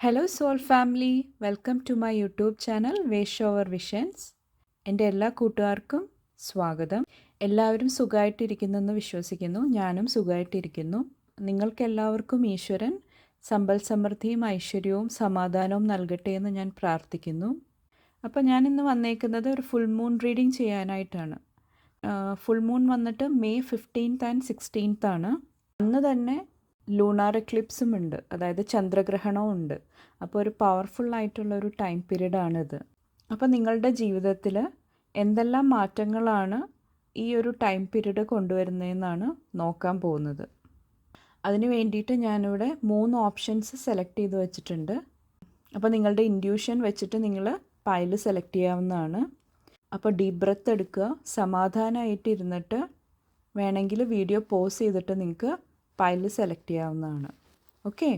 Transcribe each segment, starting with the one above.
Hello soul family, welcome to my YouTube channel wish over visions. എൻ്റെ എല്ലാ കൂട്ടുകാർക്കും സ്വാഗതം. എല്ലാവരും സുഖമായിട്ടിരിക്കുന്നെന്ന് വിശ്വസിക്കുന്നു. ഞാനും സുഖമായിട്ടിരിക്കുന്നു. നിങ്ങൾക്കെല്ലാവർക്കും ഈശ്വരൻ സമ്പൽ സമൃദ്ധിയും ഐശ്വര്യവും സമാധാനവും നൽകട്ടെ എന്ന് ഞാൻ പ്രാർത്ഥിക്കുന്നു. അപ്പോൾ ഞാനിന്ന് വന്നേക്കുന്നത് ഒരു ഫുൾ മൂൺ റീഡിംഗ് ചെയ്യാനായിട്ടാണ്. ഫുൾ മൂൺ വന്നിട്ട് മെയ് 15th ആൻഡ് 16th ആണ്. അന്ന് തന്നെ ലൂണാർ എക്ലിപ്സും ഉണ്ട്, അതായത് ചന്ദ്രഗ്രഹണവും ഉണ്ട്. അപ്പോൾ ഒരു പവർഫുള്ളായിട്ടുള്ളൊരു ടൈം പീരീഡാണിത്. അപ്പോൾ നിങ്ങളുടെ ജീവിതത്തിൽ എന്തെല്ലാം മാറ്റങ്ങളാണ് ഈ ഒരു ടൈം പീരീഡ് കൊണ്ടുവരുന്നതെന്നാണ് നോക്കാൻ പോകുന്നത്. അതിന് വേണ്ടിയിട്ട് ഞാനിവിടെ 3 ഓപ്ഷൻസ് സെലക്ട് ചെയ്ത് വെച്ചിട്ടുണ്ട്. അപ്പോൾ നിങ്ങളുടെ ഇൻഡ്യൂഷൻ വെച്ചിട്ട് നിങ്ങൾ പൈൽ സെലക്ട് ചെയ്യാവുന്നതാണ്. അപ്പോൾ ഡീപ് ബ്രെത്ത് എടുക്കുക, സമാധാനമായിട്ട് ഇരുന്നിട്ട് വേണമെങ്കിൽ വീഡിയോ പോസ് ചെയ്തിട്ട് നിങ്ങൾക്ക് പൈൽ സെലക്ട് ചെയ്യാവുന്നതാണ്. ഓക്കെ,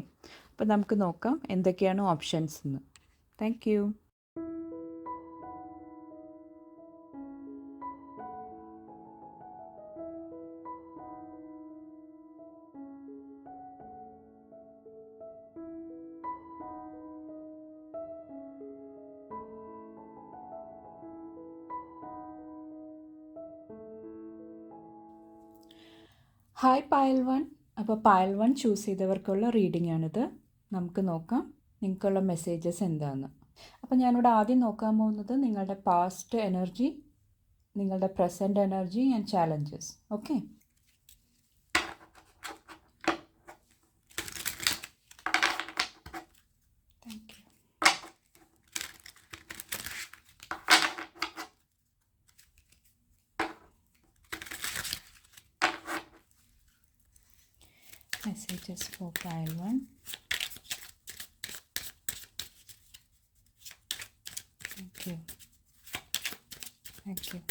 അപ്പോൾ നമുക്ക് നോക്കാം എന്തൊക്കെയാണ് ഓപ്ഷൻസ് എന്ന്. Thank you. Hi pile 1. അപ്പോൾ പൈൽ 1 ചൂസ് ചെയ്തവർക്കുള്ള റീഡിംഗ് ആണിത്. നമുക്ക് നോക്കാം നിങ്ങൾക്കുള്ള മെസ്സേജസ് എന്താണെന്ന്. അപ്പോൾ ഞാനിവിടെ ആദ്യം നോക്കാൻ പോകുന്നത് നിങ്ങളുടെ പാസ്റ്റ് എനർജി, നിങ്ങളുടെ present energy and challenges. Okay, thank you. Messages for pile 1. Thank you. Thank you.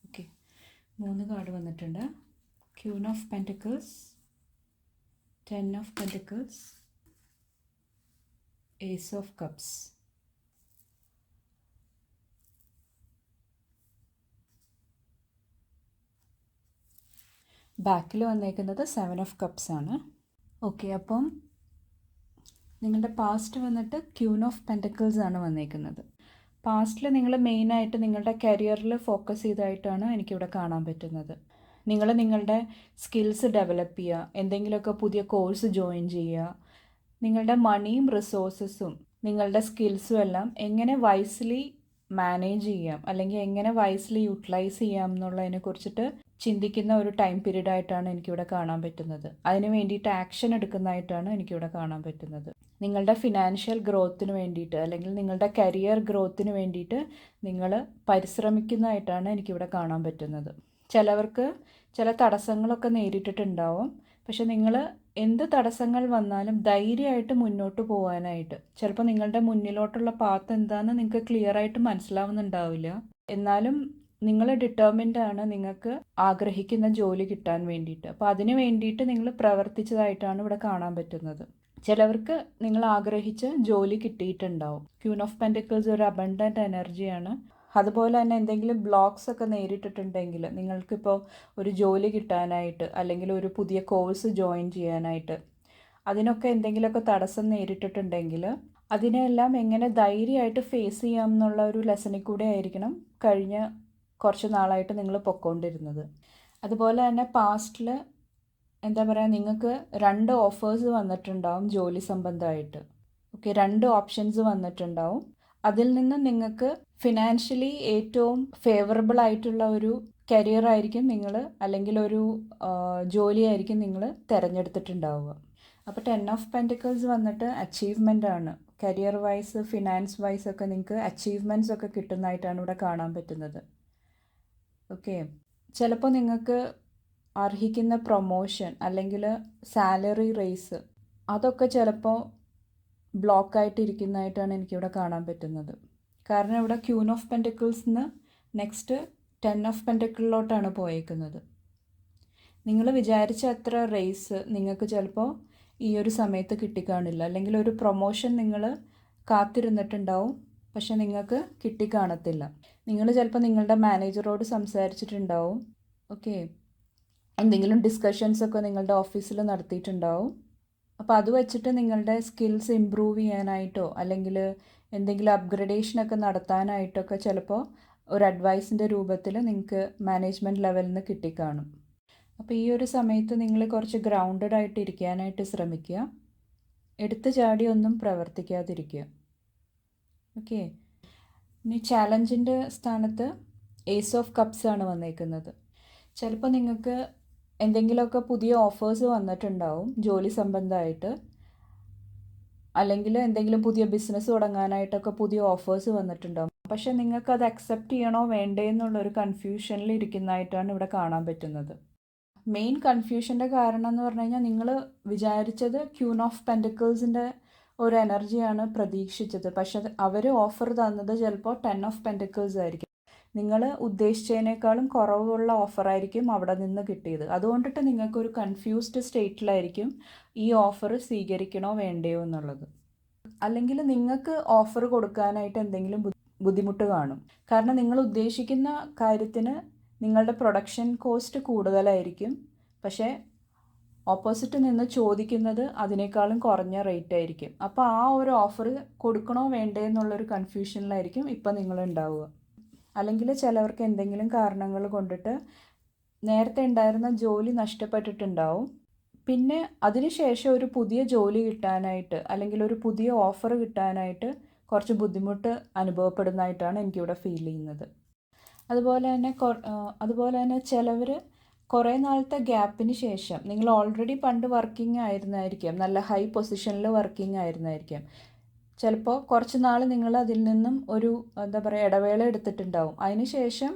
Okay, 3 card വന്നിട്ടുണ്ട്. Queen of pentacles, 10 of pentacles, ace of cups. ബാക്കിൽ വന്നേക്കുന്നത് 7 ഓഫ് കപ്സ് ആണ്. ഓക്കെ, അപ്പം നിങ്ങളുടെ പാസ്റ്റ് വന്നിട്ട് ക്യൂൻ ഓഫ് പെൻറ്റക്കിൾസ് ആണ് വന്നേക്കുന്നത്. പാസ്റ്റിൽ നിങ്ങൾ മെയിനായിട്ട് നിങ്ങളുടെ കരിയറിൽ ഫോക്കസ് ചെയ്തായിട്ടാണ് എനിക്കിവിടെ കാണാൻ പറ്റുന്നത്. നിങ്ങൾ നിങ്ങളുടെ സ്കിൽസ് ഡെവലപ്പ് ചെയ്യുക, എന്തെങ്കിലുമൊക്കെ പുതിയ കോഴ്സ് ജോയിൻ ചെയ്യുക, നിങ്ങളുടെ മണിയും റിസോഴ്സസും നിങ്ങളുടെ സ്കിൽസും എല്ലാം എങ്ങനെ വൈസ്ലി മാനേജ് ചെയ്യാം അല്ലെങ്കിൽ എങ്ങനെ വൈസ്ലി യൂട്ടിലൈസ് ചെയ്യാം എന്നുള്ളതിനെ കുറിച്ചിട്ട് ചിന്തിക്കുന്ന ഒരു ടൈം പീരീഡ് ആയിട്ടാണ് എനിക്കിവിടെ കാണാൻ പറ്റുന്നത്. അതിന് വേണ്ടിയിട്ട് ആക്ഷൻ എടുക്കുന്നതായിട്ടാണ് എനിക്കിവിടെ കാണാൻ പറ്റുന്നത്. നിങ്ങളുടെ ഫിനാൻഷ്യൽ ഗ്രോത്തിന് വേണ്ടിയിട്ട് അല്ലെങ്കിൽ നിങ്ങളുടെ കരിയർ ഗ്രോത്തിന് വേണ്ടിയിട്ട് നിങ്ങൾ പരിശ്രമിക്കുന്നതായിട്ടാണ് എനിക്കിവിടെ കാണാൻ പറ്റുന്നത്. ചിലവർക്ക് ചില തടസ്സങ്ങളൊക്കെ നേരിട്ടിട്ടുണ്ടാവും. പക്ഷെ നിങ്ങൾ എന്ത് തടസ്സങ്ങൾ വന്നാലും ധൈര്യമായിട്ട് മുന്നോട്ട് പോകാനായിട്ട്, ചിലപ്പോൾ നിങ്ങളുടെ മുന്നിലോട്ടുള്ള പാത്ത് എന്താണെന്ന് നിങ്ങൾക്ക് ക്ലിയർ ആയിട്ട് മനസ്സിലാവുന്നുണ്ടാവില്ല, എന്നാലും നിങ്ങൾ ഡിറ്റർമിൻഡ് ആണ് നിങ്ങൾക്ക് ആഗ്രഹിക്കുന്ന ജോലി കിട്ടാൻ വേണ്ടിയിട്ട്. അപ്പോൾ അതിന് വേണ്ടിയിട്ട് നിങ്ങൾ പ്രവർത്തിച്ചതായിട്ടാണ് ഇവിടെ കാണാൻ പറ്റുന്നത്. ചിലവർക്ക് നിങ്ങൾ ആഗ്രഹിച്ച ജോലി കിട്ടിയിട്ടുണ്ടാവും. ക്യൂൻ ഓഫ് പെൻറ്റിക്കിൾസ് ഒരു അബണ്ടൻ്റ് എനർജിയാണ്. അതുപോലെ തന്നെ എന്തെങ്കിലും ബ്ലോക്സ് ഒക്കെ നേരിട്ടിട്ടുണ്ടെങ്കിൽ, നിങ്ങൾക്കിപ്പോൾ ഒരു ജോലി കിട്ടാനായിട്ട് അല്ലെങ്കിൽ ഒരു പുതിയ കോഴ്സ് ജോയിൻ ചെയ്യാനായിട്ട് അതിനൊക്കെ എന്തെങ്കിലുമൊക്കെ തടസ്സം നേരിട്ടിട്ടുണ്ടെങ്കിൽ അതിനെല്ലാം എങ്ങനെ ധൈര്യമായിട്ട് ഫേസ് ചെയ്യാം എന്നുള്ള ഒരു ലെസണിൽ കൂടെ ആയിരിക്കണം കഴിഞ്ഞ കുറച്ച് നാളായിട്ട് നിങ്ങൾ പൊയ്ക്കൊണ്ടിരുന്നത്. അതുപോലെ തന്നെ പാസ്റ്റിൽ എന്താ പറയുക, നിങ്ങൾക്ക് 2 ഓഫേഴ്സ് വന്നിട്ടുണ്ടാവും ജോലി സംബന്ധമായിട്ട്. ഓക്കെ, 2 ഓപ്ഷൻസ് വന്നിട്ടുണ്ടാവും. അതിൽ നിന്ന് നിങ്ങൾക്ക് ഫിനാൻഷ്യലി ഏറ്റവും ഫേവറബിൾ ആയിട്ടുള്ള ഒരു കരിയർ ആയിരിക്കും നിങ്ങൾ അല്ലെങ്കിൽ ഒരു ജോലിയായിരിക്കും നിങ്ങൾ തിരഞ്ഞെടുത്തിട്ടുണ്ടാവുക. അപ്പോൾ 10 ഓഫ് പെൻറ്റിക്കിൾസ് വന്നിട്ട് അച്ചീവ്മെൻ്റ് ആണ്. കരിയർ വൈസ് ഫിനാൻസ് വൈസ് ഒക്കെ നിങ്ങൾക്ക് അച്ചീവ്മെൻറ്റ്സ് ഒക്കെ കിട്ടുന്നതായിട്ടാണ് ഇവിടെ കാണാൻ പറ്റുന്നത്. ഓക്കെ, ചിലപ്പോൾ നിങ്ങൾക്ക് അർഹിക്കുന്ന പ്രൊമോഷൻ അല്ലെങ്കിൽ സാലറി റേസ് അതൊക്കെ ചിലപ്പോൾ ബ്ലോക്കായിട്ടിരിക്കുന്നതായിട്ടാണ് എനിക്കിവിടെ കാണാൻ പറ്റുന്നത്. കാരണം ഇവിടെ ക്യൂൻ ഓഫ് പെൻറ്റിക്കിൾസിന് നെക്സ്റ്റ് 10 ഓഫ് പെൻറ്റിക്കിളിലോട്ടാണ് പോയേക്കുന്നത്. നിങ്ങൾ വിചാരിച്ച അത്ര റേസ് നിങ്ങൾക്ക് ചിലപ്പോൾ ഈ ഒരു സമയത്ത് കിട്ടിക്കാണില്ല, അല്ലെങ്കിൽ ഒരു പ്രൊമോഷൻ നിങ്ങൾ കാത്തിരുന്നിട്ടുണ്ടാവും, പക്ഷെ നിങ്ങൾക്ക് കിട്ടിക്കാണത്തില്ല. നിങ്ങൾ ചിലപ്പോൾ നിങ്ങളുടെ മാനേജറോട് സംസാരിച്ചിട്ടുണ്ടാവും. ഓക്കെ, എന്തെങ്കിലും ഡിസ്കഷൻസൊക്കെ നിങ്ങളുടെ ഓഫീസിൽ നടത്തിയിട്ടുണ്ടാവും. അപ്പോൾ അത് വെച്ചിട്ട് നിങ്ങളുടെ സ്കിൽസ് ഇമ്പ്രൂവ് ചെയ്യാനായിട്ടോ അല്ലെങ്കിൽ എന്തെങ്കിലും അപ്ഗ്രഡേഷനൊക്കെ നടത്താനായിട്ടൊക്കെ ചിലപ്പോൾ ഒരു അഡ്വൈസിൻ്റെ രൂപത്തിൽ നിങ്ങൾക്ക് മാനേജ്മെൻറ്റ് ലെവലിൽ നിന്ന് കിട്ടിക്കാണും. അപ്പോൾ ഈ ഒരു സമയത്ത് നിങ്ങൾ കുറച്ച് ഗ്രൗണ്ടഡ് ആയിട്ട് ഇരിക്കാനായിട്ട് ശ്രമിക്കുക. എടുത്തു ചാടി ഒന്നും പ്രവർത്തിക്കാതിരിക്കുക. ഓക്കെ, ഇനി ചാലഞ്ചിൻ്റെ സ്ഥാനത്ത് ഏസ് ഓഫ് കപ്സ് ആണ് വന്നേക്കുന്നത്. ചിലപ്പോൾ നിങ്ങൾക്ക് എന്തെങ്കിലുമൊക്കെ പുതിയ ഓഫേഴ്സ് വന്നിട്ടുണ്ടാവും ജോലി സംബന്ധമായിട്ട്, അല്ലെങ്കിൽ എന്തെങ്കിലും പുതിയ ബിസിനസ് തുടങ്ങാനായിട്ടൊക്കെ പുതിയ ഓഫേഴ്സ് വന്നിട്ടുണ്ടാവും. പക്ഷേ നിങ്ങൾക്കത് അക്സെപ്റ്റ് ചെയ്യണോ വേണ്ടേ എന്നുള്ളൊരു കൺഫ്യൂഷനിൽ ഇരിക്കുന്നതായിട്ടാണ് ഇവിടെ കാണാൻ പറ്റുന്നത്. മെയിൻ കൺഫ്യൂഷൻ്റെ കാരണം എന്ന് പറഞ്ഞു കഴിഞ്ഞാൽ നിങ്ങൾ വിചാരിച്ചത് ക്യൂൻ ഓഫ് പെൻറ്റക്കിൾസിൻ്റെ ഒരു എനർജിയാണ് പ്രതീക്ഷിച്ചത്. പക്ഷെ അവർ ഓഫർ തന്നത് ചിലപ്പോൾ 10 ഓഫ് പെൻറ്റക്കിൾസ് ആയിരിക്കും. നിങ്ങൾ ഉദ്ദേശിച്ചതിനേക്കാളും കുറവുള്ള ഓഫറായിരിക്കും അവിടെ നിന്ന് കിട്ടിയത്. അതുകൊണ്ടിട്ട് നിങ്ങൾക്കൊരു കൺഫ്യൂസ്ഡ് സ്റ്റേറ്റിലായിരിക്കും ഈ ഓഫർ സ്വീകരിക്കണോ വേണ്ടയോ എന്നുള്ളത്. അല്ലെങ്കിൽ നിങ്ങൾക്ക് ഓഫർ കൊടുക്കാനായിട്ട് എന്തെങ്കിലും ബുദ്ധിമുട്ട് കാണും. കാരണം നിങ്ങൾ ഉദ്ദേശിക്കുന്ന കാര്യത്തിന് നിങ്ങളുടെ പ്രൊഡക്ഷൻ കോസ്റ്റ് കൂടുതലായിരിക്കും, പക്ഷേ ഓപ്പോസിറ്റ് നിന്ന് ചോദിക്കുന്നത് അതിനേക്കാളും കുറഞ്ഞ റേറ്റ് ആയിരിക്കും. അപ്പോൾ ആ ഒരു ഓഫർ കൊടുക്കണോ വേണ്ടേ എന്നുള്ളൊരു കൺഫ്യൂഷനിലായിരിക്കും ഇപ്പം നിങ്ങളുണ്ടാവുക. അല്ലെങ്കിൽ ചിലവർക്ക് എന്തെങ്കിലും കാരണങ്ങൾ കൊണ്ടിട്ട് നേരത്തെ ഉണ്ടായിരുന്ന ജോലി നഷ്ടപ്പെട്ടിട്ടുണ്ടാവും. പിന്നെ അതിനുശേഷം ഒരു പുതിയ ജോലി കിട്ടാനായിട്ട് അല്ലെങ്കിൽ ഒരു പുതിയ ഓഫർ കിട്ടാനായിട്ട് കുറച്ച് ബുദ്ധിമുട്ട് അനുഭവപ്പെടുന്നതായിട്ടാണ് എനിക്കിവിടെ ഫീൽ ചെയ്യുന്നത്. അതുപോലെ തന്നെ ചിലവർ കുറേ നാളത്തെ ഗ്യാപ്പിന് ശേഷം, നിങ്ങൾ ഓൾറെഡി പണ്ട് വർക്കിംഗ് ആയിരുന്നായിരിക്കാം, നല്ല ഹൈ പൊസിഷനിൽ വർക്കിംഗ് ആയിരുന്നായിരിക്കാം. ചിലപ്പോൾ കുറച്ച് നാൾ നിങ്ങൾ അതിൽ നിന്നും ഒരു ഇടവേള എടുത്തിട്ടുണ്ടാവും. അതിന് ശേഷം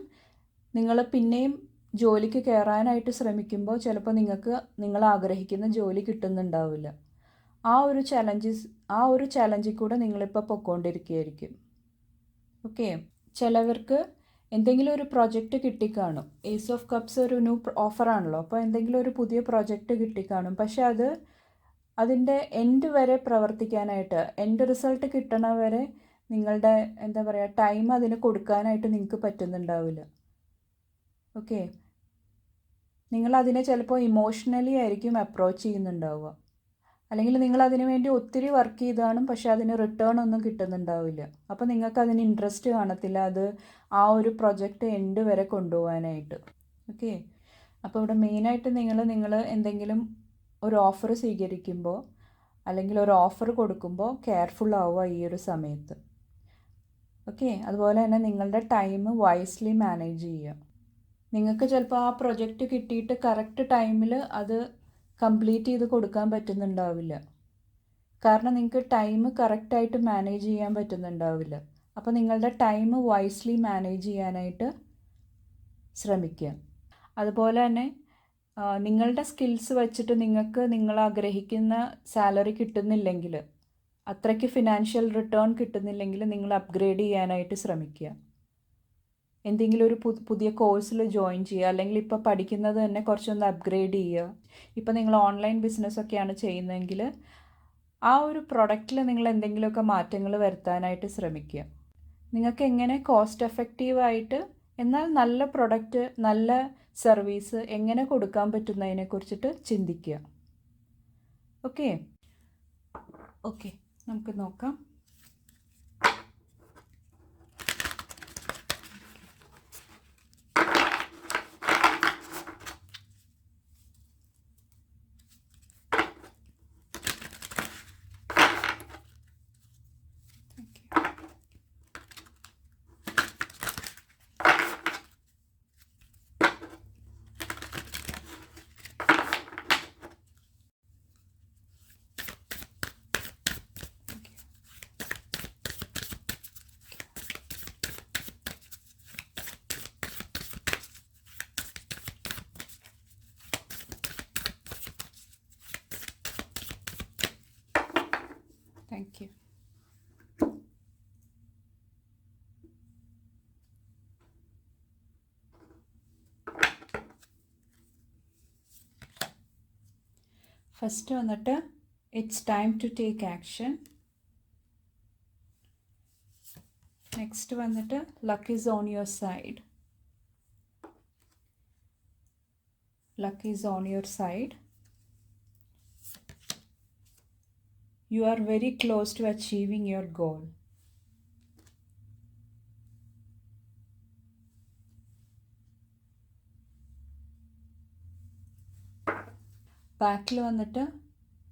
നിങ്ങൾ പിന്നെയും ജോലിക്ക് കയറാനായിട്ട് ശ്രമിക്കുമ്പോൾ ചിലപ്പോൾ നിങ്ങൾക്ക് നിങ്ങൾ ആഗ്രഹിക്കുന്ന ജോലി കിട്ടുന്നുണ്ടാവില്ല. ആ ഒരു ചലഞ്ചിൽ കൂടെ നിങ്ങളിപ്പോൾ പൊയ്ക്കൊണ്ടിരിക്കുകയായിരിക്കും. ഓക്കെ, ചിലവർക്ക് എന്തെങ്കിലും ഒരു പ്രൊജക്റ്റ് കിട്ടിക്കാണും. ഏസ് ഓഫ് കപ്സ് ഒരു ന്യൂ ഓഫറാണല്ലോ, അപ്പോൾ എന്തെങ്കിലും ഒരു പുതിയ പ്രൊജക്റ്റ് കിട്ടിക്കാണും. പക്ഷെ അതിൻ്റെ എൻഡ് വരെ പ്രവർത്തിക്കാനായിട്ട്, എൻഡ് റിസൾട്ട് കിട്ടണ വരെ നിങ്ങളുടെ ടൈം അതിന് കൊടുക്കാനായിട്ട് നിങ്ങൾക്ക് പറ്റുന്നുണ്ടാവില്ല. ഓക്കെ, നിങ്ങളതിനെ ചിലപ്പോൾ ഇമോഷണലി ആയിരിക്കും അപ്രോച്ച് ചെയ്യുന്നുണ്ടാവുക. അല്ലെങ്കിൽ നിങ്ങൾ അതിനു വേണ്ടി ഒത്തിരി വർക്ക് ചെയ്താണ്, പക്ഷേ അതിന് റിട്ടേൺ ഒന്നും കിട്ടുന്നുണ്ടാവില്ല. അപ്പോൾ നിങ്ങൾക്ക് അതിന് ഇൻട്രസ്റ്റ് കാണത്തില്ല, അത് ആ ഒരു പ്രൊജക്റ്റ് എൻഡ് വരെ കൊണ്ടുപോകാനായിട്ട്. ഓക്കെ, അപ്പോൾ ഇവിടെ മെയിനായിട്ട് നിങ്ങൾ എന്തെങ്കിലും ഒരു ഓഫർ സ്വീകരിക്കുമ്പോൾ അല്ലെങ്കിൽ ഒരു ഓഫർ കൊടുക്കുമ്പോൾ കെയർഫുൾ ആവുക ഈ ഒരു സമയത്ത്. ഓക്കെ, അതുപോലെ തന്നെ നിങ്ങളുടെ ടൈം വൈസ്ലി മാനേജ് ചെയ്യുക. നിങ്ങൾക്ക് ചിലപ്പോൾ ആ പ്രൊജക്റ്റ് കിട്ടിയിട്ട് കറക്റ്റ് ടൈമിൽ അത് കംപ്ലീറ്റ് ചെയ്ത് കൊടുക്കാൻ പറ്റുന്നുണ്ടാവില്ല. കാരണം നിങ്ങൾക്ക് ടൈം കറക്റ്റായിട്ട് മാനേജ് ചെയ്യാൻ പറ്റുന്നുണ്ടാവില്ല. അപ്പോൾ നിങ്ങളുടെ ടൈം വൈസ്ലി മാനേജ് ചെയ്യാനായിട്ട് ശ്രമിക്കുക. അതുപോലെ തന്നെ നിങ്ങളുടെ സ്കിൽസ് വെച്ചിട്ട് നിങ്ങൾക്ക് നിങ്ങൾ ആഗ്രഹിക്കുന്ന സാലറി കിട്ടുന്നില്ലെങ്കിൽ, അത്രയ്ക്ക് ഫിനാൻഷ്യൽ റിട്ടേൺ കിട്ടുന്നില്ലെങ്കിൽ നിങ്ങൾ അപ്ഗ്രേഡ് ചെയ്യാനായിട്ട് ശ്രമിക്കുക. എന്തെങ്കിലും ഒരു പുതിയ കോഴ്സിൽ ജോയിൻ ചെയ്യുക, അല്ലെങ്കിൽ ഇപ്പോൾ പഠിക്കുന്നത് തന്നെ കുറച്ചൊന്ന് അപ്ഗ്രേഡ് ചെയ്യുക. ഇപ്പോൾ നിങ്ങൾ ഓൺലൈൻ ബിസിനസ്സൊക്കെയാണ് ചെയ്യുന്നതെങ്കിൽ ആ ഒരു പ്രൊഡക്റ്റിൽ നിങ്ങൾ എന്തെങ്കിലുമൊക്കെ മാറ്റങ്ങൾ വരുത്താനായിട്ട് ശ്രമിക്കുക. നിങ്ങൾക്ക് എങ്ങനെ കോസ്റ്റ് എഫക്റ്റീവായിട്ട് എന്നാൽ നല്ല പ്രൊഡക്റ്റ്, നല്ല സർവീസ് എങ്ങനെ കൊടുക്കാൻ പറ്റുന്നതിനെക്കുറിച്ചിട്ട് ചിന്തിക്കുക. ഓക്കെ, നമുക്ക് നോക്കാം. Thank you. ഫസ്റ്റ് വന്നിട്ട് it's time to take action. Next വന്നിട്ട് luck is on your side. Luck is on your side. You are very close to achieving your goal. ബാക്കിൽ വന്നിട്ട്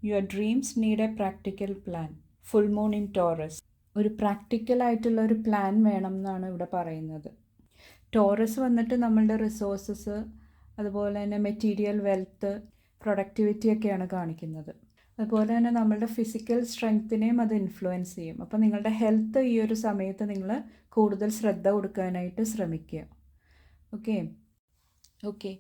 your dreams need a practical plan. Full moon in Taurus. ഒരു practical ആയിട്ടുള്ള ഒരു plan വേണം എന്നാണ് ഇവിടെ പറയുന്നത്. ടോറസ് വന്നിട്ട് നമ്മളുടെ റിസോഴ്സസ്, അതുപോലെ തന്നെ മെറ്റീരിയൽ വെൽത്ത്, പ്രൊഡക്ടിവിറ്റി ഒക്കെയാണ് കാണിക്കുന്നത്. അതുപോലെ തന്നെ നമ്മളുടെ ഫിസിക്കൽ സ്ട്രെങ്ത്തിനെയും അത് ഇൻഫ്ലുവൻസ് ചെയ്യും. അപ്പോൾ നിങ്ങളുടെ ഹെൽത്ത് ഈ ഒരു സമയത്ത് നിങ്ങൾ കൂടുതൽ ശ്രദ്ധ കൊടുക്കാനായിട്ട് ശ്രമിക്കുക. ഓക്കെ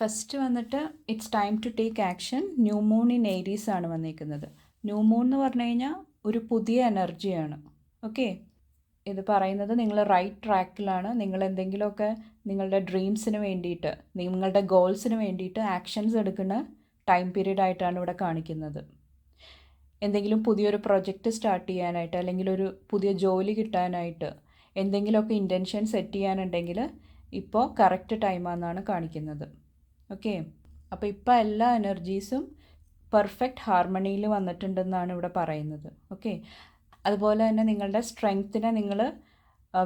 ഫസ്റ്റ് വന്നിട്ട് it's time to take action. New moon in Aries ആണ് വന്നിരിക്കുന്നത്. ന്യൂ മൂൺ എന്ന് പറഞ്ഞു കഴിഞ്ഞാൽ ഒരു പുതിയ എനർജിയാണ്. ഓക്കെ, ഇത് പറയുന്നത് നിങ്ങൾ റൈറ്റ് ട്രാക്കിലാണ്. നിങ്ങൾ എന്തെങ്കിലുമൊക്കെ നിങ്ങളുടെ ഡ്രീംസിന് വേണ്ടിയിട്ട്, നിങ്ങളുടെ ഗോൾസിന് വേണ്ടിയിട്ട് ആക്ഷൻസ് എടുക്കുന്ന ടൈം പീരീഡ് ആയിട്ടാണ് ഇവിടെ കാണിക്കുന്നത്. എന്തെങ്കിലും പുതിയൊരു പ്രൊജക്റ്റ് സ്റ്റാർട്ട് ചെയ്യാനായിട്ട്, അല്ലെങ്കിൽ ഒരു പുതിയ ജോലി കിട്ടാനായിട്ട്, എന്തെങ്കിലുമൊക്കെ ഇൻറ്റൻഷൻ സെറ്റ് ചെയ്യാനുണ്ടെങ്കിൽ ഇപ്പോൾ കറക്റ്റ് ടൈമാണെന്നാണ് കാണിക്കുന്നത്. ഓക്കെ, അപ്പോൾ ഇപ്പോൾ എല്ലാ എനർജീസും പെർഫെക്റ്റ് ഹാർമണിയിൽ വന്നിട്ടുണ്ടെന്നാണ് ഇവിടെ പറയുന്നത്. ഓക്കെ, അതുപോലെ തന്നെ നിങ്ങളുടെ സ്ട്രെങ്ത്തിനെ നിങ്ങൾ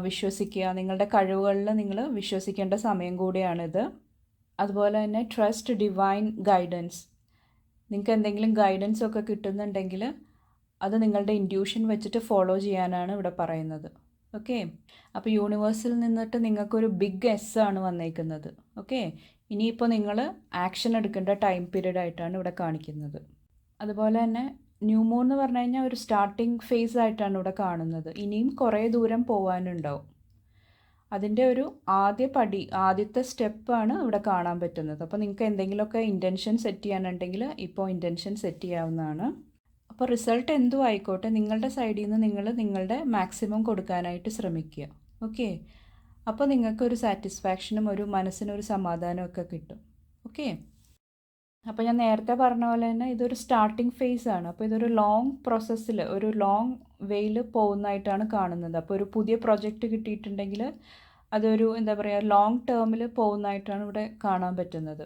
വിശ്വസിക്കുക, നിങ്ങളുടെ കഴിവുകളിൽ നിങ്ങൾ വിശ്വസിക്കേണ്ട സമയം കൂടിയാണിത്. അതുപോലെ തന്നെ ട്രസ്റ്റ് ഡിവൈൻ ഗൈഡൻസ്. നിങ്ങൾക്ക് എന്തെങ്കിലും ഗൈഡൻസ് ഒക്കെ കിട്ടുന്നുണ്ടെങ്കിൽ അത് നിങ്ങളുടെ ഇൻഡ്യൂഷൻ വെച്ചിട്ട് ഫോളോ ചെയ്യാനാണ് ഇവിടെ പറയുന്നത്. ഓക്കെ, അപ്പോൾ യൂണിവേഴ്സിൽ നിന്നിട്ട് നിങ്ങൾക്കൊരു ബിഗ് എസ് ആണ് വന്നേക്കുന്നത്. ഓക്കെ, ഇനിയിപ്പോൾ നിങ്ങൾ ആക്ഷൻ എടുക്കേണ്ട ടൈം പീരീഡ് ആയിട്ടാണ് ഇവിടെ കാണിക്കുന്നത്. അതുപോലെ തന്നെ ന്യൂ മൂൺ എന്ന് പറഞ്ഞു കഴിഞ്ഞാൽ ഒരു സ്റ്റാർട്ടിങ് ഫേസ് ആയിട്ടാണ് ഇവിടെ കാണുന്നത്. ഇനിയും കുറേ ദൂരം പോകാനുണ്ടാവും. അതിൻ്റെ ഒരു ആദ്യത്തെ സ്റ്റെപ്പാണ് ഇവിടെ കാണാൻ പറ്റുന്നത്. അപ്പോൾ നിങ്ങൾക്ക് എന്തെങ്കിലുമൊക്കെ ഇൻറ്റൻഷൻ സെറ്റ് ചെയ്യാനുണ്ടെങ്കിൽ ഇപ്പോൾ ഇൻറ്റൻഷൻ സെറ്റ് ചെയ്യാവുന്നതാണ്. അപ്പോൾ റിസൾട്ട് എന്തും ആയിക്കോട്ടെ, നിങ്ങളുടെ സൈഡിൽ നിന്ന് നിങ്ങൾ നിങ്ങളുടെ മാക്സിമം കൊടുക്കാനായിട്ട് ശ്രമിക്കുക. ഓക്കെ, അപ്പോൾ നിങ്ങൾക്കൊരു സാറ്റിസ്ഫാക്ഷനും ഒരു മനസ്സിനൊരു സമാധാനവും ഒക്കെ കിട്ടും. ഓക്കെ, അപ്പോൾ ഞാൻ നേരത്തെ പറഞ്ഞ പോലെ തന്നെ ഇതൊരു സ്റ്റാർട്ടിങ് ഫേസ് ആണ്. അപ്പോൾ ഇതൊരു ലോങ് പ്രോസസ്സിൽ, ഒരു ലോങ് വേയിൽ പോകുന്നതായിട്ടാണ് കാണുന്നത്. അപ്പോൾ ഒരു പുതിയ പ്രൊജക്റ്റ് കിട്ടിയിട്ടുണ്ടെങ്കിൽ അതൊരു എന്താ പറയുക, ലോങ് ടേമിൽ പോകുന്നതായിട്ടാണ് ഇവിടെ കാണാൻ പറ്റുന്നത്.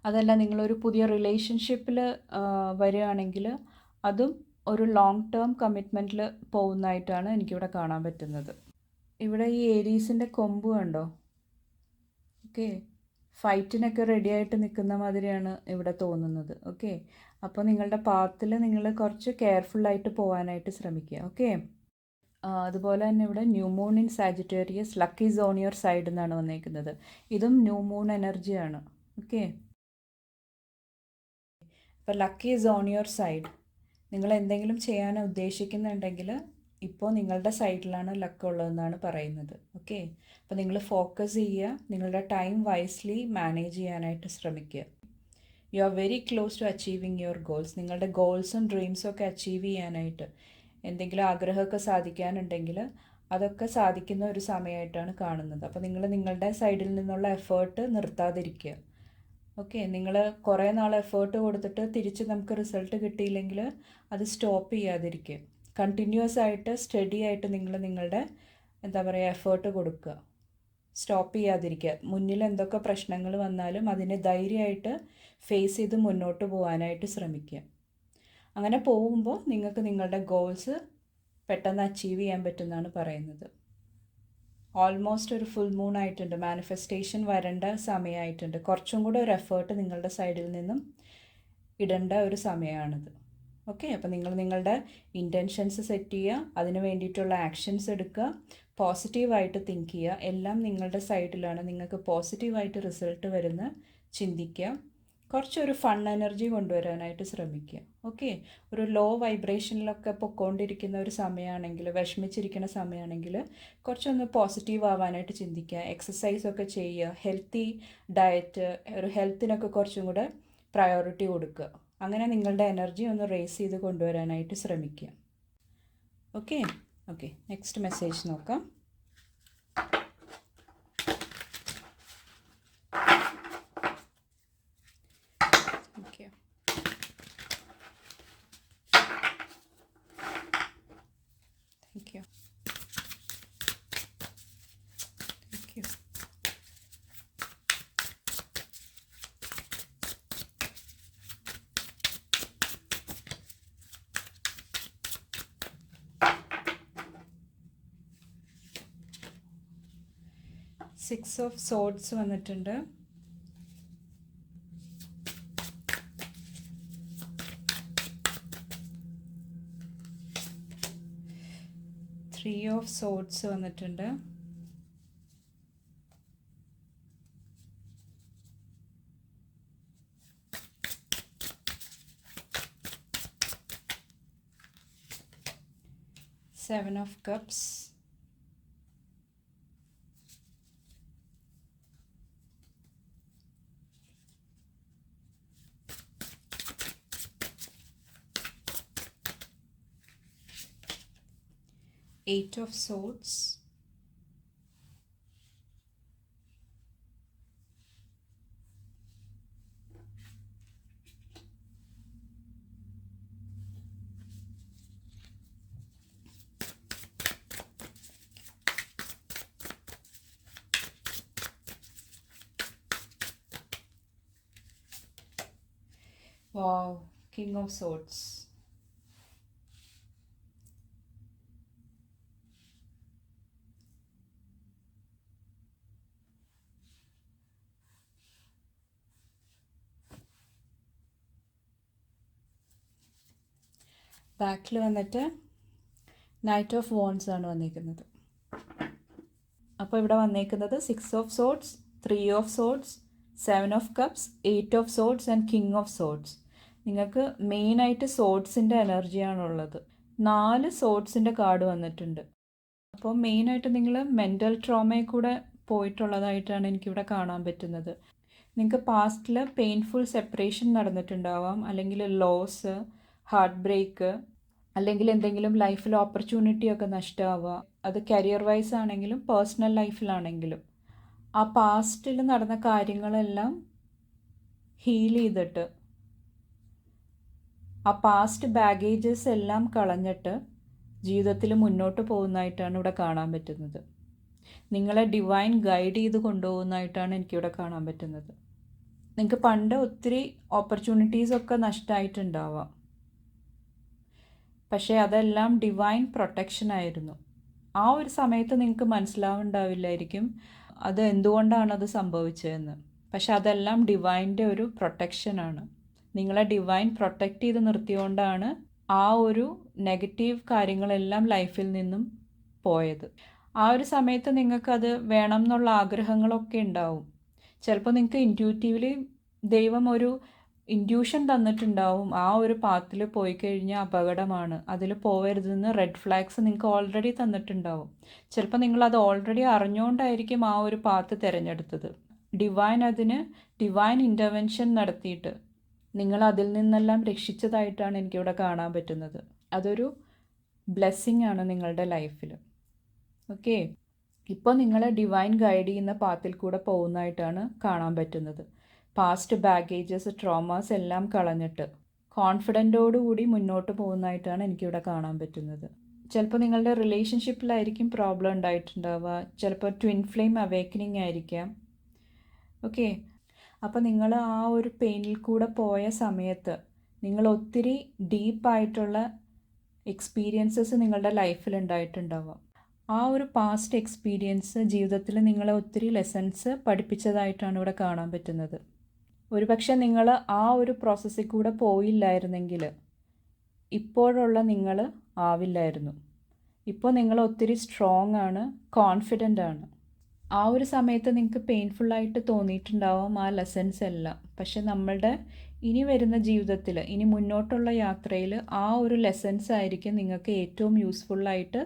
അതല്ല, നിങ്ങളൊരു പുതിയ റിലേഷൻഷിപ്പിൽ വരികയാണെങ്കിൽ അതും ഒരു ലോങ് ടേം കമ്മിറ്റ്മെൻറ്റിൽ പോകുന്നതായിട്ടാണ് എനിക്കിവിടെ കാണാൻ പറ്റുന്നത്. ഇവിടെ ഈ ഏരീസിൻ്റെ കൊമ്പ് കണ്ടോ? ഓക്കെ, ഫൈറ്റിനൊക്കെ റെഡി ആയിട്ട് നിൽക്കുന്ന മാതിരിയാണ് ഇവിടെ തോന്നുന്നത്. ഓക്കെ, അപ്പോൾ നിങ്ങളുടെ പാത്തിൽ നിങ്ങൾ കുറച്ച് കെയർഫുള്ളായിട്ട് പോകാനായിട്ട് ശ്രമിക്കുക. ഓക്കെ, അതുപോലെ തന്നെ ഇവിടെ new moon in Sagittarius, luck is on your side എന്നാണ് വന്നേക്കുന്നത്. ഇതും ന്യൂ മൂൺ എനർജിയാണ്. ഓക്കെ, അപ്പോൾ luck is on your side. നിങ്ങൾ എന്തെങ്കിലും ചെയ്യാൻ ഉദ്ദേശിക്കുന്നുണ്ടെങ്കിൽ ഇപ്പോൾ നിങ്ങളുടെ സൈഡിലാണ് ലക്ക് ഉള്ളതെന്നാണ് പറയുന്നത്. ഓക്കെ, അപ്പോൾ നിങ്ങൾ ഫോക്കസ് ചെയ്യുക, നിങ്ങളുടെ ടൈം വൈസ്ലി മാനേജ് ചെയ്യാനായിട്ട് ശ്രമിക്കുക. You are very close to achieving your goals. നിങ്ങളുടെ ഗോൾസും ഡ്രീംസും ഒക്കെ അച്ചീവ് ചെയ്യാനായിട്ട്, എന്തെങ്കിലും ആഗ്രഹമൊക്കെ സാധിക്കാനുണ്ടെങ്കിൽ അതൊക്കെ സാധിക്കുന്ന ഒരു സമയമായിട്ടാണ് കാണുന്നത്. അപ്പോൾ നിങ്ങൾ നിങ്ങളുടെ സൈഡിൽ നിന്നുള്ള എഫേർട്ട് നിർത്താതിരിക്കുക. ഓക്കെ, നിങ്ങൾ കുറേ നാൾ എഫേർട്ട് കൊടുത്തിട്ട് തിരിച്ച് നമുക്ക് റിസൾട്ട് കിട്ടിയില്ലെങ്കിൽ അത് സ്റ്റോപ്പ് ചെയ്യാതിരിക്കുക. കണ്ടിന്യൂസ് ആയിട്ട് സ്റ്റഡി ആയിട്ട് നിങ്ങൾ നിങ്ങളുടെ എന്താ പറയുക എഫേർട്ട് കൊടുക്കുക, സ്റ്റോപ്പ് ചെയ്യാതിരിക്കുക. മുന്നിൽ എന്തൊക്കെ പ്രശ്നങ്ങൾ വന്നാലും അതിനെ ധൈര്യമായിട്ട് ഫേസ് ചെയ്ത് മുന്നോട്ട് പോകാനായിട്ട് ശ്രമിക്കുക. അങ്ങനെ പോകുമ്പോൾ നിങ്ങൾക്ക് നിങ്ങളുടെ ഗോൾസ് പെട്ടെന്ന് അച്ചീവ് ചെയ്യാൻ പറ്റുമെന്നാണ് പറയുന്നത്. ഓൾമോസ്റ്റ് ഒരു ഫുൾ മൂൺ ആയിട്ടുണ്ട്, മാനിഫെസ്റ്റേഷൻ വരേണ്ട സമയമായിട്ടുണ്ട്. കുറച്ചും കൂടെ ഒരു എഫേർട്ട് നിങ്ങളുടെ സൈഡിൽ നിന്നും ഇടേണ്ട ഒരു സമയമാണിത്. ഓക്കെ, അപ്പോൾ നിങ്ങൾ നിങ്ങളുടെ ഇൻറ്റൻഷൻസ് സെറ്റ് ചെയ്യുക, അതിന് വേണ്ടിയിട്ടുള്ള ആക്ഷൻസ് എടുക്കുക, പോസിറ്റീവായിട്ട് തിങ്ക് ചെയ്യുക. എല്ലാം നിങ്ങളുടെ സൈഡിലാണ്. നിങ്ങൾക്ക് പോസിറ്റീവായിട്ട് റിസൾട്ട് വരുന്ന ചിന്തിക്കുക. കുറച്ചൊരു ഫൺ എനർജി കൊണ്ടുവരാനായിട്ട് ശ്രമിക്കുക. ഓക്കെ, ഒരു ലോ വൈബ്രേഷനിലൊക്കെ പൊയ്ക്കൊണ്ടിരിക്കുന്ന ഒരു സമയമാണെങ്കിൽ, വിഷമിച്ചിരിക്കുന്ന സമയമാണെങ്കിൽ കുറച്ചൊന്ന് പോസിറ്റീവ് ആവാനായിട്ട് ചിന്തിക്കുക. എക്സസൈസൊക്കെ ചെയ്യുക, ഹെൽത്തി ഡയറ്റ്, ഒരു ഹെൽത്തിനൊക്കെ കുറച്ചും കൂടെ പ്രയോറിറ്റി കൊടുക്കുക. അങ്ങനെ നിങ്ങളുടെ എനർജി ഒന്ന് റേസ് ചെയ്ത് കൊണ്ടുവരാനായിട്ട് ശ്രമിക്കുക. ഓക്കെ, നെക്സ്റ്റ് മെസ്സേജ് നോക്കാം. Thank you. Six of swords വന്നിട്ടുണ്ട്. ത്രീ ഓഫ് സോഡ്സ് വന്നിട്ടുണ്ട്. Seven of cups. Eight of swords. Wow, King of Swords. ബാക്കിൽ വന്നിട്ട് നൈറ്റ് ഓഫ് വോൺസ് ആണ് വന്നിരിക്കുന്നത്. അപ്പോൾ ഇവിടെ വന്നിരിക്കുന്നത് six of swords, three of swords, seven of cups, eight of swords and king of swords. നിങ്ങൾക്ക് മെയിനായിട്ട് സോഡ്സിൻ്റെ എനർജിയാണുള്ളത്. 4 സോഡ്സിൻ്റെ കാർഡ് വന്നിട്ടുണ്ട്. അപ്പോൾ മെയിനായിട്ട് നിങ്ങൾ മെൻ്റൽ ട്രോമയിൽ കൂടെ പോയിട്ടുള്ളതായിട്ടാണ് എനിക്കിവിടെ കാണാൻ പറ്റുന്നത്. നിങ്ങൾക്ക് പാസ്റ്റിൽ പെയിൻഫുൾ സെപ്പറേഷൻ നടന്നിട്ടുണ്ടാവാം, അല്ലെങ്കിൽ ലോസ്, ഹാർട്ട് ബ്രേക്ക്, അല്ലെങ്കിൽ എന്തെങ്കിലും ലൈഫിൽ ഓപ്പർച്യൂണിറ്റിയൊക്കെ നഷ്ടമാവുക. അത് കരിയർ വൈസ് ആണെങ്കിലും പേഴ്സണൽ ലൈഫിലാണെങ്കിലും ആ പാസ്റ്റിൽ നടന്ന കാര്യങ്ങളെല്ലാം ഹീൽ ചെയ്തിട്ട് ആ പാസ്റ്റ് ബാഗേജസ് എല്ലാം കളഞ്ഞിട്ട് ജീവിതത്തിൽ മുന്നോട്ട് പോകുന്നതായിട്ടാണ് ഇവിടെ കാണാൻ പറ്റുന്നത്. നിങ്ങളെ ഡിവൈൻ ഗൈഡ് ചെയ്ത് കൊണ്ടുപോകുന്നതായിട്ടാണ് എനിക്കിവിടെ കാണാൻ പറ്റുന്നത്. നിങ്ങൾക്ക് പണ്ട് ഒത്തിരി ഓപ്പർച്യൂണിറ്റീസൊക്കെ നഷ്ടമായിട്ടുണ്ടാവാം, പക്ഷേ അതെല്ലാം ഡിവൈൻ പ്രൊട്ടക്ഷൻ ആയിരുന്നു. ആ ഒരു സമയത്ത് നിങ്ങൾക്ക് മനസ്സിലാവുണ്ടാവില്ലായിരിക്കും അത് എന്തുകൊണ്ടാണത് സംഭവിച്ചതെന്ന്. പക്ഷെ അതെല്ലാം ഡിവൈൻ്റെ ഒരു പ്രൊട്ടക്ഷനാണ്. നിങ്ങളെ ഡിവൈൻ പ്രൊട്ടക്റ്റ് ചെയ്ത് നിർത്തിയോണ്ടാണ് ആ ഒരു നെഗറ്റീവ് കാര്യങ്ങളെല്ലാം ലൈഫിൽ നിന്നും പോയത്. ആ ഒരു സമയത്ത് നിങ്ങൾക്കത് വേണം എന്നുള്ള ആഗ്രഹങ്ങളൊക്കെ ഉണ്ടാവും. ചിലപ്പോൾ നിങ്ങൾക്ക് ഇൻറ്റ്യൂറ്റീവ്ലി ദൈവം ഒരു ഇൻഡ്യൂഷൻ തന്നിട്ടുണ്ടാവും, ആ ഒരു പാത്തിൽ പോയി കഴിഞ്ഞാൽ അപകടമാണ്, അതിൽ പോകരുതെന്ന് റെഡ് ഫ്ലാഗ്സ് നിങ്ങൾക്ക് ഓൾറെഡി തന്നിട്ടുണ്ടാവും. ചിലപ്പോൾ നിങ്ങളത് ഓൾറെഡി അറിഞ്ഞുകൊണ്ടായിരിക്കും ആ ഒരു പാത്ത് തിരഞ്ഞെടുത്തത്. ഡിവൈൻ ഇൻ്റർവെൻഷൻ നടത്തിയിട്ട് നിങ്ങൾ അതിൽ നിന്നെല്ലാം രക്ഷിച്ചതായിട്ടാണ് എനിക്കിവിടെ കാണാൻ പറ്റുന്നത്. അതൊരു ബ്ലെസ്സിങ് ആണ് നിങ്ങളുടെ ലൈഫിൽ. ഓക്കെ, ഇപ്പോൾ നിങ്ങളെ ഡിവൈൻ ഗൈഡ് ചെയ്യുന്ന പാത്തിൽ കൂടെ പോകുന്നതായിട്ടാണ് കാണാൻ പറ്റുന്നത്. പാസ്റ്റ് ബാഗേജസ്, ട്രോമാസ് എല്ലാം കളഞ്ഞിട്ട് കോൺഫിഡൻറ്റോടുകൂടി മുന്നോട്ട് പോകുന്നതായിട്ടാണ് എനിക്കിവിടെ കാണാൻ പറ്റുന്നത്. ചിലപ്പോൾ നിങ്ങളുടെ റിലേഷൻഷിപ്പിലായിരിക്കും പ്രോബ്ലം ഉണ്ടായിട്ടുണ്ടാവുക, ചിലപ്പോൾ ട്വിൻ ഫ്ലെയിം അവേക്കനിങ് ആയിരിക്കാം. ഓക്കെ, അപ്പോൾ നിങ്ങൾ ആ ഒരു പെയിനിൽ കൂടെ പോയ സമയത്ത് നിങ്ങൾ ഒത്തിരി ഡീപ്പായിട്ടുള്ള എക്സ്പീരിയൻസസ് നിങ്ങളുടെ ലൈഫിൽ ഉണ്ടായിട്ടുണ്ടാവാം. ആ ഒരു പാസ്റ്റ് എക്സ്പീരിയൻസ് ജീവിതത്തിൽ നിങ്ങളെ ഒത്തിരി ലെസൺസ് പഠിപ്പിച്ചതായിട്ടാണ് ഇവിടെ കാണാൻ പറ്റുന്നത്. ഒരുപക്ഷെ നിങ്ങൾ ആ ഒരു പ്രോസസ്സിൽ കൂടെ പോയില്ലായിരുന്നെങ്കിൽ ഇപ്പോഴുള്ള നിങ്ങൾ ആവില്ലായിരുന്നു. ഇപ്പോൾ നിങ്ങൾ ഒത്തിരി സ്ട്രോങ് ആണ്, കോൺഫിഡൻ്റ് ആണ്. ആ ഒരു സമയത്ത് നിങ്ങൾക്ക് പെയിൻഫുള്ളായിട്ട് തോന്നിയിട്ടുണ്ടാവും ആ ലെസൺസ് എല്ലാം. പക്ഷെ നമ്മളുടെ ഇനി വരുന്ന ജീവിതത്തിൽ, ഇനി മുന്നോട്ടുള്ള യാത്രയിൽ ആ ഒരു ലെസൺസ് ആയിരിക്കും നിങ്ങൾക്ക് ഏറ്റവും യൂസ്ഫുള്ളായിട്ട്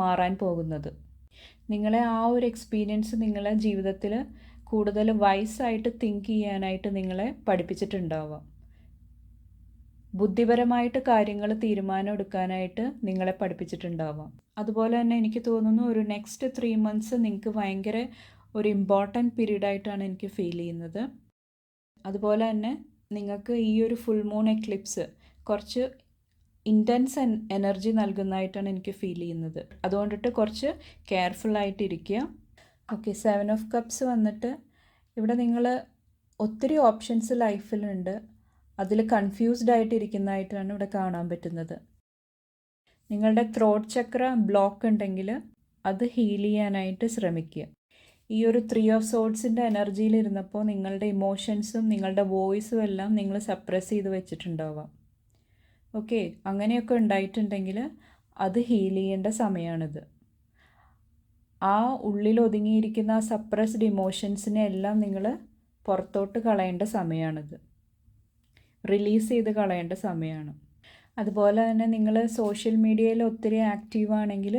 മാറാൻ പോകുന്നത്. നിങ്ങളെ ആ ഒരു എക്സ്പീരിയൻസ് നിങ്ങളെ ജീവിതത്തിൽ കൂടുതൽ വൈസായിട്ട് തിങ്ക് ചെയ്യാനായിട്ട് നിങ്ങളെ പഠിപ്പിച്ചിട്ടുണ്ടാവാം. ബുദ്ധിപരമായിട്ട് കാര്യങ്ങൾ തീരുമാനം എടുക്കാനായിട്ട് നിങ്ങളെ പഠിപ്പിച്ചിട്ടുണ്ടാവാം. അതുപോലെ തന്നെ എനിക്ക് തോന്നുന്നു ഒരു നെക്സ്റ്റ് 3 months നിങ്ങൾക്ക് ഭയങ്കര ഒരു ഇമ്പോർട്ടൻറ്റ് പീരീഡായിട്ടാണ് എനിക്ക് ഫീൽ ചെയ്യുന്നത്. അതുപോലെ തന്നെ നിങ്ങൾക്ക് ഈ ഒരു ഫുൾ മൂൺ എക്ലിപ്സ് കുറച്ച് ഇൻറ്റൻസ് എനർജി നൽകുന്നതായിട്ടാണ് എനിക്ക് ഫീൽ ചെയ്യുന്നത്. അതുകൊണ്ടിട്ട് കുറച്ച് കെയർഫുള്ളായിട്ടിരിക്കുക. ഓക്കെ, 7 of Cups വന്നിട്ട് ഇവിടെ നിങ്ങൾ ഒത്തിരി ഓപ്ഷൻസ് ലൈഫിലുണ്ട്, അതിൽ കൺഫ്യൂസ്ഡ് ആയിട്ടിരിക്കുന്നതായിട്ടാണ് ഇവിടെ കാണാൻ പറ്റുന്നത്. നിങ്ങളുടെ ത്രോട്ട് ചക്ര ബ്ലോക്ക് ഉണ്ടെങ്കിൽ അത് ഹീൽ ചെയ്യാനായിട്ട് ശ്രമിക്കുക. ഈ ഒരു 3 ഓഫ് സോഡ്സിൻ്റെ എനർജിയിലിരുന്നപ്പോൾ നിങ്ങളുടെ ഇമോഷൻസും നിങ്ങളുടെ വോയിസും എല്ലാം നിങ്ങൾ സപ്രസ് ചെയ്ത് വെച്ചിട്ടുണ്ടാവാം. ഓക്കെ, അങ്ങനെയൊക്കെ ഉണ്ടായിട്ടുണ്ടെങ്കിൽ അത് ഹീൽ ചെയ്യേണ്ട സമയമാണിത്. ആ ഉള്ളിൽ ഒതുങ്ങിയിരിക്കുന്ന ആ സപ്രസ്ഡ് ഇമോഷൻസിനെ എല്ലാം നിങ്ങൾ പുറത്തോട്ട് കളയേണ്ട സമയമാണിത്. റിലീസ് ചെയ്ത് കളയേണ്ട സമയമാണ്. അതുപോലെ തന്നെ നിങ്ങൾ സോഷ്യൽ മീഡിയയിൽ ഒത്തിരി ആക്റ്റീവ് ആണെങ്കിൽ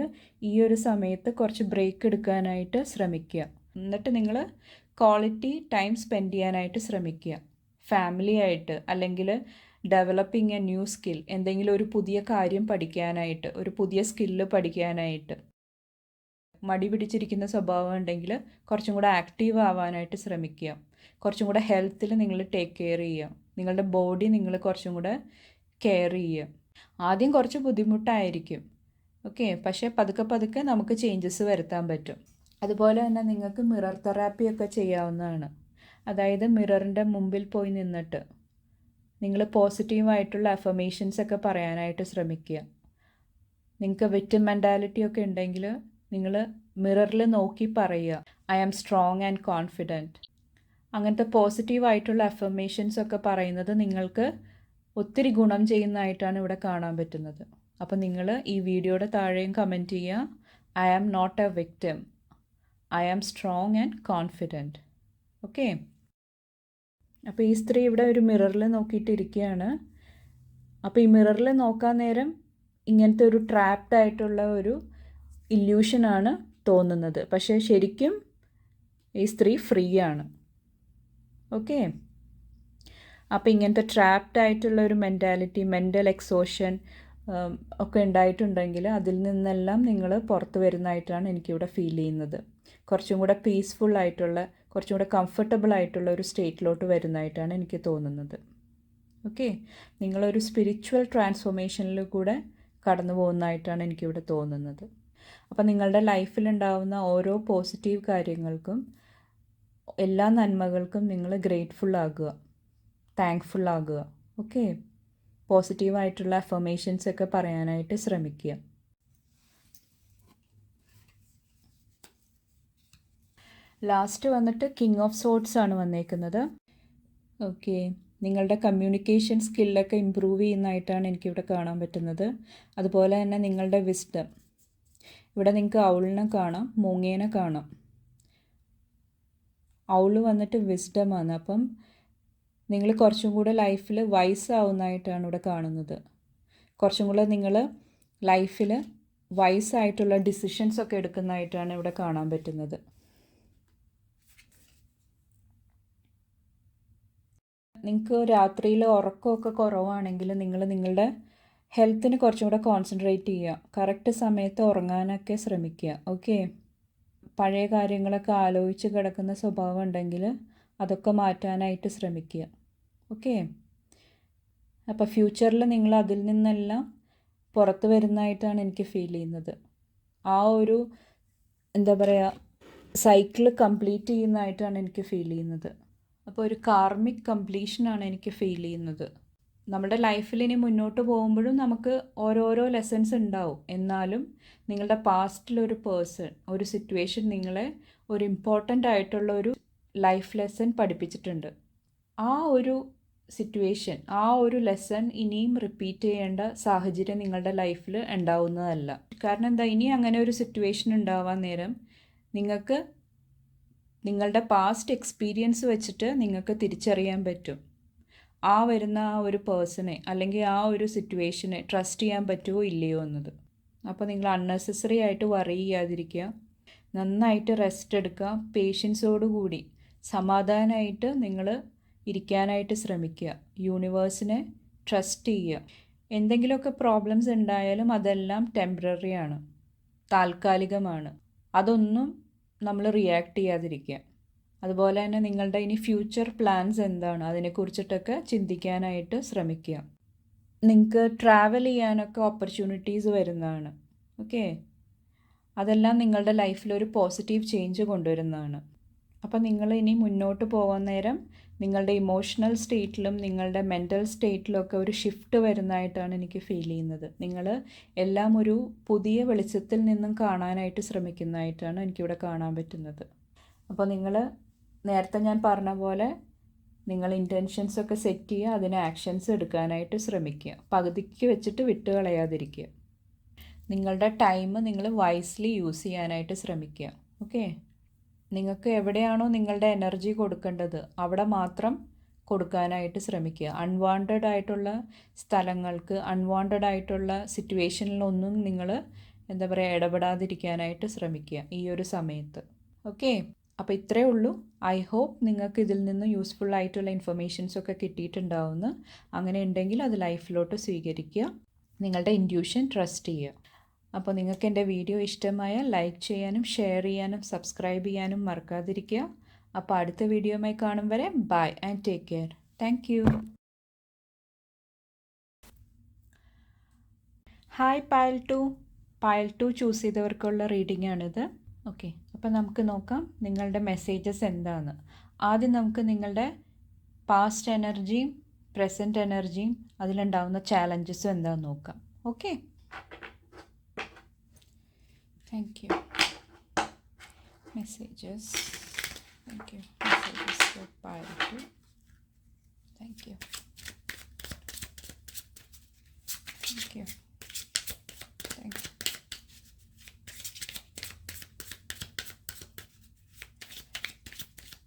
ഈ ഒരു സമയത്ത് കുറച്ച് ബ്രേക്ക് എടുക്കാനായിട്ട് ശ്രമിക്കുക. എന്നിട്ട് നിങ്ങൾ ക്വാളിറ്റി ടൈം സ്പെൻഡ് ചെയ്യാനായിട്ട് ശ്രമിക്കുക. ഫാമിലി ആയിട്ട്, അല്ലെങ്കിൽ ഡെവലപ്പിംഗ് എ ന്യൂ സ്കിൽ, എന്തെങ്കിലും ഒരു പുതിയ കാര്യം പഠിക്കാനായിട്ട്, ഒരു പുതിയ സ്കില്ല് പഠിക്കാനായിട്ട്. മടി പിടിച്ചിരിക്കുന്ന സ്വഭാവം ഉണ്ടെങ്കിൽ കുറച്ചും കൂടെ ആക്റ്റീവ് ആവാനായിട്ട് ശ്രമിക്കുക. കുറച്ചും കൂടെ ഹെൽത്തിൽ നിങ്ങൾ ടേക്ക് കെയർ ചെയ്യുക. നിങ്ങളുടെ ബോഡി നിങ്ങൾ കുറച്ചും കൂടെ കെയർ ചെയ്യുക. ആദ്യം കുറച്ച് ബുദ്ധിമുട്ടായിരിക്കും, ഓക്കെ, പക്ഷേ പതുക്കെ പതുക്കെ നമുക്ക് ചേഞ്ചസ് വരുത്താൻ പറ്റും. അതുപോലെ തന്നെ നിങ്ങൾക്ക് മിറർ തെറാപ്പിയൊക്കെ ചെയ്യാവുന്നതാണ്. അതായത് മിററിൻ്റെ മുമ്പിൽ പോയി നിന്നിട്ട് നിങ്ങൾ പോസിറ്റീവായിട്ടുള്ള അഫർമേഷൻസ് ഒക്കെ പറയാനായിട്ട് ശ്രമിക്കുക. നിങ്ങൾക്ക് വിക്ടിം മെൻറ്റാലിറ്റി ഒക്കെ ഉണ്ടെങ്കിൽ നിങ്ങൾ മിററിൽ നോക്കി പറയുക, I am strong and confident. അങ്ങനത്തെ പോസിറ്റീവായിട്ടുള്ള അഫർമേഷൻസ് ഒക്കെ പറയുന്നത് നിങ്ങൾക്ക് ഒത്തിരി ഗുണം ചെയ്യുന്നതായിട്ടാണ് ഇവിടെ കാണാൻ പറ്റുന്നത്. അപ്പോൾ നിങ്ങൾ ഈ വീഡിയോയുടെ താഴെയും കമൻറ്റ് ചെയ്യുക, I am not a victim, I am strong and confident. Okay, അപ്പോൾ ഈ സ്ത്രീ ഇവിടെ ഒരു മിററിൽ നോക്കിയിട്ടിരിക്കുകയാണ്. അപ്പോൾ ഈ മിററിൽ നോക്കാൻ നേരം ഇങ്ങനത്തെ ഒരു ട്രാപ്ഡ് ആയിട്ടുള്ള ഒരു ഇല്യൂഷനാണ് തോന്നുന്നത്. പക്ഷേ ശരിക്കും ഈ സ്ത്രീ ഫ്രീ ആണ്. ഓക്കെ, അപ്പോൾ ഇങ്ങനത്തെ ട്രാപ്ഡ് ആയിട്ടുള്ള ഒരു മെൻറ്റാലിറ്റി, മെൻ്റൽ എക്സോഷൻ ഒക്കെ ഉണ്ടായിട്ടുണ്ടെങ്കിൽ അതിൽ നിന്നെല്ലാം നിങ്ങൾ പുറത്ത് വരുന്നതായിട്ടാണ് എനിക്കിവിടെ ഫീൽ ചെയ്യുന്നത്. കുറച്ചും കൂടെ പീസ്ഫുൾ ആയിട്ടുള്ള, കുറച്ചും കൂടെ കംഫർട്ടബിൾ ആയിട്ടുള്ള ഒരു സ്റ്റേറ്റിലോട്ട് വരുന്നതായിട്ടാണ് എനിക്ക് തോന്നുന്നത്. ഓക്കെ, നിങ്ങളൊരു സ്പിരിച്വൽ ട്രാൻസ്ഫോർമേഷനിൽ കൂടെ കടന്നു പോകുന്നതായിട്ടാണ് എനിക്കിവിടെ തോന്നുന്നത്. അപ്പോൾ നിങ്ങളുടെ ലൈഫിലുണ്ടാവുന്ന ഓരോ പോസിറ്റീവ് കാര്യങ്ങൾക്കും, എല്ലാ നന്മകൾക്കും നിങ്ങൾ ഗ്രേറ്റ്ഫുൾ ആകുക, താങ്ക്ഫുൾ ആകുക. ഓക്കെ, പോസിറ്റീവായിട്ടുള്ള അഫർമേഷൻസ് ഒക്കെ പറയാനായിട്ട് ശ്രമിക്കുക. ലാസ്റ്റ് വന്നിട്ട് കിങ് ഓഫ് സോഡ്സ് ആണ് വന്നേക്കുന്നത്. ഓക്കെ, നിങ്ങളുടെ കമ്മ്യൂണിക്കേഷൻ സ്കില്ലൊക്കെ ഇമ്പ്രൂവ് ചെയ്യുന്നതായിട്ടാണ് എനിക്കിവിടെ കാണാൻ പറ്റുന്നത്. അതുപോലെ തന്നെ നിങ്ങളുടെ വിസ്ഡം, ഇവിടെ നിങ്ങൾക്ക് ഔളിനെ കാണാം, മൂങ്ങേനെ കാണാം. ഔള് വന്നിട്ട് വിസ്ഡമാണ്. അപ്പം നിങ്ങൾ കുറച്ചും കൂടെ ലൈഫിൽ വൈസ് ആവുന്നതായിട്ടാണ് ഇവിടെ കാണുന്നത്. കുറച്ചും കൂടെ നിങ്ങൾ ലൈഫിൽ വൈസായിട്ടുള്ള ഡിസിഷൻസ് ഒക്കെ എടുക്കുന്നതായിട്ടാണ് ഇവിടെ കാണാൻ പറ്റുന്നത്. നിങ്ങൾക്ക് രാത്രിയിൽ ഉറക്കമൊക്കെ കുറവാണെങ്കിൽ നിങ്ങൾ നിങ്ങളുടെ ഹെൽത്തിന് കുറച്ചും കൂടെ കോൺസെൻട്രേറ്റ് ചെയ്യുക. കറക്റ്റ് സമയത്ത് ഉറങ്ങാനൊക്കെ ശ്രമിക്കുക. ഓക്കെ, പഴയ കാര്യങ്ങളൊക്കെ ആലോചിച്ച് കിടക്കുന്ന സ്വഭാവം ഉണ്ടെങ്കിൽ അതൊക്കെ മാറ്റാനായിട്ട് ശ്രമിക്കുക. ഓക്കെ, അപ്പോൾ ഫ്യൂച്ചറിൽ നിങ്ങൾ അതിൽ നിന്നെല്ലാം പുറത്ത് വരുന്നതായിട്ടാണ് എനിക്ക് ഫീൽ ചെയ്യുന്നത്. ആ ഒരു എന്താ പറയുക, സൈക്കിൾ കംപ്ലീറ്റ് ചെയ്യുന്നതായിട്ടാണ് എനിക്ക് ഫീൽ ചെയ്യുന്നത്. അപ്പോൾ ഒരു കാർമിക് കംപ്ലീഷനാണ് എനിക്ക് ഫീൽ ചെയ്യുന്നത്. നമ്മുടെ ലൈഫിൽ ഇനി മുന്നോട്ട് പോകുമ്പോഴും നമുക്ക് ഓരോരോ ലെസൺസ് ഉണ്ടാവും. എന്നാലും നിങ്ങളുടെ പാസ്റ്റിലൊരു പേഴ്സൺ, ഒരു സിറ്റുവേഷൻ നിങ്ങളെ ഒരു ഇമ്പോർട്ടൻ്റ് ആയിട്ടുള്ള ഒരു ലൈഫ് ലെസൺ പഠിപ്പിച്ചിട്ടുണ്ട്. ആ ഒരു സിറ്റുവേഷൻ, ആ ഒരു ലെസൺ ഇനിയും റിപ്പീറ്റ് ചെയ്യേണ്ട സാഹചര്യം നിങ്ങളുടെ ലൈഫിൽ ഉണ്ടാവുന്നതല്ല. കാരണം എന്താ, ഇനി അങ്ങനെ ഒരു സിറ്റുവേഷൻ ഉണ്ടാവാൻ നേരം നിങ്ങൾക്ക് നിങ്ങളുടെ പാസ്റ്റ് എക്സ്പീരിയൻസ് വെച്ചിട്ട് നിങ്ങൾക്ക് തിരിച്ചറിയാൻ പറ്റും ആ വരുന്ന ആ ഒരു പേഴ്സണെ അല്ലെങ്കിൽ ആ ഒരു സിറ്റുവേഷനെ ട്രസ്റ്റ് ചെയ്യാൻ പറ്റുമോ ഇല്ലയോ എന്നത്. അപ്പോൾ നിങ്ങൾ അൺനെസസറി ആയിട്ട് വറി ചെയ്യാതിരിക്കുക, നന്നായിട്ട് റെസ്റ്റ് എടുക്കുക, പേഷ്യൻസോടുകൂടി സമാധാനമായിട്ട് നിങ്ങൾ ഇരിക്കാനായിട്ട് ശ്രമിക്കുക. യൂണിവേഴ്സിനെ ട്രസ്റ്റ് ചെയ്യുക. എന്തെങ്കിലുമൊക്കെ പ്രോബ്ലംസ് ഉണ്ടായാലും അതെല്ലാം ടെമ്പററി ആണ്, താൽക്കാലികമാണ്. അതൊന്നും നമ്മൾ റിയാക്ട് ചെയ്യാതിരിക്കുക. അതുപോലെ തന്നെ നിങ്ങളുടെ ഇനി ഫ്യൂച്ചർ പ്ലാൻസ് എന്താണ് അതിനെക്കുറിച്ചിട്ടൊക്കെ ചിന്തിക്കാനായിട്ട് ശ്രമിക്കുക. നിങ്ങൾക്ക് ട്രാവൽ ചെയ്യാനൊക്കെ ഓപ്പർച്യൂണിറ്റീസ് വരുന്നതാണ്. ഓക്കെ, അതെല്ലാം നിങ്ങളുടെ ലൈഫിലൊരു പോസിറ്റീവ് ചേഞ്ച് കൊണ്ടുവരുന്നതാണ്. അപ്പോൾ നിങ്ങൾ ഇനി മുന്നോട്ട് പോകാൻ നേരം നിങ്ങളുടെ ഇമോഷണൽ സ്റ്റേറ്റിലും നിങ്ങളുടെ മെൻ്റൽ സ്റ്റേറ്റിലും ഒക്കെ ഒരു ഷിഫ്റ്റ് വരുന്നതായിട്ടാണ് എനിക്ക് ഫീൽ ചെയ്യുന്നത്. നിങ്ങൾ എല്ലാം ഒരു പുതിയ വെളിച്ചത്തിൽ നിന്നും കാണാനായിട്ട് ശ്രമിക്കുന്നതായിട്ടാണ് എനിക്കിവിടെ കാണാൻ പറ്റുന്നത്. അപ്പോൾ നിങ്ങൾ നേരത്തെ ഞാൻ പറഞ്ഞ പോലെ നിങ്ങൾ ഇൻറ്റൻഷൻസൊക്കെ സെറ്റ് ചെയ്യുക, അതിന് ആക്ഷൻസ് എടുക്കാനായിട്ട് ശ്രമിക്കുക. പകുതിക്ക് വെച്ചിട്ട് വിട്ട് കളയാതിരിക്കുക. നിങ്ങളുടെ ടൈം നിങ്ങൾ വൈസ്ലി യൂസ് ചെയ്യാനായിട്ട് ശ്രമിക്കുക. ഓക്കെ, നിങ്ങൾക്ക് എവിടെയാണോ നിങ്ങളുടെ എനർജി കൊടുക്കേണ്ടത് അവിടെ മാത്രം കൊടുക്കാനായിട്ട് ശ്രമിക്കുക. അൺവാണ്ടഡ് ആയിട്ടുള്ള സ്ഥലങ്ങൾക്ക്, അൺവാണ്ടഡ് ആയിട്ടുള്ള സിറ്റുവേഷനിലൊന്നും നിങ്ങൾ എന്താ പറയുക ഇടപെടാതിരിക്കാനായിട്ട് ശ്രമിക്കുക ഈ ഒരു സമയത്ത്. ഓക്കെ, അപ്പോൾ ഇത്രയേ ഉള്ളൂ. ഐ ഹോപ്പ് നിങ്ങൾക്ക് ഇതിൽ നിന്ന് യൂസ്ഫുൾ ആയിട്ടുള്ള ഇൻഫർമേഷൻസൊക്കെ കിട്ടിയിട്ടുണ്ടാവുമെന്ന്. അങ്ങനെ ഉണ്ടെങ്കിൽ അത് ലൈഫിലോട്ട് സ്വീകരിക്കുക. നിങ്ങളുടെ ഇൻറ്റ്യൂഷൻ ട്രസ്റ്റ് ചെയ്യുക. അപ്പോൾ നിങ്ങൾക്ക് എൻ്റെ വീഡിയോ ഇഷ്ടമായാൽ ലൈക്ക് ചെയ്യാനും ഷെയർ ചെയ്യാനും സബ്സ്ക്രൈബ് ചെയ്യാനും മറക്കാതിരിക്കുക. അപ്പോൾ അടുത്ത വീഡിയോയുമായി കാണും വരെ bye and take care. Thank you. Hi pile two choose ചെയ്തവർക്കുള്ള റീഡിംഗ് ആണിത്. ഓക്കെ, അപ്പോൾ നമുക്ക് നോക്കാം നിങ്ങളുടെ മെസ്സേജസ് എന്താണെന്ന്. ആദ്യം നമുക്ക് നിങ്ങളുടെ പാസ്റ്റ് എനർജിയും പ്രസൻറ്റ് എനർജിയും അതിലുണ്ടാകുന്ന ചാലഞ്ചസും എന്താണെന്ന് നോക്കാം. Okay, thank you. Messages. Thank you. Messages for pile 2. Thank you. Thank you. Thank you.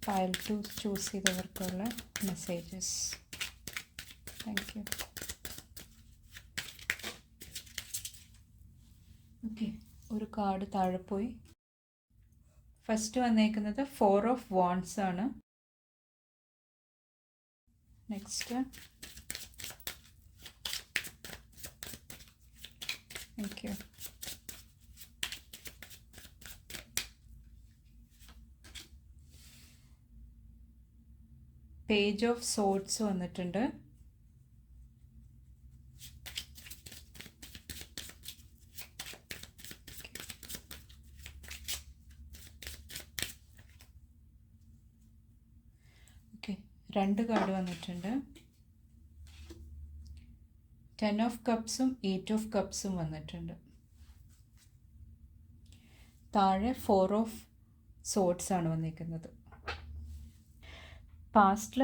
Pile 2 choose ചെയ്തവർക്കുള്ള മെസ്സേജസ്. Thank you. ഓക്കെ, ഒരു കാർഡ് താഴെ പോയി. ഫസ്റ്റ് വന്നേക്കുന്നത് 4 of Wands ആണ്. Next thank you. Page of swords വന്നിട്ടുണ്ട്. Okay, 2 card വന്നിട്ടുണ്ട്. 10 of Cups-ഉം 8 of Cups-ഉം വന്നിട്ടുണ്ട്. താഴെ 4 of Swords ആണ് വന്നിരിക്കുന്നത്. പാസ്റ്റിൽ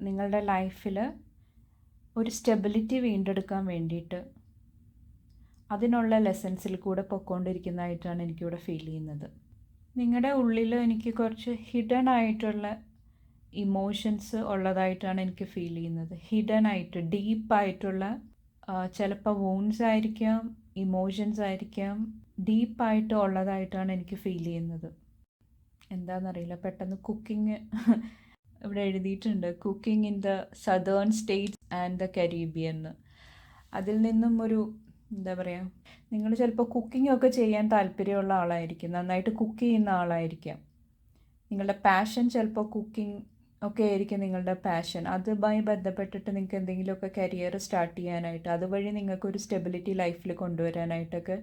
നിങ്ങളുടെ ലൈഫിൽ ഒരു സ്റ്റെബിലിറ്റി വീണ്ടെടുക്കാൻ വേണ്ടിയിട്ട് അതിനുള്ള ലെസൺസിൽ കൂടെ പൊയ്ക്കൊണ്ടിരിക്കുന്നതായിട്ടാണ് എനിക്കിവിടെ ഫീൽ ചെയ്യുന്നത്. നിങ്ങളുടെ ഉള്ളിൽ എനിക്ക് കുറച്ച് ഹിഡൻ ആയിട്ടുള്ള ഇമോഷൻസ് ഉള്ളതായിട്ടാണ് എനിക്ക് ഫീൽ ചെയ്യുന്നത്. ഹിഡൻ ആയിട്ട് ഡീപ്പായിട്ടുള്ള ചിലപ്പോൾ വൂൺസ് ആയിരിക്കാം, ഇമോഷൻസ് ആയിരിക്കാം, ഡീപ്പായിട്ട് ഉള്ളതായിട്ടാണ് എനിക്ക് ഫീൽ ചെയ്യുന്നത്. എന്താണെന്നറിയില്ല, പെട്ടെന്ന് കുക്കിംഗ് ഇവിടെ എഴുതിയിട്ടുണ്ട്, cooking in the southern States and the Caribbean. അതിൽ നിന്നും ഒരു എന്താ പറയുക, നിങ്ങൾ ചിലപ്പോൾ കുക്കിംഗ് ഒക്കെ ചെയ്യാൻ താല്പര്യമുള്ള ആളായിരിക്കും, നന്നായിട്ട് കുക്ക് ചെയ്യുന്ന ആളായിരിക്കാം. നിങ്ങളുടെ പാഷൻ ചിലപ്പോൾ കുക്കിംഗ് ഒക്കെ ആയിരിക്കും നിങ്ങളുടെ പാഷൻ. അതുമായി ബന്ധപ്പെട്ടിട്ട് നിങ്ങൾക്ക് എന്തെങ്കിലുമൊക്കെ കരിയർ സ്റ്റാർട്ട് ചെയ്യാനായിട്ട്, അതുവഴി നിങ്ങൾക്കൊരു സ്റ്റെബിലിറ്റി ലൈഫിൽ കൊണ്ടുവരാനായിട്ടൊക്കെ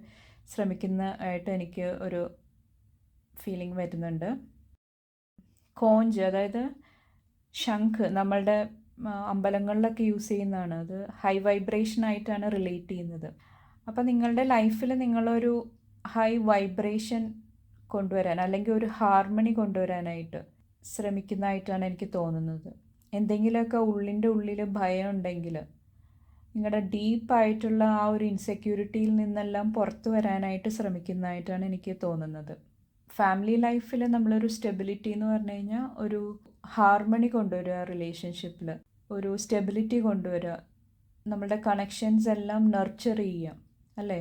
ശ്രമിക്കുന്നതായിട്ട് എനിക്ക് ഒരു ഫീലിംഗ് വരുന്നുണ്ട്. കോഞ്ച്, അതായത് ശംഖ്, നമ്മളുടെ അമ്പലങ്ങളിലൊക്കെ യൂസ് ചെയ്യുന്നതാണ്. അത് ഹൈ വൈബ്രേഷൻ ആയിട്ടാണ് റിലേറ്റ് ചെയ്യുന്നത്. അപ്പോൾ നിങ്ങളുടെ ലൈഫിൽ നിങ്ങളൊരു ഹൈ വൈബ്രേഷൻ കൊണ്ടുവരാൻ അല്ലെങ്കിൽ ഒരു ഹാർമണി കൊണ്ടുവരാനായിട്ട് ശ്രമിക്കുന്നതായിട്ടാണ് എനിക്ക് തോന്നുന്നത്. എന്തെങ്കിലുമൊക്കെ ഉള്ളിൻ്റെ ഉള്ളിൽ ഭയം ഉണ്ടെങ്കിൽ നിങ്ങളുടെ ഡീപ്പായിട്ടുള്ള ആ ഒരു ഇൻസെക്യൂരിറ്റിയിൽ നിന്നെല്ലാം പുറത്തു വരാനായിട്ട് ശ്രമിക്കുന്നതായിട്ടാണ് എനിക്ക് തോന്നുന്നത്. ഫാമിലി ലൈഫിൽ നമ്മളൊരു സ്റ്റെബിലിറ്റി എന്ന് പറഞ്ഞു കഴിഞ്ഞാൽ ഒരു ഹാർമണി കൊണ്ടുവരിക, റിലേഷൻഷിപ്പിൽ ഒരു സ്റ്റെബിലിറ്റി കൊണ്ടുവരിക, നമ്മളുടെ കണക്ഷൻസ് എല്ലാം നർച്ചർ ചെയ്യുക, അല്ലേ?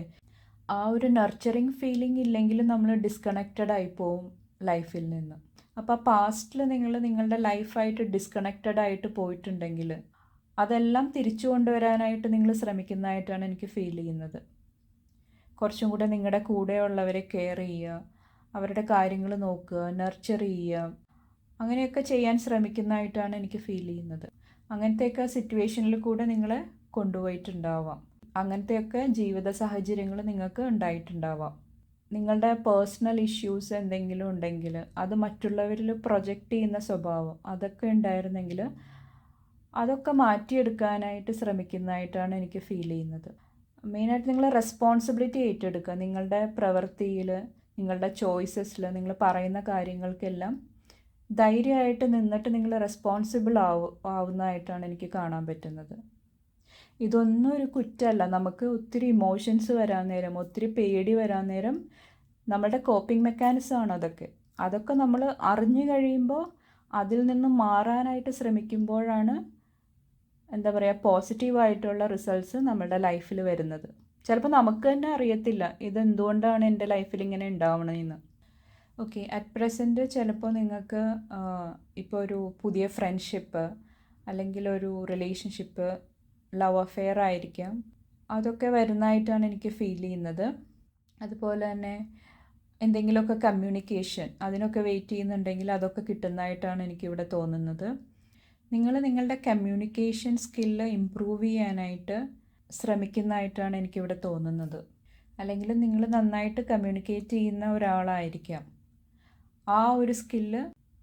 ആ ഒരു നർച്ചറിങ് ഫീലിംഗ് ഇല്ലെങ്കിൽ നമ്മൾ ഡിസ്കണക്റ്റഡ് ആയി പോവും ലൈഫിൽ നിന്ന്. അപ്പോൾ പാസ്റ്റിൽ നിങ്ങളുടെ ലൈഫായിട്ട് ഡിസ്കണക്റ്റഡ് ആയിട്ട് പോയിട്ടുണ്ടെങ്കിൽ അതെല്ലാം തിരിച്ചു കൊണ്ടുവരാനായിട്ട് നിങ്ങൾ ശ്രമിക്കുന്നതായിട്ടാണ് എനിക്ക് ഫീൽ ചെയ്യുന്നത്. കുറച്ചും കൂടെ നിങ്ങളുടെ കൂടെയുള്ളവരെ കെയർ ചെയ്യുക, അവരുടെ കാര്യങ്ങൾ നോക്കുക, നർച്ചർ ചെയ്യുക, അങ്ങനെയൊക്കെ ചെയ്യാൻ ശ്രമിക്കുന്നതായിട്ടാണ് എനിക്ക് ഫീൽ ചെയ്യുന്നത്. അങ്ങനത്തെയൊക്കെ സിറ്റുവേഷനിൽ കൂടെ നിങ്ങളെ കൊണ്ടുപോയിട്ടുണ്ടാവാം. അങ്ങനത്തെയൊക്കെ ജീവിത സാഹചര്യങ്ങൾ നിങ്ങൾക്ക് ഉണ്ടായിട്ടുണ്ടാവാം. നിങ്ങളുടെ പേഴ്സണൽ ഇഷ്യൂസ് എന്തെങ്കിലും ഉണ്ടെങ്കിൽ അത് മറ്റുള്ളവരിൽ പ്രൊജക്റ്റ് ചെയ്യുന്ന സ്വഭാവം അതൊക്കെ ഉണ്ടായിരുന്നെങ്കിൽ അതൊക്കെ മാറ്റിയെടുക്കാനായിട്ട് ശ്രമിക്കുന്നതായിട്ടാണ് എനിക്ക് ഫീൽ ചെയ്യുന്നത്. മെയിനായിട്ട് നിങ്ങൾ റെസ്പോൺസിബിലിറ്റി ഏറ്റെടുക്കുക. നിങ്ങളുടെ പ്രവൃത്തിയിൽ, നിങ്ങളുടെ ചോയ്സസിൽ, നിങ്ങൾ പറയുന്ന കാര്യങ്ങൾക്കെല്ലാം ധൈര്യമായിട്ട് നിന്നിട്ട് നിങ്ങൾ റെസ്പോൺസിബിൾ ആവുന്നതായിട്ടാണ് എനിക്ക് കാണാൻ പറ്റുന്നത്. ഇതൊന്നും ഒരു കുറ്റമല്ല. നമുക്ക് ഒത്തിരി ഇമോഷൻസ് വരാൻ നേരം, ഒത്തിരി പേടി വരാൻ നേരം നമ്മുടെ കോപ്പിംഗ് മെക്കാനിസമാണ് അതൊക്കെ നമ്മൾ അറിഞ്ഞു കഴിയുമ്പോൾ അതിൽ നിന്നും മാറാനായിട്ട് ശ്രമിക്കുമ്പോഴാണ് എന്താ പറയുക, പോസിറ്റീവായിട്ടുള്ള റിസൾട്ട്സ് നമ്മുടെ ലൈഫിൽ വരുന്നത്. ചിലപ്പോൾ നമുക്ക് തന്നെ അറിയത്തില്ല ഇതെന്തുകൊണ്ടാണ് എൻ്റെ ലൈഫിൽ ഇങ്ങനെ ഉണ്ടാവണമെന്ന്. ഓക്കെ, അറ്റ് പ്രസൻറ്റ് ചിലപ്പോൾ നിങ്ങൾക്ക് ഇപ്പോൾ ഒരു പുതിയ ഫ്രണ്ട്ഷിപ്പ് അല്ലെങ്കിൽ ഒരു റിലേഷൻഷിപ്പ്, ലവ് അഫെയർ ആയിരിക്കാം, അതൊക്കെ വരുന്നതായിട്ടാണ് എനിക്ക് ഫീൽ ചെയ്യുന്നത്. അതുപോലെ തന്നെ എന്തെങ്കിലുമൊക്കെ കമ്മ്യൂണിക്കേഷൻ, അതിനൊക്കെ വെയിറ്റ് ചെയ്യുന്നുണ്ടെങ്കിൽ അതൊക്കെ കിട്ടുന്നതായിട്ടാണ് എനിക്കിവിടെ തോന്നുന്നത്. നിങ്ങൾ നിങ്ങളുടെ കമ്മ്യൂണിക്കേഷൻ സ്കില്ല് ഇമ്പ്രൂവ് ചെയ്യാനായിട്ട് ശ്രമിക്കുന്നതായിട്ടാണ് എനിക്കിവിടെ തോന്നുന്നത്. അല്ലെങ്കിൽ നിങ്ങൾ നന്നായിട്ട് കമ്മ്യൂണിക്കേറ്റ് ചെയ്യുന്ന ഒരാളായിരിക്കാം. ആ ഒരു സ്കില്ല്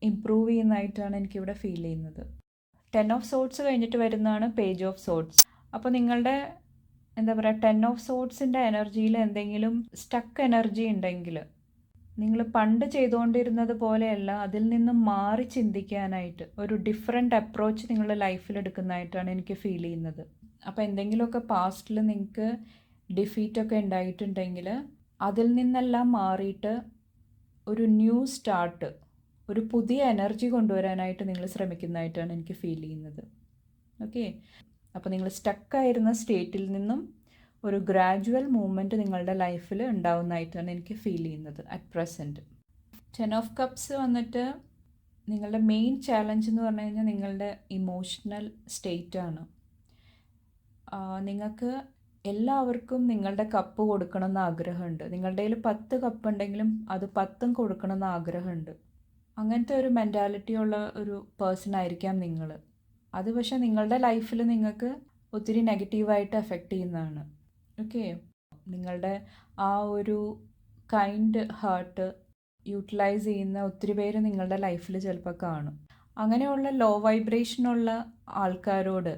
ഇമ്പ്രൂവ് ചെയ്യുന്നതായിട്ടാണ് എനിക്കിവിടെ ഫീൽ ചെയ്യുന്നത്. 10 ഓഫ് സോട്ട്സ് കഴിഞ്ഞിട്ട് വരുന്നതാണ് പേജ് ഓഫ് സോട്ട്സ്. അപ്പോൾ നിങ്ങളുടെ എന്താ പറയുക, 10 ഓഫ് സോട്ട്സിൻ്റെ എനർജിയിൽ എന്തെങ്കിലും സ്റ്റക്ക് എനർജി ഉണ്ടെങ്കിൽ നിങ്ങൾ പണ്ട് ചെയ്തുകൊണ്ടിരുന്നത് പോലെയല്ല, അതിൽ നിന്നും മാറി ചിന്തിക്കാനായിട്ട് ഒരു ഡിഫറെൻ്റ് അപ്രോച്ച് നിങ്ങളുടെ ലൈഫിൽ എടുക്കുന്നതായിട്ടാണ് എനിക്ക് ഫീൽ ചെയ്യുന്നത്. അപ്പോൾ എന്തെങ്കിലുമൊക്കെ പാസ്റ്റിൽ നിങ്ങൾക്ക് ഡിഫീറ്റൊക്കെ ഉണ്ടായിട്ടുണ്ടെങ്കിൽ അതിൽ നിന്നെല്ലാം മാറിയിട്ട് ഒരു ന്യൂ സ്റ്റാർട്ട്, ഒരു പുതിയ എനർജി കൊണ്ടുവരാനായിട്ട് നിങ്ങൾ ശ്രമിക്കുന്നതായിട്ടാണ് എനിക്ക് ഫീൽ ചെയ്യുന്നത്. ഓക്കെ, അപ്പോൾ നിങ്ങൾ സ്റ്റക്കായിരുന്ന സ്റ്റേറ്റിൽ നിന്നും ഒരു ഗ്രാജുവൽ മൂവ്മെൻറ്റ് നിങ്ങളുടെ ലൈഫിൽ ഉണ്ടാവുന്നതായിട്ടാണ് എനിക്ക് ഫീൽ ചെയ്യുന്നത് അറ്റ് പ്രസൻറ്റ്. 10 ഓഫ് കപ്സ് വന്നിട്ട് നിങ്ങളുടെ മെയിൻ ചാലഞ്ച് എന്ന് പറഞ്ഞു കഴിഞ്ഞാൽ നിങ്ങളുടെ ഇമോഷണൽ സ്റ്റേറ്റാണ്. നിങ്ങൾക്ക് എല്ലാവർക്കും നിങ്ങളുടെ കപ്പ് കൊടുക്കണമെന്ന് ആഗ്രഹമുണ്ട്. നിങ്ങളുടെ കയ്യിൽ 10 കപ്പ് ഉണ്ടെങ്കിലും അത് 10ഉം കൊടുക്കണമെന്ന് ആഗ്രഹമുണ്ട്. അങ്ങനത്തെ ഒരു മെൻറ്റാലിറ്റി ഉള്ള ഒരു പേഴ്സൺ ആയിരിക്കാം നിങ്ങൾ. അത് പക്ഷേ നിങ്ങളുടെ ലൈഫിൽ നിങ്ങൾക്ക് ഒത്തിരി നെഗറ്റീവായിട്ട് എഫക്റ്റ് ചെയ്യുന്നതാണ്. ഓക്കെ, നിങ്ങളുടെ ആ ഒരു കൈൻഡ് ഹാർട്ട് യൂട്ടിലൈസ് ചെയ്യുന്ന ഒത്തിരി പേര് നിങ്ങളുടെ ലൈഫിൽ ചിലപ്പോൾ കാണും. അങ്ങനെയുള്ള ലോ വൈബ്രേഷനുള്ള ആൾക്കാരോട്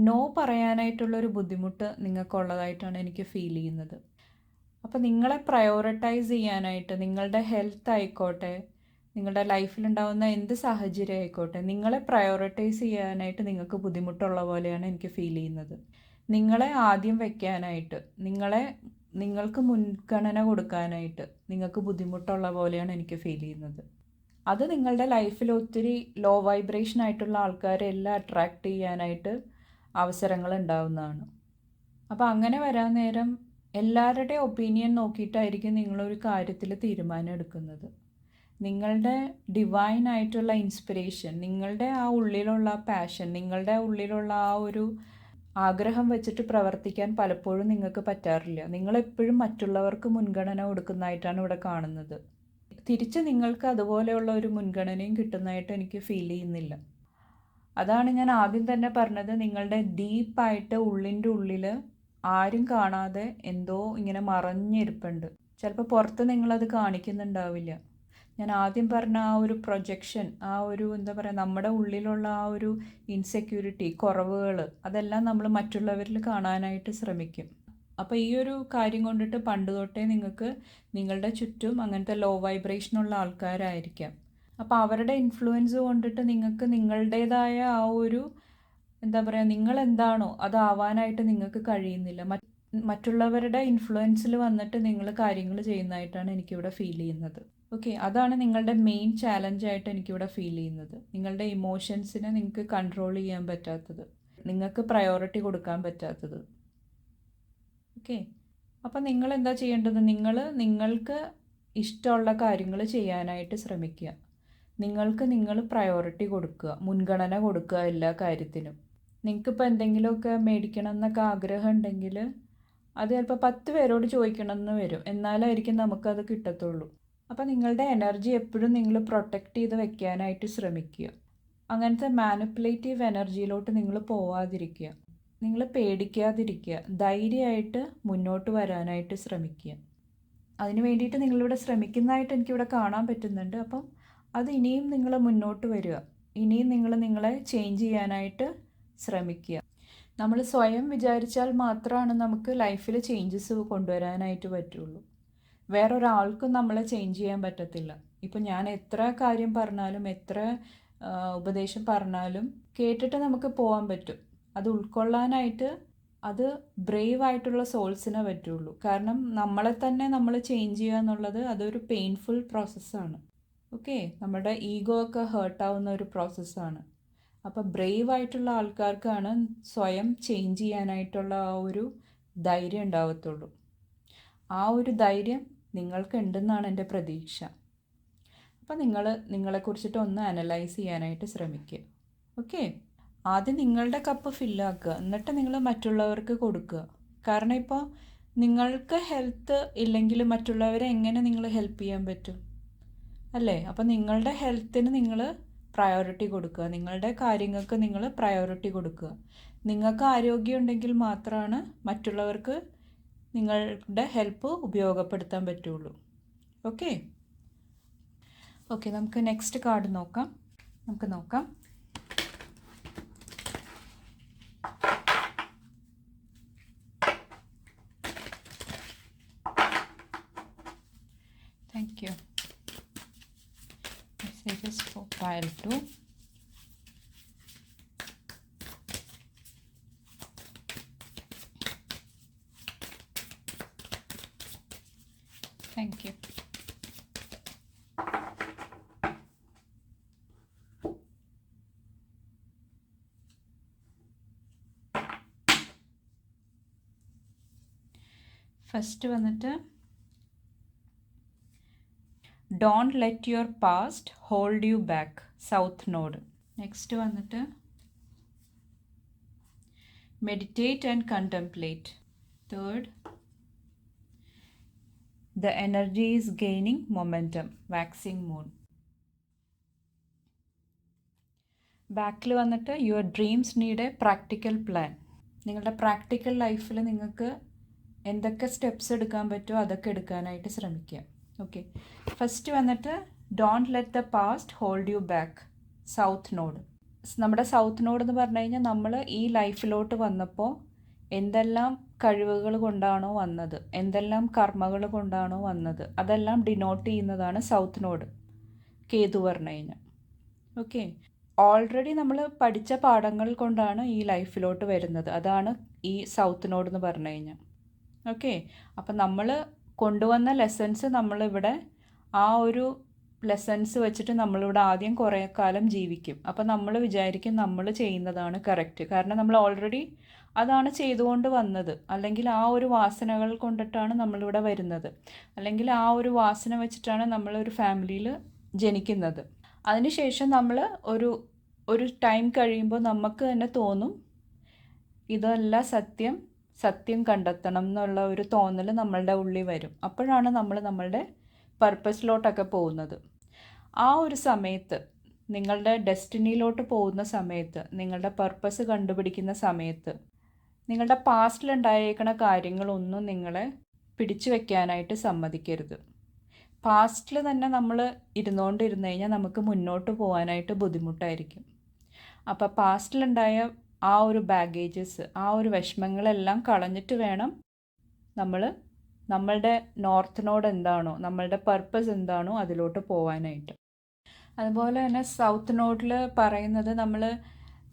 നോ പറയാനായിട്ടുള്ളൊരു ബുദ്ധിമുട്ട് നിങ്ങൾക്കുള്ളതായിട്ടാണ് എനിക്ക് ഫീൽ ചെയ്യുന്നത്. അപ്പോൾ നിങ്ങളെ പ്രയോറിറ്റൈസ് ചെയ്യാനായിട്ട്, നിങ്ങളുടെ ഹെൽത്ത് ആയിക്കോട്ടെ, നിങ്ങളുടെ ലൈഫിലുണ്ടാകുന്ന എന്ത് സാഹചര്യം ആയിക്കോട്ടെ, നിങ്ങളെ പ്രയോറിറ്റൈസ് ചെയ്യാനായിട്ട് നിങ്ങൾക്ക് ബുദ്ധിമുട്ടുള്ള പോലെയാണ് എനിക്ക് ഫീൽ ചെയ്യുന്നത്. നിങ്ങളെ ആദ്യം വയ്ക്കാനായിട്ട്, നിങ്ങൾക്ക് മുൻഗണന കൊടുക്കാനായിട്ട് നിങ്ങൾക്ക് ബുദ്ധിമുട്ടുള്ള പോലെയാണ് എനിക്ക് ഫീൽ ചെയ്യുന്നത്. അത് നിങ്ങളുടെ ലൈഫിൽ ഒത്തിരി ലോ വൈബ്രേഷൻ ആയിട്ടുള്ള ആൾക്കാരെ എല്ലാം അട്രാക്റ്റ് ചെയ്യാനായിട്ട് അവസരങ്ങൾ ഉണ്ടാവുന്നതാണ്. അപ്പോൾ അങ്ങനെ വരാൻ നേരം എല്ലാവരുടെ ഒപ്പീനിയൻ നോക്കിയിട്ടായിരിക്കും നിങ്ങളൊരു കാര്യത്തിൽ തീരുമാനം എടുക്കുന്നത്. നിങ്ങളുടെ ഡിവൈൻ ആയിട്ടുള്ള ഇൻസ്പിറേഷൻ, നിങ്ങളുടെ ആ ഉള്ളിലുള്ള പാഷൻ, നിങ്ങളുടെ ഉള്ളിലുള്ള ആ ഒരു ആഗ്രഹം വെച്ചിട്ട് പ്രവർത്തിക്കാൻ പലപ്പോഴും നിങ്ങൾക്ക് പറ്റാറില്ല. നിങ്ങളെപ്പോഴും മറ്റുള്ളവർക്ക് മുൻഗണന കൊടുക്കുന്നതായിട്ടാണ് ഇവിടെ കാണുന്നത്. തിരിച്ച് നിങ്ങൾക്ക് അതുപോലെയുള്ള ഒരു മുൻഗണനയും കിട്ടുന്നതായിട്ട് എനിക്ക് ഫീൽ ചെയ്യുന്നില്ല. അതാണ് ഞാൻ ആദ്യം തന്നെ പറഞ്ഞത്, നിങ്ങളുടെ ഡീപ്പായിട്ട് ഉള്ളിൻ്റെ ഉള്ളിൽ ആരും കാണാതെ എന്തോ ഇങ്ങനെ മറഞ്ഞിരിപ്പുണ്ട്. ചിലപ്പോൾ പുറത്ത് നിങ്ങളത് കാണിക്കുന്നുണ്ടാവില്ല. ഞാൻ ആദ്യം പറഞ്ഞ ആ ഒരു പ്രൊജക്ഷൻ, ആ ഒരു എന്താ പറയുക, നമ്മുടെ ഉള്ളിലുള്ള ആ ഒരു ഇൻസെക്യൂരിറ്റി, കുറവുകൾ, അതെല്ലാം നമ്മൾ മറ്റുള്ളവരിൽ കാണാനായിട്ട് ശ്രമിക്കും. അപ്പോൾ ഈ ഒരു കാര്യം കൊണ്ടിട്ട് പണ്ട് തൊട്ടേ നിങ്ങൾക്ക് നിങ്ങളുടെ ചുറ്റും അങ്ങനത്തെ ലോ വൈബ്രേഷനുള്ള ആൾക്കാരായിരിക്കാം. അപ്പോൾ അവരുടെ ഇൻഫ്ലുവൻസ് കൊണ്ടിട്ട് നിങ്ങൾക്ക് നിങ്ങളുടേതായ ആ ഒരു എന്താ പറയുക, നിങ്ങളെന്താണോ അതാവാനായിട്ട് നിങ്ങൾക്ക് കഴിയുന്നില്ല. മറ്റുള്ളവരുടെ ഇൻഫ്ലുവൻസിൽ വന്നിട്ട് നിങ്ങൾ കാര്യങ്ങൾ ചെയ്യുന്നതായിട്ടാണ് എനിക്കിവിടെ ഫീൽ ചെയ്യുന്നത്. ഓക്കെ, അതാണ് നിങ്ങളുടെ മെയിൻ ചാലഞ്ചായിട്ട് എനിക്കിവിടെ ഫീൽ ചെയ്യുന്നത്. നിങ്ങളുടെ ഇമോഷൻസിനെ നിങ്ങൾക്ക് കൺട്രോൾ ചെയ്യാൻ പറ്റാത്തത്, നിങ്ങൾക്ക് പ്രയോറിറ്റി കൊടുക്കാൻ പറ്റാത്തത്. ഓക്കെ, അപ്പം നിങ്ങൾ എന്താ ചെയ്യേണ്ടത്? നിങ്ങൾക്ക് ഇഷ്ടമുള്ള കാര്യങ്ങൾ ചെയ്യാനായിട്ട് ശ്രമിക്കുക. നിങ്ങൾ പ്രയോറിറ്റി കൊടുക്കുക, മുൻഗണന കൊടുക്കുക എല്ലാ കാര്യത്തിനും. നിങ്ങൾക്കിപ്പോൾ എന്തെങ്കിലുമൊക്കെ മേടിക്കണം എന്നൊക്കെ ആഗ്രഹം ഉണ്ടെങ്കിൽ അത് ചിലപ്പോൾ 10 പേരോട് ചോദിക്കണമെന്ന് വരും, എന്നാലായിരിക്കും നമുക്കത് കിട്ടത്തുള്ളൂ. അപ്പോൾ നിങ്ങളുടെ എനർജി എപ്പോഴും നിങ്ങൾ പ്രൊട്ടക്റ്റ് ചെയ്ത് വെക്കാനായിട്ട് ശ്രമിക്കുക. അങ്ങനത്തെ മാനിപ്പുലേറ്റീവ് എനർജിയിലോട്ട് നിങ്ങൾ പോവാതിരിക്കുക. നിങ്ങൾ പേടിക്കാതിരിക്കുക. ധൈര്യമായിട്ട് മുന്നോട്ട് വരാനായിട്ട് ശ്രമിക്കുക. അതിന് വേണ്ടിയിട്ട് നിങ്ങളിവിടെ ശ്രമിക്കുന്നതായിട്ട് എനിക്കിവിടെ കാണാൻ പറ്റുന്നുണ്ട്. അപ്പം അത് ഇനിയും നിങ്ങൾ മുന്നോട്ട് വരിക. ഇനിയും നിങ്ങളെ ചേഞ്ച് ചെയ്യാനായിട്ട് ശ്രമിക്കുക. നമ്മൾ സ്വയം വിചാരിച്ചാൽ മാത്രമാണ് നമുക്ക് ലൈഫിൽ ചേഞ്ചസ് കൊണ്ടുവരാനായിട്ട് പറ്റുള്ളൂ. വേറൊരാൾക്കും നമ്മളെ ചേഞ്ച് ചെയ്യാൻ പറ്റത്തില്ല. ഇപ്പം ഞാൻ എത്ര കാര്യം പറഞ്ഞാലും എത്ര ഉപദേശം പറഞ്ഞാലും കേട്ടിട്ട് നമുക്ക് പോകാൻ പറ്റും. അത് ഉൾക്കൊള്ളാനായിട്ട് അത് ബ്രേവ് ആയിട്ടുള്ള സോൾസിനെ പറ്റുള്ളൂ. കാരണം നമ്മളെ തന്നെ നമ്മൾ ചേഞ്ച് ചെയ്യുക എന്നുള്ളത് അതൊരു പെയിൻഫുൾ പ്രോസസ്സാണ്. ഓക്കെ, നമ്മുടെ ഈഗോ ഒക്കെ ഹേർട്ടാവുന്ന ഒരു പ്രോസസ്സാണ്. അപ്പോൾ ബ്രേവ് ആയിട്ടുള്ള ആൾക്കാർക്കാണ് സ്വയം ചേഞ്ച് ചെയ്യാനായിട്ടുള്ള ആ ഒരു ധൈര്യം ഉണ്ടാവത്തുള്ളൂ. ആ ഒരു ധൈര്യം നിങ്ങൾക്ക് ഉണ്ടെന്നാണ് എൻ്റെ പ്രതീക്ഷ. അപ്പോൾ നിങ്ങളെക്കുറിച്ചിട്ട് ഒന്ന് അനലൈസ് ചെയ്യാനായിട്ട് ശ്രമിക്കുക. ഓക്കെ, ആദ്യം നിങ്ങളുടെ കപ്പ് ഫില്ലാക്കുക, എന്നിട്ട് നിങ്ങൾ മറ്റുള്ളവർക്ക് കൊടുക്കുക. കാരണം ഇപ്പോൾ നിങ്ങൾക്ക് ഹെൽത്ത് ഇല്ലെങ്കിൽ മറ്റുള്ളവരെ എങ്ങനെ നിങ്ങൾ ഹെൽപ്പ് ചെയ്യാൻ പറ്റും അല്ലേ? അപ്പോൾ നിങ്ങളുടെ ഹെൽത്തിന് നിങ്ങൾ പ്രയോറിറ്റി കൊടുക്കുക, നിങ്ങളുടെ കാര്യങ്ങൾക്ക് നിങ്ങൾ പ്രയോറിറ്റി കൊടുക്കുക. നിങ്ങൾക്ക് ആരോഗ്യം ഉണ്ടെങ്കിൽ മാത്രമാണ് മറ്റുള്ളവർക്ക് നിങ്ങളുടെ ഹെൽപ്പ് ഉപയോഗപ്പെടുത്താൻ പറ്റുള്ളൂ. ഓക്കെ ഓക്കെ, നമുക്ക് നെക്സ്റ്റ് കാർഡ് നോക്കാം. Thank you. Messages for pile 2. Thank you. First വന്നിട്ട് don't let your past hold you back, south node. Next വന്നിട്ട് meditate and contemplate, third the energy is gaining momentum, waxing moon. ബാക്കിൽ വന്നിട്ട് your dreams need a practical plan. നിങ്ങളുടെ practical ലൈഫിൽ നിങ്ങൾക്ക് എന്തൊക്കെ steps എടുക്കാൻ പറ്റുമോ അതൊക്കെ എടുക്കാനായിട്ട് ശ്രമിക്കുക. ഓക്കെ, ഫസ്റ്റ് വന്നിട്ട് don't let the past hold you back, south node. നമ്മുടെ സൗത്ത് നോഡ് എന്ന് പറഞ്ഞു കഴിഞ്ഞാൽ നമ്മൾ ഈ ലൈഫിലോട്ട് വന്നപ്പോൾ എന്തെല്ലാം കഴിവുകൾ കൊണ്ടാണോ വന്നത്, എന്തെല്ലാം കർമ്മകൾ കൊണ്ടാണോ വന്നത്, അതെല്ലാം ഡിനോട്ട് ചെയ്യുന്നതാണ് സൗത്ത് നോഡ്, കേതു പറഞ്ഞു കഴിഞ്ഞാൽ. ഓക്കെ, ഓൾറെഡി നമ്മൾ പഠിച്ച പാഠങ്ങൾ കൊണ്ടാണ് ഈ ലൈഫിലോട്ട് വരുന്നത്, അതാണ് ഈ സൗത്ത് നോഡ് എന്ന് പറഞ്ഞു കഴിഞ്ഞാൽ. ഓക്കെ, അപ്പം നമ്മൾ കൊണ്ടുവന്ന ലെസൺസ് നമ്മളിവിടെ ആ ഒരു ലെസൺസ് വെച്ചിട്ട് നമ്മളിവിടെ ആദ്യം കുറേ കാലം ജീവിക്കും. അപ്പം നമ്മൾ വിചാരിക്കും നമ്മൾ ചെയ്യുന്നതാണ് കറക്റ്റ്, കാരണം നമ്മൾ ഓൾറെഡി അതാണ് ചെയ്തുകൊണ്ട് വന്നത്. അല്ലെങ്കിൽ ആ ഒരു വാസനകൾ കൊണ്ടിട്ടാണ് നമ്മളിവിടെ വരുന്നത്, അല്ലെങ്കിൽ ആ ഒരു വാസന വെച്ചിട്ടാണ് നമ്മളൊരു ഫാമിലിയിൽ ജനിക്കുന്നത്. അതിനുശേഷം നമ്മൾ ഒരു ടൈം കഴിയുമ്പോൾ നമുക്ക് തന്നെ തോന്നും ഇതല്ല സത്യം കണ്ടെത്തണം എന്നുള്ള ഒരു തോന്നൽ നമ്മളുടെ ഉള്ളിൽ വരും. അപ്പോഴാണ് നമ്മൾ നമ്മളുടെ പർപ്പസിലോട്ടൊക്കെ പോകുന്നത്. ആ ഒരു സമയത്ത്, നിങ്ങളുടെ ഡെസ്റ്റിനിയിലോട്ട് പോകുന്ന സമയത്ത്, നിങ്ങളുടെ പർപ്പസ് കണ്ടുപിടിക്കുന്ന സമയത്ത്, നിങ്ങളുടെ പാസ്റ്റിലുണ്ടായേക്കണ കാര്യങ്ങളൊന്നും നിങ്ങളെ പിടിച്ചു വയ്ക്കാനായിട്ട് സമ്മതിക്കരുത്. പാസ്റ്റിൽ തന്നെ നമ്മൾ ഇരുന്നു കഴിഞ്ഞാൽ നമുക്ക് മുന്നോട്ട് പോകാനായിട്ട് ബുദ്ധിമുട്ടായിരിക്കും. അപ്പോൾ പാസ്റ്റിലുണ്ടായ ആ ഒരു ബാഗേജസ്, ആ ഒരു വിഷമങ്ങളെല്ലാം കളഞ്ഞിട്ട് വേണം നമ്മളുടെ നോർത്ത് നോഡ് എന്താണോ, നമ്മളുടെ പർപ്പസ് എന്താണോ അതിലോട്ട് പോകാനായിട്ട്. അതുപോലെ തന്നെ സൗത്ത് നോഡിൽ പറയുന്നത്, നമ്മൾ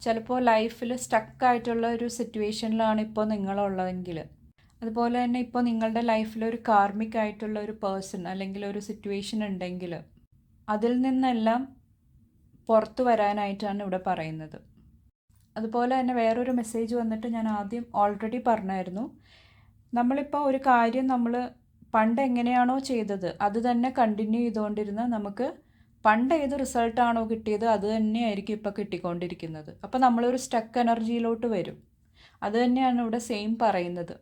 ചിലപ്പോൾ ലൈഫിൽ സ്റ്റക്കായിട്ടുള്ള ഒരു സിറ്റുവേഷനിലാണ് ഇപ്പോൾ നിങ്ങളുള്ളതെങ്കിൽ, അതുപോലെ തന്നെ ഇപ്പോൾ നിങ്ങളുടെ ലൈഫിൽ ഒരു കാർമിക് ആയിട്ടുള്ള ഒരു പേഴ്സൺ അല്ലെങ്കിൽ ഒരു സിറ്റുവേഷൻ ഉണ്ടെങ്കിൽ അതിൽ നിന്നെല്ലാം പുറത്തു വരാനായിട്ടാണ് ഇവിടെ പറയുന്നത്. അതുപോലെ തന്നെ വേറൊരു മെസ്സേജ് വന്നിട്ട് ഞാൻ ആദ്യം ഓൾറെഡി പറഞ്ഞായിരുന്നു, നമ്മളിപ്പോൾ ഒരു കാര്യം നമ്മൾ പണ്ട് എങ്ങനെയാണോ ചെയ്തത് അത് തന്നെ കണ്ടിന്യൂ ചെയ്തുകൊണ്ടിരുന്ന നമുക്ക് പണ്ട് ഏത് റിസൾട്ടാണോ കിട്ടിയത് അത് തന്നെയായിരിക്കും ഇപ്പോൾ കിട്ടിക്കൊണ്ടിരിക്കുന്നത്. അപ്പോൾ നമ്മളൊരു സ്റ്റക്ക് എനർജിയിലോട്ട് വരും. അത് തന്നെയാണ് ഇവിടെ സെയിം പറയുന്നത്.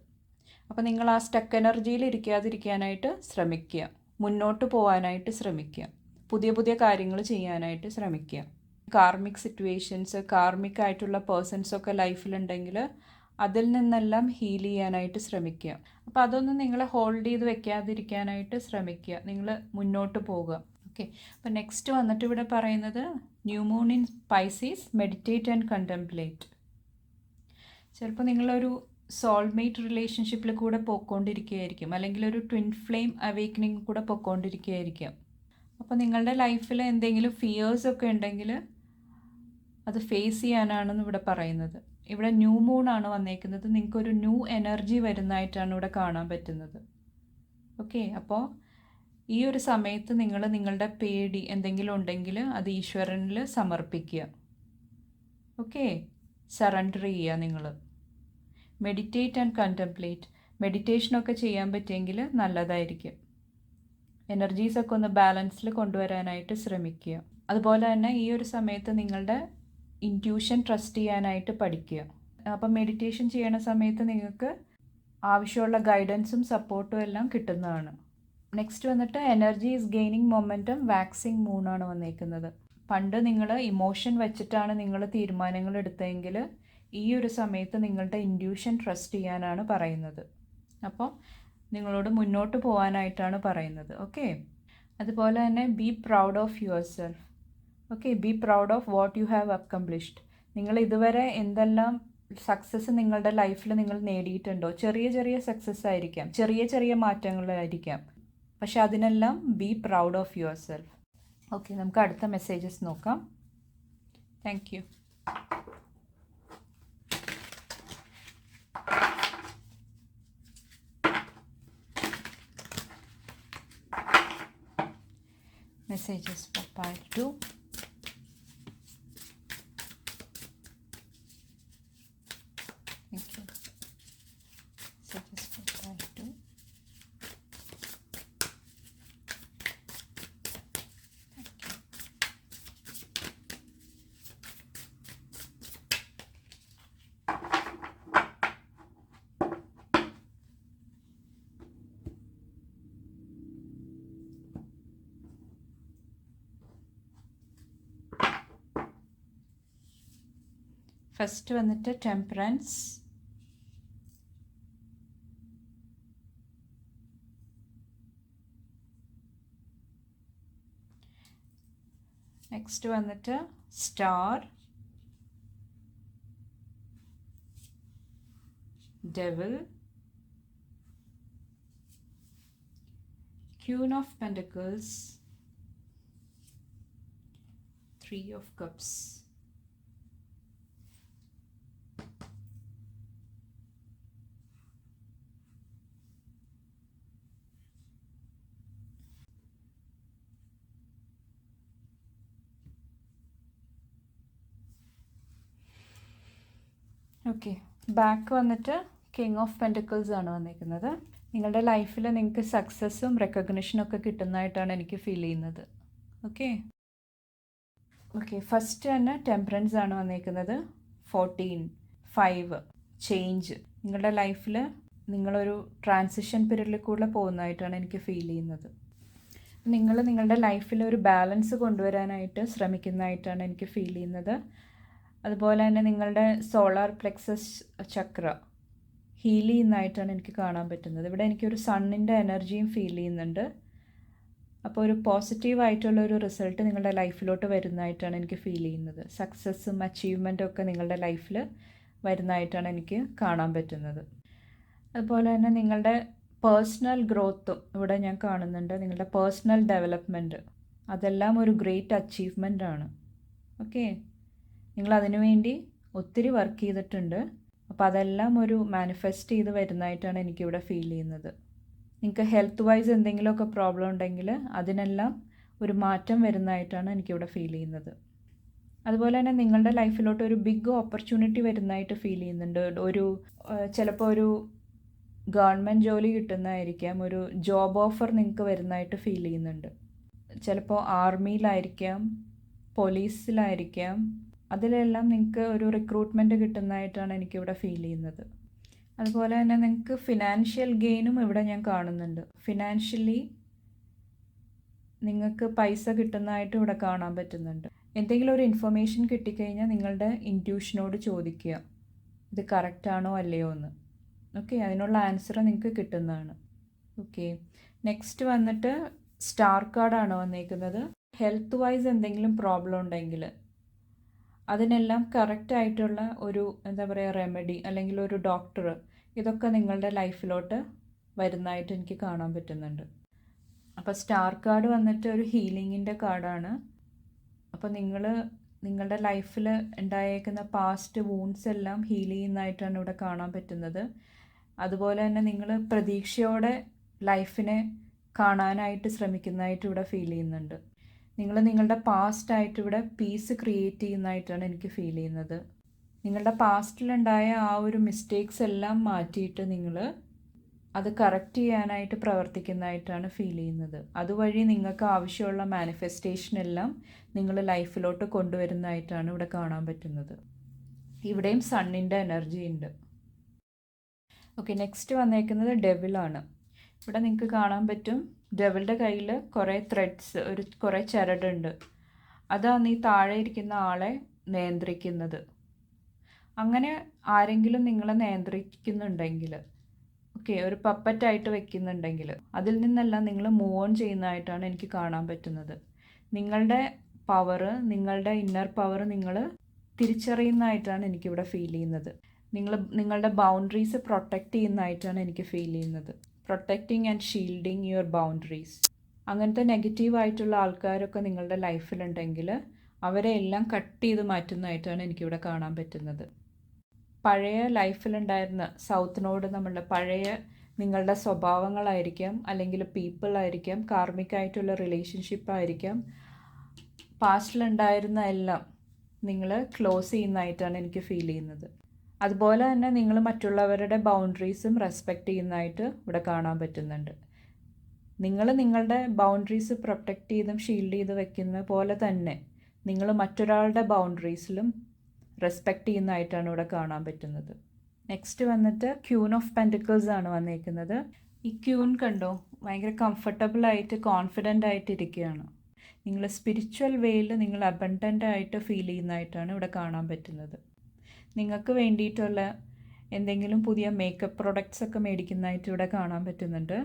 അപ്പോൾ നിങ്ങൾ ആ സ്റ്റക്ക് എനർജിയിൽ ഇരിക്കാതിരിക്കാനായിട്ട് ശ്രമിക്കുക, മുന്നോട്ട് പോകാനായിട്ട് ശ്രമിക്കുക, പുതിയ കാര്യങ്ങൾ ചെയ്യാനായിട്ട് ശ്രമിക്കുക. കാർമിക് സിറ്റുവേഷൻസ്, കാർമിക് ആയിട്ടുള്ള പേഴ്സൺസൊക്കെ ലൈഫിലുണ്ടെങ്കിൽ അതിൽ നിന്നെല്ലാം ഹീൽ ചെയ്യാനായിട്ട് ശ്രമിക്കുക. അപ്പോൾ അതൊന്നും നിങ്ങളെ ഹോൾഡ് ചെയ്ത് വെക്കാതിരിക്കാനായിട്ട് ശ്രമിക്കുക, നിങ്ങൾ മുന്നോട്ട് പോകുക. ഓക്കെ, അപ്പോൾ നെക്സ്റ്റ് വന്നിട്ട് ഇവിടെ പറയുന്നത് new moon in Pisces, meditate and contemplate. ചിലപ്പോൾ നിങ്ങളൊരു സോൾമേറ്റ് റിലേഷൻഷിപ്പിൽ കൂടെ പോയിക്കൊണ്ടിരിക്കുകയായിരിക്കും, അല്ലെങ്കിൽ ഒരു ട്വിൻ ഫ്ലെയിം അവേക്കനിങ് കൂടെ പോയിക്കൊണ്ടിരിക്കുകയായിരിക്കും. അപ്പോൾ നിങ്ങളുടെ ലൈഫിൽ എന്തെങ്കിലും ഫിയേഴ്സൊക്കെ ഉണ്ടെങ്കിൽ അത് ഫേസ് ചെയ്യാനാണെന്ന് ഇവിടെ പറയുന്നത്. ഇവിടെ ന്യൂ മൂൺ ആണ് വന്നേക്കുന്നത്. നിങ്ങൾക്കൊരു ന്യൂ എനർജി വരുന്നതായിട്ടാണ് ഇവിടെ കാണാൻ പറ്റുന്നത്. ഓക്കെ, അപ്പോൾ ഈ ഒരു സമയത്ത് നിങ്ങൾ നിങ്ങളുടെ പേടി എന്തെങ്കിലും ഉണ്ടെങ്കിൽ അത് ഈശ്വരനിൽ സമർപ്പിക്കുക. ഓക്കെ, സറണ്ടർ ചെയ്യുക. നിങ്ങൾ മെഡിറ്റേറ്റ് ആൻഡ് കണ്ടംപ്ലേറ്റ്. മെഡിറ്റേഷനൊക്കെ ചെയ്യാൻ പറ്റിയെങ്കിൽ നല്ലതായിരിക്കും. എനർജീസൊക്കെ ഒന്ന് ബാലൻസിൽ കൊണ്ടുവരാനായിട്ട് ശ്രമിക്കുക. അതുപോലെ തന്നെ ഈ ഒരു സമയത്ത് നിങ്ങളുടെ ഇൻറ്റ്യൂഷൻ ട്രസ്റ്റ് ചെയ്യാനായിട്ട് പഠിക്കുക. അപ്പം മെഡിറ്റേഷൻ ചെയ്യണ സമയത്ത് നിങ്ങൾക്ക് ആവശ്യമുള്ള ഗൈഡൻസും സപ്പോർട്ടും എല്ലാം കിട്ടുന്നതാണ്. നെക്സ്റ്റ് വന്നിട്ട് energy is gaining momentum waxing മൂണാണ് വന്നേക്കുന്നത്. പണ്ട് നിങ്ങൾ ഇമോഷൻ വെച്ചിട്ടാണ് നിങ്ങൾ തീരുമാനങ്ങൾ എടുത്തതെങ്കിൽ ഈ ഒരു സമയത്ത് നിങ്ങളുടെ ഇൻറ്റ്യൂഷൻ ട്രസ്റ്റ് ചെയ്യാനാണ് പറയുന്നത്. അപ്പോൾ നിങ്ങളോട് മുന്നോട്ട് പോകാനായിട്ടാണ് പറയുന്നത്. ഓക്കെ, അതുപോലെ തന്നെ be proud of your self. Okay, be proud of what you have accomplished. നിങ്ങൾ ഇതുവരെ എന്തെല്ലാം സക്സസ് നിങ്ങളുടെ ലൈഫിൽ നിങ്ങൾ നേടിയിട്ടുണ്ടോ? ചെറിയ ചെറിയ സക്സസ് ആയിരിക്കാം, ചെറിയ ചെറിയ മാറ്റങ്ങളായിരിക്കാം, പക്ഷെ അതിനെല്ലാം be proud of your self. Okay, നമുക്ക് അടുത്ത മെസ്സേജസ് നോക്കാം. Thank you. Messages for pile 2. Thank you. Messages for pile 2. First വന്നിട്ട് ടെമ്പറൻസ്, നെക്സ്റ്റ് വന്നിട്ട് star, devil, queen of pentacles, 3 of cups. Okay, back വന്നിട്ട് കിങ് ഓഫ് പെൻറ്റക്കിൾസ് ആണ് വന്നിരിക്കുന്നത്. നിങ്ങളുടെ ലൈഫിൽ നിങ്ങൾക്ക് സക്സസ്സും റെക്കഗ്നിഷനും ഒക്കെ കിട്ടുന്നതായിട്ടാണ് എനിക്ക് ഫീൽ ചെയ്യുന്നത്. ഓക്കെ ഓക്കെ, ഫസ്റ്റ് തന്നെ ടെമ്പറൻസ് ആണ് വന്നിരിക്കുന്നത്. 14, 5 ചേഞ്ച്. നിങ്ങളുടെ ലൈഫിൽ നിങ്ങളൊരു ട്രാൻസിഷൻ പീരീഡിൽ കൂടെ പോകുന്നതായിട്ടാണ് എനിക്ക് ഫീൽ ചെയ്യുന്നത്. നിങ്ങൾ നിങ്ങളുടെ ലൈഫിൽ ഒരു ബാലൻസ് കൊണ്ടുവരാനായിട്ട് ശ്രമിക്കുന്നതായിട്ടാണ് എനിക്ക് ഫീൽ ചെയ്യുന്നത്. അതുപോലെ തന്നെ നിങ്ങളുടെ സോളാർ പ്ലെക്സസ് ചക്ര ഹീൽ ചെയ്യുന്നതായിട്ടാണ് എനിക്ക് കാണാൻ പറ്റുന്നത്. ഇവിടെ എനിക്കൊരു സണ്ണിൻ്റെ എനർജിയും ഫീൽ ചെയ്യുന്നുണ്ട്. അപ്പോൾ ഒരു പോസിറ്റീവായിട്ടുള്ള ഒരു റിസൾട്ട് നിങ്ങളുടെ ലൈഫിലോട്ട് വരുന്നതായിട്ടാണ് എനിക്ക് ഫീൽ ചെയ്യുന്നത്. സക്സസ്സും അച്ചീവ്മെൻറ്റും ഒക്കെ നിങ്ങളുടെ ലൈഫിൽ വരുന്നതായിട്ടാണ് എനിക്ക് കാണാൻ പറ്റുന്നത്. അതുപോലെ തന്നെ നിങ്ങളുടെ പേഴ്സണൽ ഗ്രോത്തും ഇവിടെ ഞാൻ കാണുന്നുണ്ട്. നിങ്ങളുടെ പേഴ്സണൽ ഡെവലപ്മെൻറ്റ് അതെല്ലാം ഒരു ഗ്രേറ്റ് അച്ചീവ്മെൻ്റ് ആണ്. ഓക്കെ, നിങ്ങൾ അതിനു വേണ്ടി ഒത്തിരി വർക്ക് ചെയ്തിട്ടുണ്ട്. അപ്പോൾ അതെല്ലാം ഒരു മാനിഫെസ്റ്റ് ചെയ്ത് വരുന്നതായിട്ടാണ് എനിക്കിവിടെ ഫീൽ ചെയ്യുന്നത്. നിങ്ങൾക്ക് ഹെൽത്ത് വൈസ് എന്തെങ്കിലുമൊക്കെ പ്രോബ്ലം ഉണ്ടെങ്കിൽ അതിനെല്ലാം ഒരു മാറ്റം വരുന്നതായിട്ടാണ് എനിക്കിവിടെ ഫീൽ ചെയ്യുന്നത്. അതുപോലെ തന്നെ നിങ്ങളുടെ ലൈഫിലോട്ട് ഒരു ബിഗ് ഓപ്പർച്യൂണിറ്റി വരുന്നതായിട്ട് ഫീൽ ചെയ്യുന്നുണ്ട്. ചിലപ്പോൾ ഒരു ഗവൺമെൻറ് ജോലി കിട്ടുന്നതായിരിക്കാം, ഒരു ജോബ് ഓഫർ നിങ്ങൾക്ക് വരുന്നതായിട്ട് ഫീൽ ചെയ്യുന്നുണ്ട്. ചിലപ്പോൾ ആർമിയിലായിരിക്കാം, പോലീസിലായിരിക്കാം, അതിലെല്ലാം നിങ്ങൾക്ക് ഒരു റിക്രൂട്ട്മെൻറ്റ് കിട്ടുന്നതായിട്ടാണ് എനിക്കിവിടെ ഫീൽ ചെയ്യുന്നത്. അതുപോലെ തന്നെ നിങ്ങൾക്ക് ഫിനാൻഷ്യൽ ഗെയിനും ഇവിടെ ഞാൻ കാണുന്നുണ്ട്. ഫിനാൻഷ്യലി നിങ്ങൾക്ക് പൈസ കിട്ടുന്നതായിട്ട് ഇവിടെ കാണാൻ പറ്റുന്നുണ്ട്. എന്തെങ്കിലും ഒരു ഇൻഫർമേഷൻ കിട്ടിക്കഴിഞ്ഞാൽ നിങ്ങളുടെ ഇൻറ്റ്യൂഷനോട് ചോദിക്കുക, ഇത് കറക്റ്റാണോ അല്ലയോ എന്ന്. ഓക്കെ, അതിനുള്ള ആൻസർ നിങ്ങൾക്ക് കിട്ടുന്നതാണ്. ഓക്കെ, നെക്സ്റ്റ് വന്നിട്ട് സ്റ്റാർ കാർഡാണ് വന്നിരിക്കുന്നത്. ഹെൽത്ത് വൈസ് എന്തെങ്കിലും പ്രോബ്ലം ഉണ്ടെങ്കിൽ അതിനെല്ലാം കറക്റ്റായിട്ടുള്ള ഒരു റെമഡി അല്ലെങ്കിൽ ഒരു ഡോക്ടർ ഇതൊക്കെ നിങ്ങളുടെ ലൈഫിലോട്ട് വരുന്നതായിട്ട് എനിക്ക് കാണാൻ പറ്റുന്നുണ്ട്. അപ്പോൾ സ്റ്റാർ കാർഡ് വന്നിട്ട് ഒരു ഹീലിങ്ങിൻ്റെ കാർഡാണ്. അപ്പോൾ നിങ്ങളുടെ ലൈഫിൽ ഉണ്ടായേക്കുന്ന പാസ്റ്റ് വൂൺസ് എല്ലാം ഹീൽ ചെയ്യുന്നതായിട്ടാണ് ഇവിടെ കാണാൻ പറ്റുന്നത്. അതുപോലെ തന്നെ നിങ്ങൾ പ്രതീക്ഷയോടെ ലൈഫിനെ കാണാനായിട്ട് ശ്രമിക്കുന്നതായിട്ട് ഇവിടെ ഫീൽ ചെയ്യുന്നുണ്ട്. നിങ്ങൾ നിങ്ങളുടെ പാസ്റ്റായിട്ട് ഇവിടെ പീസ് ക്രിയേറ്റ് ചെയ്യുന്നതായിട്ടാണ് എനിക്ക് ഫീൽ ചെയ്യുന്നത്. നിങ്ങളുടെ പാസ്റ്റിലുണ്ടായ ആ ഒരു മിസ്റ്റേക്സ് എല്ലാം മാറ്റിയിട്ട് നിങ്ങൾ അത് കറക്റ്റ് ചെയ്യാനായിട്ട് പ്രവർത്തിക്കുന്നതായിട്ടാണ് ഫീൽ ചെയ്യുന്നത്. അതുവഴി നിങ്ങൾക്ക് ആവശ്യമുള്ള മാനിഫെസ്റ്റേഷൻ എല്ലാം നിങ്ങൾ ലൈഫിലോട്ട് കൊണ്ടുവരുന്നതായിട്ടാണ് ഇവിടെ കാണാൻ പറ്റുന്നത്. ഇവിടെയും സണ്ണിൻ്റെ എനർജി ഉണ്ട്. ഓക്കെ, നെക്സ്റ്റ് വന്നേക്കുന്നത് ഡെവിളാണ്. ഇവിടെ നിങ്ങൾക്ക് കാണാൻ പറ്റും ഡെവിളുടെ കയ്യിൽ കുറേ ത്രെഡ്സ്, കുറേ ചരടുണ്ട്. അതാണ് ഈ താഴെ ഇരിക്കുന്ന ആളെ നിയന്ത്രിക്കുന്നത്. അങ്ങനെ ആരെങ്കിലും നിങ്ങളെ നിയന്ത്രിക്കുന്നുണ്ടെങ്കിൽ, ഓക്കെ, ഒരു പപ്പറ്റായിട്ട് വെക്കുന്നുണ്ടെങ്കിൽ അതിൽ നിന്നെല്ലാം നിങ്ങൾ മൂവ് ഓൺ ചെയ്യുന്നതായിട്ടാണ് എനിക്ക് കാണാൻ പറ്റുന്നത്. നിങ്ങളുടെ പവർ, നിങ്ങളുടെ ഇന്നർ പവർ നിങ്ങൾ തിരിച്ചറിയുന്നതായിട്ടാണ് എനിക്കിവിടെ ഫീൽ ചെയ്യുന്നത്. നിങ്ങളുടെ ബൗണ്ടറീസ് പ്രൊട്ടക്റ്റ് ചെയ്യുന്നതായിട്ടാണ് എനിക്ക് ഫീൽ ചെയ്യുന്നത്. Protecting and shielding your boundaries. അങ്ങനത്തെ നെഗറ്റീവായിട്ടുള്ള ആൾക്കാരൊക്കെ നിങ്ങളുടെ ലൈഫിലുണ്ടെങ്കിൽ അവരെ എല്ലാം കട്ട് ചെയ്ത് മാറ്റുന്നതായിട്ടാണ് എനിക്കിവിടെ കാണാൻ പറ്റുന്നത്. പഴയ ലൈഫിലുണ്ടായിരുന്ന സൗത്ത് നോഡ്, നമ്മളുടെ പഴയ നിങ്ങളുടെ സ്വഭാവങ്ങളായിരിക്കാം, അല്ലെങ്കിൽ പീപ്പിൾ ആയിരിക്കാം, കാർമികമായിട്ടുള്ള റിലേഷൻഷിപ്പ് ആയിരിക്കാം, പാസ്റ്റിലുണ്ടായിരുന്ന എല്ലാം നിങ്ങൾ ക്ലോസ് ചെയ്യുന്നതായിട്ടാണ് എനിക്ക് ഫീൽ ചെയ്യുന്നത്. അതുപോലെ തന്നെ നിങ്ങൾ മറ്റുള്ളവരുടെ ബൗണ്ടറീസും റെസ്പെക്റ്റ് ചെയ്യുന്നതായിട്ട് ഇവിടെ കാണാൻ പറ്റുന്നുണ്ട്. നിങ്ങൾ നിങ്ങളുടെ ബൗണ്ടറീസ് പ്രൊട്ടക്റ്റ് ചെയ്തും ഷീൽഡ് ചെയ്ത് വെക്കുന്ന പോലെ തന്നെ നിങ്ങൾ മറ്റൊരാളുടെ ബൗണ്ടറീസിലും റെസ്പെക്റ്റ് ചെയ്യുന്നതായിട്ടാണ് ഇവിടെ കാണാൻ പറ്റുന്നത്. നെക്സ്റ്റ് വന്നിട്ട് ക്യൂൻ ഓഫ് പെൻറ്റിക്കിൾസ് ആണ് വന്നിരിക്കുന്നത്. ഈ ക്യൂൻ കണ്ടോ, ഭയങ്കര കംഫർട്ടബിളായിട്ട് കോൺഫിഡൻ്റ് ആയിട്ട് ഇരിക്കുകയാണ്. നിങ്ങൾ സ്പിരിച്വൽ വേയിൽ നിങ്ങൾ അബണ്ടൻ്റ് ആയിട്ട് ഫീൽ ചെയ്യുന്നതായിട്ടാണ് ഇവിടെ കാണാൻ പറ്റുന്നത്. നിങ്ങൾക്ക് വേണ്ടിയിട്ടുള്ള എന്തെങ്കിലും പുതിയ മേക്കപ്പ് പ്രൊഡക്ട്സ് ഒക്കെ മേടിക്കുന്നതായിട്ട് ഇവിടെ കാണാൻ പറ്റുന്നുണ്ട്.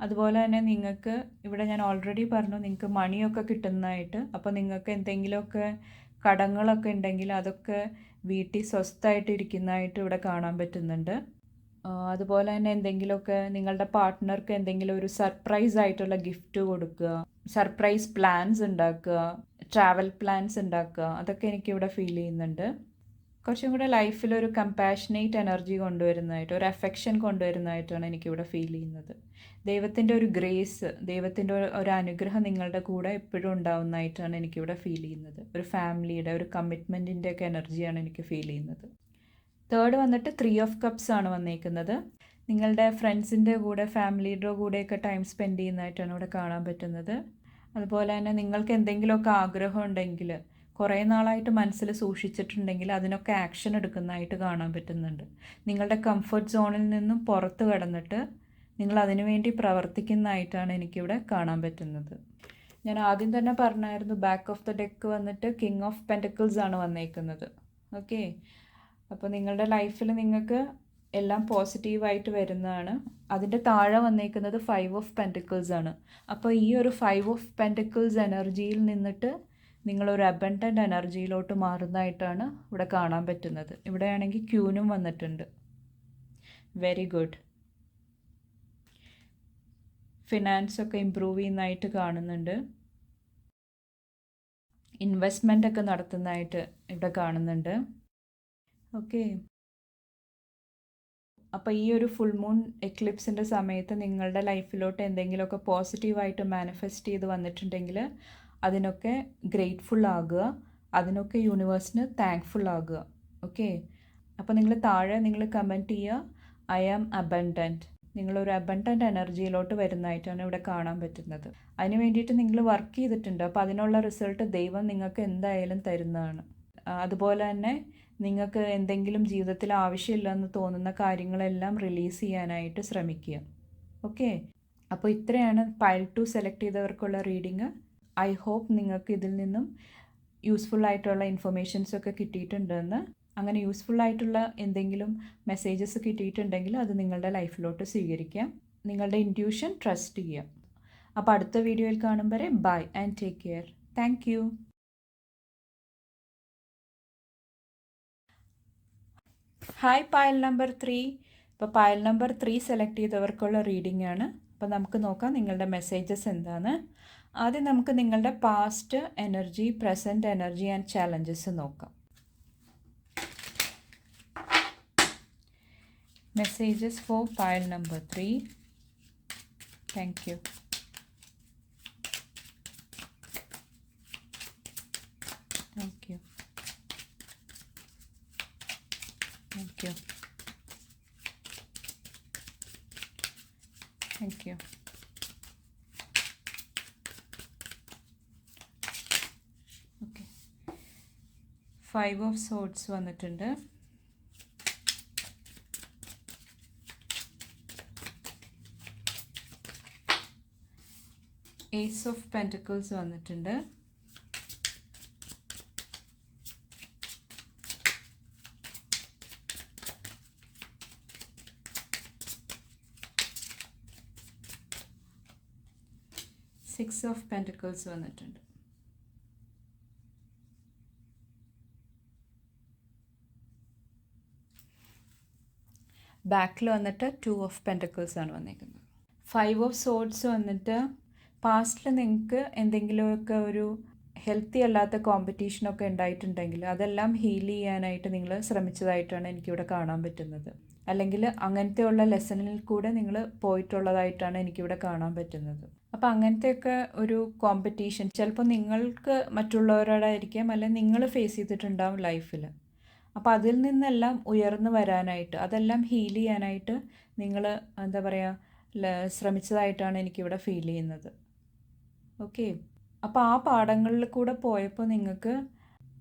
അതുപോലെ തന്നെ നിങ്ങൾക്ക് ഇവിടെ ഞാൻ ഓൾറെഡി പറഞ്ഞു നിങ്ങൾക്ക് മണിയൊക്കെ കിട്ടുന്നതായിട്ട്. അപ്പോൾ നിങ്ങൾക്ക് എന്തെങ്കിലുമൊക്കെ കടങ്ങളൊക്കെ ഉണ്ടെങ്കിൽ അതൊക്കെ വീട്ടിൽ സ്വസ്ഥമായിട്ട് ഇരിക്കുന്നതായിട്ട് ഇവിടെ കാണാൻ പറ്റുന്നുണ്ട്. അതുപോലെ തന്നെ എന്തെങ്കിലുമൊക്കെ നിങ്ങളുടെ പാർട്ട്ണർക്ക് എന്തെങ്കിലും ഒരു സർപ്രൈസ് ആയിട്ടുള്ള ഗിഫ്റ്റ് കൊടുക്കുക, സർപ്രൈസ് പ്ലാൻസ് ഉണ്ടാക്കുക, ട്രാവൽ പ്ലാൻസ് ഉണ്ടാക്കുക, അതൊക്കെ എനിക്കിവിടെ ഫീൽ ചെയ്യുന്നുണ്ട്. കുറച്ചും കൂടെ ലൈഫിലൊരു കമ്പാഷനേറ്റ് എനർജി കൊണ്ടുവരുന്നതായിട്ട്, ഒരു അഫെക്ഷൻ കൊണ്ടുവരുന്നതായിട്ടാണ് എനിക്കിവിടെ ഫീൽ ചെയ്യുന്നത്. ദൈവത്തിൻ്റെ ഒരു ഗ്രേസ്, ദൈവത്തിൻ്റെ ഒരു അനുഗ്രഹം നിങ്ങളുടെ കൂടെ എപ്പോഴും ഉണ്ടാവുന്നതായിട്ടാണ് എനിക്കിവിടെ ഫീൽ ചെയ്യുന്നത്. ഒരു ഫാമിലിയുടെ, ഒരു കമ്മിറ്റ്മെൻറ്റിൻ്റെ ഒക്കെ എനർജിയാണ് എനിക്ക് ഫീൽ ചെയ്യുന്നത്. തേർഡ് വന്നിട്ട് 3 ഓഫ് കപ്സ് ആണ് വന്നേക്കുന്നത്. നിങ്ങളുടെ ഫ്രണ്ട്സിൻ്റെ കൂടെ, ഫാമിലിയുടെ കൂടെയൊക്കെ ടൈം സ്പെൻഡ് ചെയ്യുന്നതായിട്ടാണ് ഇവിടെ കാണാൻ പറ്റുന്നത്. അതുപോലെ തന്നെ നിങ്ങൾക്ക് എന്തെങ്കിലുമൊക്കെ ആഗ്രഹം ഉണ്ടെങ്കിൽ, കുറേ നാളായിട്ട് മനസ്സിൽ സൂക്ഷിച്ചിട്ടുണ്ടെങ്കിൽ അതിനൊക്കെ ആക്ഷൻ എടുക്കുന്നതായിട്ട് കാണാൻ പറ്റുന്നുണ്ട്. നിങ്ങളുടെ കംഫർട്ട് സോണിൽ നിന്നും പുറത്ത് കടന്നിട്ട് നിങ്ങൾ അതിനു വേണ്ടി പ്രവർത്തിക്കുന്നതായിട്ടാണ് എനിക്കിവിടെ കാണാൻ പറ്റുന്നത്. ഞാൻ ആദ്യം തന്നെ പറഞ്ഞായിരുന്നു, ബാക്ക് ഓഫ് ദ ഡെക്ക് വന്നിട്ട് കിങ് ഓഫ് പെൻറ്റക്കിൾസ് ആണ് വന്നേക്കുന്നത്. ഓക്കെ, അപ്പോൾ നിങ്ങളുടെ ലൈഫിൽ നിങ്ങൾക്ക് എല്ലാം പോസിറ്റീവായിട്ട് വരുന്നതാണ്. അതിൻ്റെ താഴെ വന്നേക്കുന്നത് 5 ഓഫ് പെൻറ്റക്കിൾസ് ആണ്. അപ്പോൾ ഈ ഒരു 5 ഓഫ് പെൻറ്റക്കിൾസ് എനർജിയിൽ നിന്നിട്ട് നിങ്ങളൊരു അബണ്ടൻ്റ് എനർജിയിലോട്ട് മാറുന്നതായിട്ടാണ് ഇവിടെ കാണാൻ പറ്റുന്നത്. ഇവിടെയാണെങ്കിൽ ക്യൂനും വന്നിട്ടുണ്ട്. Very good. ഫിനാൻസൊക്കെ ഇമ്പ്രൂവ് ചെയ്യുന്നതായിട്ട് കാണുന്നുണ്ട്. ഇൻവെസ്റ്റ്മെൻ്റ് ഒക്കെ നടത്തുന്നതായിട്ട് ഇവിടെ കാണുന്നുണ്ട്. ഓക്കെ, അപ്പോൾ ഈ ഒരു ഫുൾ മൂൺ എക്ലിപ്സിൻ്റെ സമയത്ത് നിങ്ങളുടെ ലൈഫിലോട്ട് എന്തെങ്കിലുമൊക്കെ പോസിറ്റീവായിട്ട് മാനിഫെസ്റ്റ് ചെയ്ത് വന്നിട്ടുണ്ടെങ്കിൽ അതിനൊക്കെ ഗ്രേറ്റ്ഫുൾ ആകുക, അതിനൊക്കെ യൂണിവേഴ്സിന് താങ്ക്ഫുൾ ആകുക. ഓക്കെ, അപ്പോൾ നിങ്ങൾ താഴെ നിങ്ങൾ കമൻറ്റ് ചെയ്യുക, ഐ ആം അബണ്ടൻറ്റ്. നിങ്ങളൊരു അബണ്ടൻ്റ് എനർജിയിലോട്ട് വരുന്നതായിട്ടാണ് ഇവിടെ കാണാൻ പറ്റുന്നത്. അതിന് വേണ്ടിയിട്ട് നിങ്ങൾ വർക്ക് ചെയ്തിട്ടുണ്ട്. അപ്പോൾ അതിനുള്ള റിസൾട്ട് ദൈവം നിങ്ങൾക്ക് എന്തായാലും തരുന്നതാണ്. അതുപോലെ തന്നെ നിങ്ങൾക്ക് എന്തെങ്കിലും ജീവിതത്തിൽ ആവശ്യമില്ലെന്ന് തോന്നുന്ന കാര്യങ്ങളെല്ലാം റിലീസ് ചെയ്യാനായിട്ട് ശ്രമിക്കുക. ഓക്കെ, അപ്പോൾ ഇത്രയാണ് പൈൽ 2 സെലക്ട് ചെയ്തവർക്കുള്ള റീഡിങ്. ഐ ഹോപ്പ് നിങ്ങൾക്ക് ഇതിൽ നിന്നും യൂസ്ഫുൾ ആയിട്ടുള്ള ഇൻഫർമേഷൻസൊക്കെ കിട്ടിയിട്ടുണ്ടെന്ന്. അങ്ങനെ യൂസ്ഫുൾ ആയിട്ടുള്ള എന്തെങ്കിലും മെസ്സേജസ് കിട്ടിയിട്ടുണ്ടെങ്കിൽ അത് നിങ്ങളുടെ ലൈഫിലോട്ട് സ്വീകരിക്കാം. നിങ്ങളുടെ ഇൻറ്റ്യൂഷൻ ട്രസ്റ്റ് ചെയ്യാം. അപ്പോൾ അടുത്ത വീഡിയോയിൽ കാണും വരെ bye and take care. Thank you. Hi pile number 3. ഇപ്പോൾ പൈൽ നമ്പർ 3 സെലക്ട് ചെയ്തവർക്കുള്ള റീഡിംഗ് ആണ്. അപ്പോൾ നമുക്ക് നോക്കാം നിങ്ങളുടെ മെസ്സേജസ് എന്താണ്. ആദ്യം നമുക്ക് നിങ്ങളുടെ past energy, present energy and challenges നോക്കാം. Messages for pile number 3. Thank you. Thank you. Thank you. Thank you. Okay. 5 of Swords വന്നിട്ടുണ്ട്. Ace of Pentacles വന്നിട്ടുണ്ട്. Six of Pentacles വന്നിട്ടുണ്ട്. ബാക്കിൽ വന്നിട്ട് 2 of Pentacles ആണ് വന്നിരിക്കുന്നത്. 5 of Swords വന്നിട്ട് പാസ്റ്റിൽ നിങ്ങൾക്ക് എന്തെങ്കിലുമൊക്കെ ഒരു ഹെൽത്തി അല്ലാത്ത കോമ്പറ്റീഷനൊക്കെ ഉണ്ടായിട്ടുണ്ടെങ്കിൽ അതെല്ലാം ഹീൽ ചെയ്യാനായിട്ട് നിങ്ങൾ ശ്രമിച്ചതായിട്ടാണ് എനിക്കിവിടെ കാണാൻ പറ്റുന്നത്. അല്ലെങ്കിൽ അങ്ങനത്തെയുള്ള ലെസണിൽ കൂടെ നിങ്ങൾ പോയിട്ടുള്ളതായിട്ടാണ് എനിക്കിവിടെ കാണാൻ പറ്റുന്നത്. അപ്പോൾ അങ്ങനത്തെയൊക്കെ ഒരു കോമ്പറ്റീഷൻ ചിലപ്പോൾ നിങ്ങൾക്ക് മറ്റുള്ളവരോടായിരിക്കാം, അല്ലെങ്കിൽ നിങ്ങൾ ഫേസ് ചെയ്തിട്ടുണ്ടാവും ലൈഫിൽ. അപ്പോൾ അതിൽ നിന്നെല്ലാം ഉയർന്നു വരാനായിട്ട്, അതെല്ലാം ഹീൽ ചെയ്യാനായിട്ട് നിങ്ങൾ എന്താ പറയുക ശ്രമിച്ചതായിട്ടാണ് എനിക്കിവിടെ ഫീൽ ചെയ്യുന്നത്. ഓക്കെ, അപ്പോൾ ആ പാഠങ്ങളിൽ കൂടെ പോയപ്പോൾ നിങ്ങൾക്ക്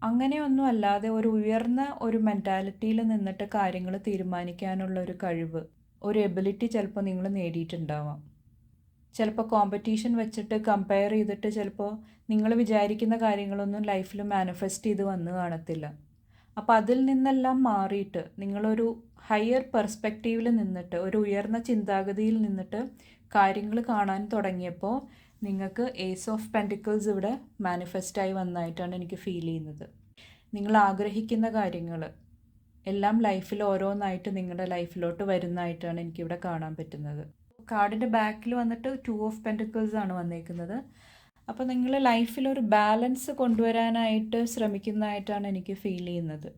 അങ്ങനെയൊന്നും അല്ലാതെ ഒരു ഉയർന്ന ഒരു മെൻറ്റാലിറ്റിയിൽ നിന്നിട്ട് കാര്യങ്ങൾ തീരുമാനിക്കാനുള്ള ഒരു കഴിവ്, ഒരു എബിലിറ്റി ചിലപ്പോൾ നിങ്ങൾ നേടിയിട്ടുണ്ടാവാം. ചിലപ്പോൾ കോമ്പറ്റീഷൻ വെച്ചിട്ട് കമ്പയർ ചെയ്തിട്ട് ചിലപ്പോൾ നിങ്ങൾ വിചാരിക്കുന്ന കാര്യങ്ങളൊന്നും ലൈഫിൽ മാനിഫെസ്റ്റ് ചെയ്ത് വന്ന് കാണത്തില്ല. അപ്പോൾ അതിൽ നിന്നെല്ലാം മാറിയിട്ട് നിങ്ങളൊരു ഹയർ പെർസ്പെക്റ്റീവിൽ നിന്നിട്ട്, ഒരു ഉയർന്ന ചിന്താഗതിയിൽ നിന്നിട്ട് കാര്യങ്ങൾ കാണാൻ തുടങ്ങിയപ്പോൾ നിങ്ങൾക്ക് ഏസ് ഓഫ് പെൻറ്റിക്കിൾസ് ഇവിടെ മാനിഫെസ്റ്റായി വന്നതായിട്ടാണ് എനിക്ക് ഫീൽ ചെയ്യുന്നത്. നിങ്ങൾ ആഗ്രഹിക്കുന്ന കാര്യങ്ങൾ എല്ലാം ലൈഫിൽ ഓരോന്നായിട്ട് നിങ്ങളുടെ ലൈഫിലോട്ട് വരുന്നതായിട്ടാണ് എനിക്കിവിടെ കാണാൻ പറ്റുന്നത്. കാർഡിൻ്റെ ബാക്കിൽ വന്നിട്ട് 2 of Pentacles ആണ് വന്നേക്കുന്നത്. അപ്പോൾ നിങ്ങൾ ലൈഫിലൊരു ബാലൻസ് കൊണ്ടുവരാനായിട്ട് ശ്രമിക്കുന്നതായിട്ടാണ് എനിക്ക് ഫീൽ ചെയ്യുന്നത്.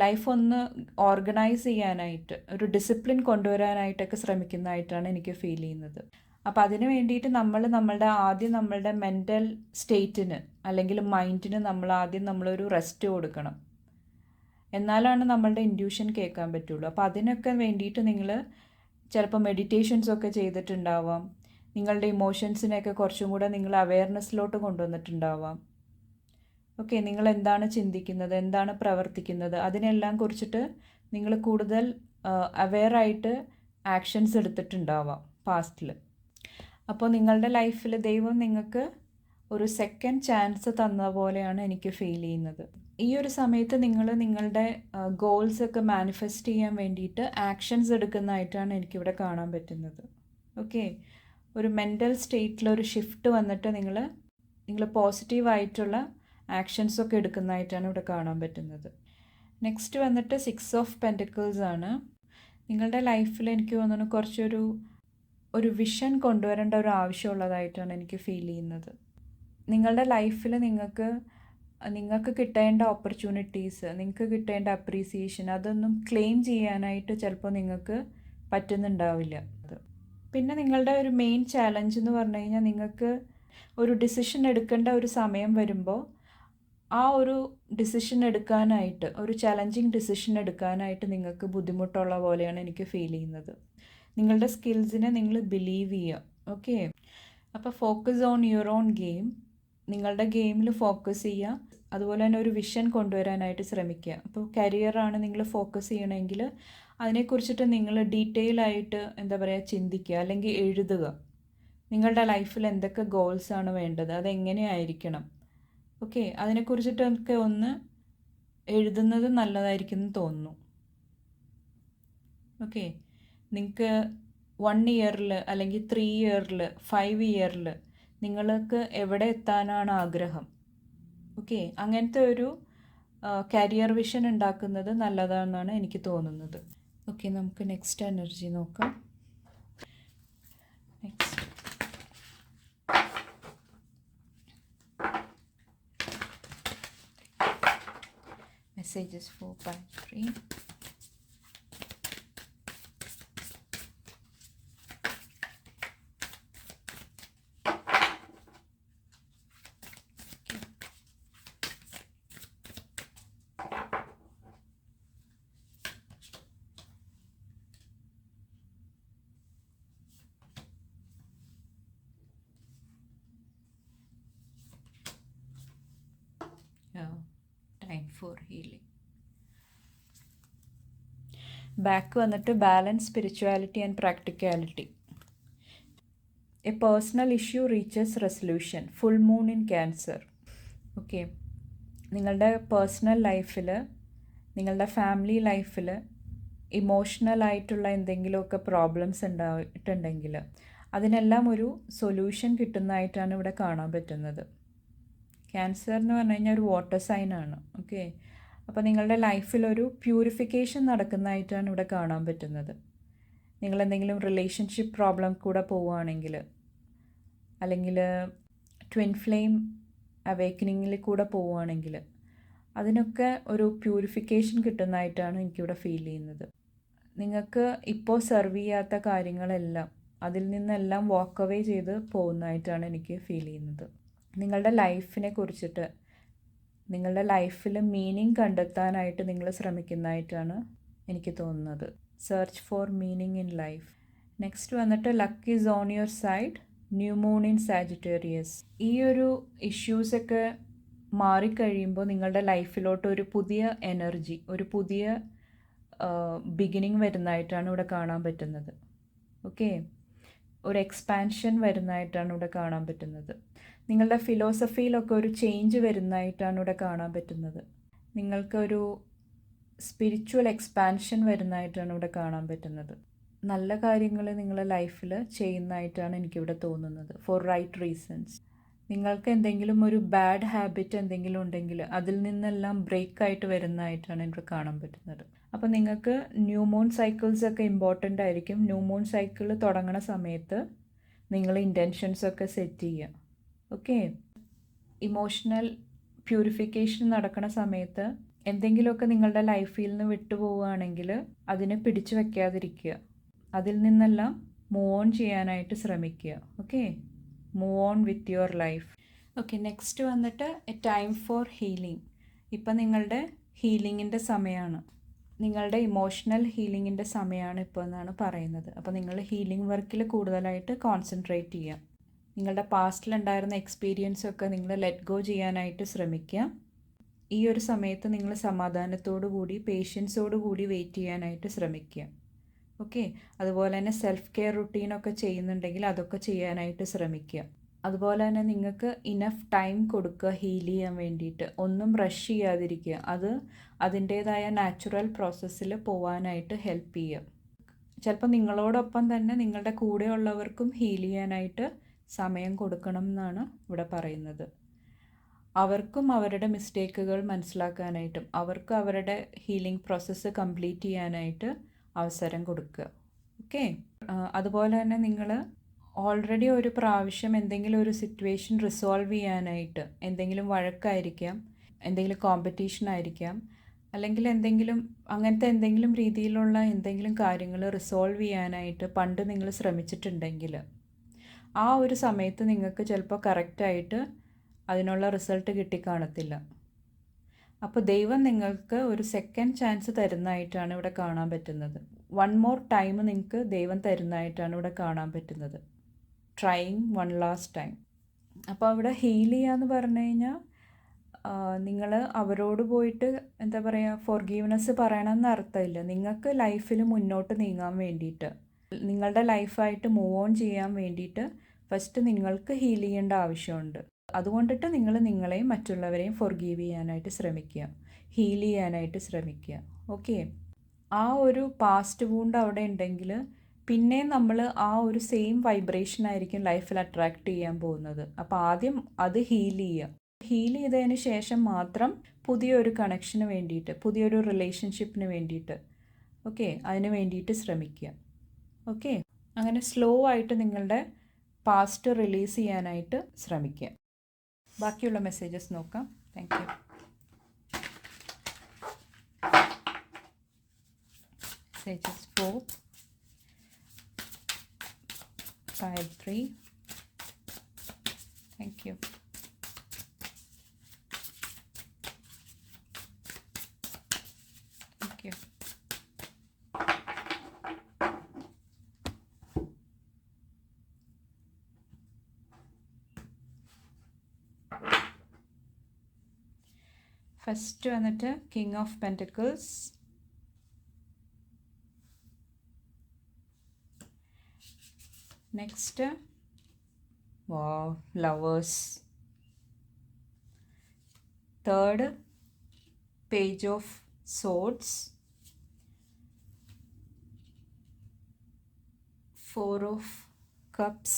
ലൈഫ് ഒന്ന് ഓർഗനൈസ് ചെയ്യാനായിട്ട്, ഒരു ഡിസിപ്ലിൻ കൊണ്ടുവരാനായിട്ടൊക്കെ ശ്രമിക്കുന്നതായിട്ടാണ് എനിക്ക് ഫീൽ ചെയ്യുന്നത്. അപ്പോൾ അതിന് വേണ്ടിയിട്ട് നമ്മളുടെ മെൻ്റൽ സ്റ്റേറ്റിന് അല്ലെങ്കിൽ മൈൻഡിന് നമ്മളൊരു റെസ്റ്റ് കൊടുക്കണം. എന്നാലാണ് നമ്മളുടെ ഇൻഡ്യൂഷൻ കേൾക്കാൻ പറ്റുള്ളൂ. അപ്പോൾ അതിനൊക്കെ വേണ്ടിയിട്ട് നിങ്ങൾ ചിലപ്പോൾ മെഡിറ്റേഷൻസൊക്കെ ചെയ്തിട്ടുണ്ടാവാം. നിങ്ങളുടെ ഇമോഷൻസിനെയൊക്കെ കുറച്ചും കൂടെ നിങ്ങൾ അവെയർനെസ്സിലോട്ട് കൊണ്ടുവന്നിട്ടുണ്ടാവാം. ഓക്കെ, നിങ്ങൾ എന്താണ് ചിന്തിക്കുന്നത്, എന്താണ് പ്രവർത്തിക്കുന്നത്, അതിനെല്ലാം കുറിച്ചിട്ട് നിങ്ങൾ കൂടുതൽ അവെയറായിട്ട് ആക്ഷൻസ് എടുത്തിട്ടുണ്ടാവാം പാസ്റ്റിൽ. അപ്പോൾ നിങ്ങളുടെ ലൈഫിൽ ദൈവം നിങ്ങൾക്ക് ഒരു സെക്കൻഡ് ചാൻസ് തന്ന പോലെയാണ് എനിക്ക് ഫീൽ ചെയ്യുന്നത്. ഈ ഒരു സമയത്ത് നിങ്ങൾ നിങ്ങളുടെ ഗോൾസൊക്കെ മാനിഫെസ്റ്റ് ചെയ്യാൻ വേണ്ടിയിട്ട് ആക്ഷൻസ് എടുക്കുന്നതായിട്ടാണ് എനിക്കിവിടെ കാണാൻ പറ്റുന്നത്. ഓക്കെ, ഒരു മെൻ്റൽ സ്റ്റേറ്റിലൊരു ഷിഫ്റ്റ് വന്നിട്ട് നിങ്ങൾ പോസിറ്റീവായിട്ടുള്ള ആക്ഷൻസൊക്കെ എടുക്കുന്നതായിട്ടാണ് ഇവിടെ കാണാൻ പറ്റുന്നത്. നെക്സ്റ്റ് വന്നിട്ട് 6 of Pentacles ആണ്. നിങ്ങളുടെ ലൈഫിൽ എനിക്ക് തോന്നുന്നു കുറച്ചൊരു വിഷൻ കൊണ്ടുവരേണ്ട ഒരു ആവശ്യമുള്ളതായിട്ടാണ് എനിക്ക് ഫീൽ ചെയ്യുന്നത്. നിങ്ങളുടെ ലൈഫിൽ നിങ്ങൾക്ക് കിട്ടേണ്ട ഓപ്പർച്യൂണിറ്റീസ്, നിങ്ങൾക്ക് കിട്ടേണ്ട അപ്രീസിയേഷൻ അതൊന്നും ക്ലെയിം ചെയ്യാനായിട്ട് ചിലപ്പോൾ നിങ്ങൾക്ക് പറ്റുന്നുണ്ടാവില്ല. പിന്നെ നിങ്ങളുടെ ഒരു മെയിൻ ചാലഞ്ച് എന്ന് പറഞ്ഞു കഴിഞ്ഞാൽ നിങ്ങൾക്ക് ഒരു ഡിസിഷൻ എടുക്കേണ്ട ഒരു സമയം വരുമ്പോൾ ആ ഒരു ഡിസിഷൻ എടുക്കാനായിട്ട്, ഒരു ചലഞ്ചിങ് ഡിസിഷൻ എടുക്കാനായിട്ട് നിങ്ങൾക്ക് ബുദ്ധിമുട്ടുള്ള പോലെയാണ് എനിക്ക് ഫീൽ ചെയ്യുന്നത്. നിങ്ങളുടെ സ്കിൽസിനെ നിങ്ങൾ ബിലീവ് ചെയ്യുക. ഓക്കെ, അപ്പോൾ focus on your own game. നിങ്ങളുടെ ഗെയിമിൽ ഫോക്കസ് ചെയ്യുക. അതുപോലെ തന്നെ ഒരു വിഷൻ കൊണ്ടുവരാനായിട്ട് ശ്രമിക്കുക. അപ്പോൾ കരിയറാണ് നിങ്ങൾ ഫോക്കസ് ചെയ്യണമെങ്കിൽ അതിനെക്കുറിച്ചിട്ട് നിങ്ങൾ ഡീറ്റെയിൽ ആയിട്ട് ചിന്തിക്കുക, അല്ലെങ്കിൽ എഴുതുക. നിങ്ങളുടെ ലൈഫിൽ എന്തൊക്കെ ഗോൾസാണ് വേണ്ടത്, അതെങ്ങനെയായിരിക്കണം, ഓക്കെ, അതിനെക്കുറിച്ചിട്ടൊക്കെ ഒന്ന് എഴുതുന്നത് നല്ലതായിരിക്കും എന്ന് തോന്നുന്നു. ഓക്കെ, നിങ്ങൾക്ക് 1 ഇയറിൽ അല്ലെങ്കിൽ 3 ഇയറിൽ 5 ഇയറിൽ നിങ്ങൾക്ക് എവിടെ എത്താനാണ് ആഗ്രഹം, ഓക്കെ, അങ്ങനത്തെ ഒരു കരിയർ വിഷൻ ഉണ്ടാക്കുന്നത് നല്ലതാണെന്നാണ് എനിക്ക് തോന്നുന്നത്. ഓക്കെ, നമുക്ക് നെക്സ്റ്റ് എനർജി നോക്കാം. Next. Messages for part 3. Time for healing. Back വന്നിട്ട് balance, spirituality and practicality. A personal issue reaches resolution. Full moon in Cancer. Okay, നിങ്ങളുടെ പേഴ്സണൽ ലൈഫിൽ, നിങ്ങളുടെ ഫാമിലി ലൈഫിൽ ഇമോഷണലായിട്ടുള്ള എന്തെങ്കിലുമൊക്കെ പ്രോബ്ലംസ് ഉണ്ടായിട്ടുണ്ടെങ്കിൽ അതിനെല്ലാം ഒരു സൊല്യൂഷൻ കിട്ടുന്നതായിട്ടാണ് ഇവിടെ കാണാൻ പറ്റുന്നത്. ക്യാൻസർ എന്ന് പറഞ്ഞു കഴിഞ്ഞാൽ ഒരു വാട്ടർ സൈനാണ്. ഓക്കെ, അപ്പോൾ നിങ്ങളുടെ ലൈഫിലൊരു പ്യൂരിഫിക്കേഷൻ നടക്കുന്നതായിട്ടാണ് ഇവിടെ കാണാൻ പറ്റുന്നത്. നിങ്ങളെന്തെങ്കിലും റിലേഷൻഷിപ്പ് പ്രോബ്ലം കൂടെ പോവുകയാണെങ്കിൽ, അല്ലെങ്കിൽ ട്വിൻ ഫ്ലെയിം അവേക്കനിങ്ങിൽ കൂടെ പോവുകയാണെങ്കിൽ അതിനൊക്കെ ഒരു പ്യൂരിഫിക്കേഷൻ കിട്ടുന്നതായിട്ടാണ് എനിക്കിവിടെ ഫീൽ ചെയ്യുന്നത്. നിങ്ങൾക്ക് ഇപ്പോൾ സെർവ് ചെയ്യാത്ത കാര്യങ്ങളെല്ലാം അതിൽ നിന്നെല്ലാം വാക്ക് അവേ ചെയ്ത് പോകുന്നതായിട്ടാണ് എനിക്ക് ഫീൽ ചെയ്യുന്നത്. നിങ്ങളുടെ ലൈഫിനെ കുറിച്ചിട്ട്, നിങ്ങളുടെ ലൈഫിൽ മീനിങ് കണ്ടെത്താനായിട്ട് നിങ്ങൾ ശ്രമിക്കുന്നതായിട്ടാണ് എനിക്ക് തോന്നുന്നത്. Search for meaning in life. Next വന്നിട്ട് luck is on your side, new moon in Sagittarius. ഈ ഒരു ഇഷ്യൂസൊക്കെ മാറിക്കഴിയുമ്പോൾ നിങ്ങളുടെ ലൈഫിലോട്ട് ഒരു പുതിയ എനർജി, ഒരു പുതിയ ബിഗിനിങ് വരുന്നതായിട്ടാണ് ഇവിടെ കാണാൻ പറ്റുന്നത്. ഓക്കെ, ഒരു എക്സ്പാൻഷൻ വരുന്നതായിട്ടാണ് ഇവിടെ കാണാൻ പറ്റുന്നത്. നിങ്ങളുടെ ഫിലോസഫിയിലൊക്കെ ഒരു ചേഞ്ച് വരുന്നതായിട്ടാണ് ഇവിടെ കാണാൻ പറ്റുന്നത്. നിങ്ങൾക്കൊരു സ്പിരിച്വൽ എക്സ്പാൻഷൻ വരുന്നതായിട്ടാണ് ഇവിടെ കാണാൻ പറ്റുന്നത്. നല്ല കാര്യങ്ങൾ നിങ്ങളുടെ ലൈഫിൽ ചെയ്യുന്നതായിട്ടാണ് എനിക്കിവിടെ തോന്നുന്നത്. For right reasons. നിങ്ങൾക്ക് എന്തെങ്കിലും ഒരു ബാഡ് ഹാബിറ്റ് എന്തെങ്കിലും ഉണ്ടെങ്കിൽ അതിൽ നിന്നെല്ലാം ബ്രേക്കായിട്ട് വരുന്നതായിട്ടാണ് എനിക്ക് കാണാൻ പറ്റുന്നത്. അപ്പോൾ നിങ്ങൾക്ക് ന്യൂ മൂൺ സൈക്കിൾസൊക്കെ ഇമ്പോർട്ടൻ്റ് ആയിരിക്കും. ന്യൂ മൂൺ സൈക്കിൾ തുടങ്ങുന്ന സമയത്ത് നിങ്ങൾ ഇൻറ്റൻഷൻസൊക്കെ സെറ്റ് ചെയ്യുക. ഓക്കെ, ഇമോഷണൽ പ്യൂരിഫിക്കേഷൻ നടക്കുന്ന സമയത്ത് എന്തെങ്കിലുമൊക്കെ നിങ്ങളുടെ ലൈഫിൽ നിന്ന് വിട്ടുപോവുകയാണെങ്കിൽ അതിനെ പിടിച്ചു വയ്ക്കാതിരിക്കുക. അതിൽ നിന്നെല്ലാം മൂവ് ഓൺ ചെയ്യാനായിട്ട് ശ്രമിക്കുക. Okay, move on with your life. Okay, next വന്നിട്ട് എ ടൈം ഫോർ ഹീലിംഗ്. ഇപ്പം നിങ്ങളുടെ ഹീലിങ്ങിൻ്റെ സമയമാണ്, നിങ്ങളുടെ ഇമോഷണൽ ഹീലിങ്ങിൻ്റെ സമയമാണ് ഇപ്പോൾ എന്നാണ് പറയുന്നത്. അപ്പോൾ നിങ്ങൾ ഹീലിംഗ് വർക്കിൽ കൂടുതലായിട്ട് കോൺസെൻട്രേറ്റ് ചെയ്യുക. നിങ്ങളുടെ പാസ്റ്റിലുണ്ടായിരുന്ന എക്സ്പീരിയൻസൊക്കെ നിങ്ങൾ ലെറ്റ് ഗോ ചെയ്യാനായിട്ട് ശ്രമിക്കുക. ഈ ഒരു സമയത്ത് നിങ്ങൾ സമാധാനത്തോടു കൂടി, പേഷ്യൻസോടു കൂടി വെയിറ്റ് ചെയ്യാനായിട്ട് ശ്രമിക്കുക. ഓക്കെ, അതുപോലെ തന്നെ സെൽഫ് കെയർ റുട്ടീനൊക്കെ ചെയ്യുന്നുണ്ടെങ്കിൽ അതൊക്കെ ചെയ്യാനായിട്ട് ശ്രമിക്കുക. അതുപോലെ തന്നെ നിങ്ങൾക്ക് ഇനഫ് ടൈം കൊടുക്കുക ഹീൽ ചെയ്യാൻ വേണ്ടിയിട്ട്. ഒന്നും റഷ് ചെയ്യാതിരിക്കുക. അത് അതിൻ്റേതായ നാച്ചുറൽ പ്രോസസ്സിൽ പോകാനായിട്ട് ഹെൽപ്പ് ചെയ്യുക. ചിലപ്പോൾ നിങ്ങളോടൊപ്പം തന്നെ നിങ്ങളുടെ കൂടെയുള്ളവർക്കും ഹീൽ ചെയ്യാനായിട്ട് സമയം കൊടുക്കണം എന്നാണ് ഇവിടെ പറയുന്നത്. അവർക്കും അവരുടെ മിസ്റ്റേക്കുകൾ മനസ്സിലാക്കാനായിട്ടും അവർക്കും അവരുടെ ഹീലിംഗ് പ്രോസസ്സ് കംപ്ലീറ്റ് ചെയ്യാനായിട്ട് അവസരം കൊടുക്കുക. ഓക്കെ, അതുപോലെ തന്നെ നിങ്ങൾ ഓൾറെഡി ഒരു പ്രാവശ്യം എന്തെങ്കിലും ഒരു സിറ്റുവേഷൻ റിസോൾവ് ചെയ്യാനായിട്ട്, എന്തെങ്കിലും വഴക്കായിരിക്കാം, എന്തെങ്കിലും കോമ്പറ്റീഷൻ ആയിരിക്കാം, അല്ലെങ്കിൽ അങ്ങനത്തെ എന്തെങ്കിലും രീതിയിലുള്ള എന്തെങ്കിലും കാര്യങ്ങൾ റിസോൾവ് ചെയ്യാനായിട്ട് പണ്ട് നിങ്ങൾ ശ്രമിച്ചിട്ടുണ്ടെങ്കിൽ ആ ഒരു സമയത്ത് നിങ്ങൾക്ക് ചിലപ്പോൾ കറക്റ്റായിട്ട് അതിനുള്ള റിസൾട്ട് കിട്ടിക്കാണത്തില്ല. അപ്പോൾ ദൈവം നിങ്ങൾക്ക് ഒരു സെക്കൻഡ് ചാൻസ് തരുന്നതായിട്ടാണ് ഇവിടെ കാണാൻ പറ്റുന്നത്. വൺ മോർ ടൈം നിങ്ങൾക്ക് ദൈവം തരുന്നതായിട്ടാണ് ഇവിടെ കാണാൻ പറ്റുന്നത്. Trying one last time. അപ്പോൾ അവിടെ ഹീൽ ചെയ്യാന്ന് പറഞ്ഞു കഴിഞ്ഞാൽ നിങ്ങൾ അവരോട് പോയിട്ട് എന്താ പറയുക, ഫോർഗീവ്നെസ് പറയണമെന്ന് അർത്ഥമില്ല. നിങ്ങൾക്ക് ലൈഫിൽ മുന്നോട്ട് നീങ്ങാൻ വേണ്ടിയിട്ട്, നിങ്ങളുടെ ലൈഫായിട്ട് മൂവ് ഓൺ ചെയ്യാൻ വേണ്ടിയിട്ട് ഫസ്റ്റ് നിങ്ങൾക്ക് ഹീൽ ചെയ്യേണ്ട ആവശ്യമുണ്ട്. അതുകൊണ്ടിട്ട് നിങ്ങൾ നിങ്ങളെയും മറ്റുള്ളവരെയും ഫോർഗീവ് ചെയ്യാനായിട്ട് ശ്രമിക്കുക, ഹീൽ ചെയ്യാനായിട്ട് ശ്രമിക്കുക. ഓക്കെ, ആ ഒരു പാസ്റ്റ് വൂണ്ട് അവിടെ ഉണ്ടെങ്കിൽ പിന്നെ നമ്മൾ ആ ഒരു സെയിം വൈബ്രേഷൻ ആയിരിക്കും ലൈഫിൽ അട്രാക്റ്റ് ചെയ്യാൻ പോകുന്നത്. അപ്പോൾ ആദ്യം അത് ഹീൽ ചെയ്യുക. ഹീൽ ചെയ്തതിന് ശേഷം മാത്രം പുതിയൊരു കണക്ഷന് വേണ്ടിയിട്ട്, പുതിയൊരു റിലേഷൻഷിപ്പിന് വേണ്ടിയിട്ട്, ഓക്കെ, അതിന് വേണ്ടിയിട്ട് ശ്രമിക്കുക. ഓക്കെ, അങ്ങനെ സ്ലോ ആയിട്ട് നിങ്ങളുടെ പാസ്റ്റ് റിലീസ് ചെയ്യാനായിട്ട് ശ്രമിക്കുക. ബാക്കിയുള്ള മെസ്സേജസ് നോക്കാം. Thank you. Messages 4, pile 3. Thank you. Thank you. First വന്നിട്ട് king of pentacles, next lovers, third page of swords, 4 of cups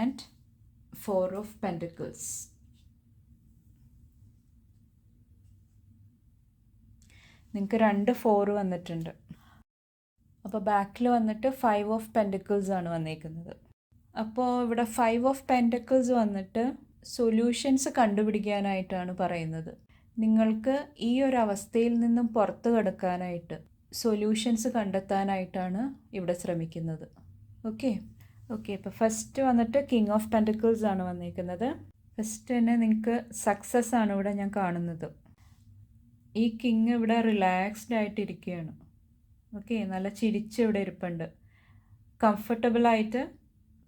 and 4 of pentacles. നിങ്ങൾക്ക് 2 4 വന്നിട്ടുണ്ട്. അപ്പോൾ ബാക്കിൽ വന്നിട്ട് 5 ഓഫ് പെൻറ്റക്കിൾസ് ആണ് വന്നേക്കുന്നത്. അപ്പോൾ ഇവിടെ 5 ഓഫ് പെൻറ്റക്കിൾസ് വന്നിട്ട് സൊല്യൂഷൻസ് കണ്ടുപിടിക്കാനായിട്ടാണ് പറയുന്നത്. നിങ്ങൾക്ക് ഈ ഒരു അവസ്ഥയിൽ നിന്നും പുറത്ത് കടക്കാനായിട്ട് സൊല്യൂഷൻസ് കണ്ടെത്താനായിട്ടാണ് ഇവിടെ ശ്രമിക്കുന്നത്. ഓക്കെ, ഇപ്പോൾ ഫസ്റ്റ് വന്നിട്ട് കിങ് ഓഫ് പെൻറ്റക്കിൾസ് ആണ് വന്നിരിക്കുന്നത്. ഫസ്റ്റ് തന്നെ നിങ്ങൾക്ക് സക്സസ് ആണ് ഇവിടെ ഞാൻ കാണുന്നത്. ഈ കിങ് ഇവിടെ റിലാക്സ്ഡ് ആയിട്ടിരിക്കുകയാണ്. ഓക്കെ, നല്ല ചിരിച്ച് ഇവിടെ ഇരിപ്പുണ്ട്. കംഫർട്ടബിളായിട്ട്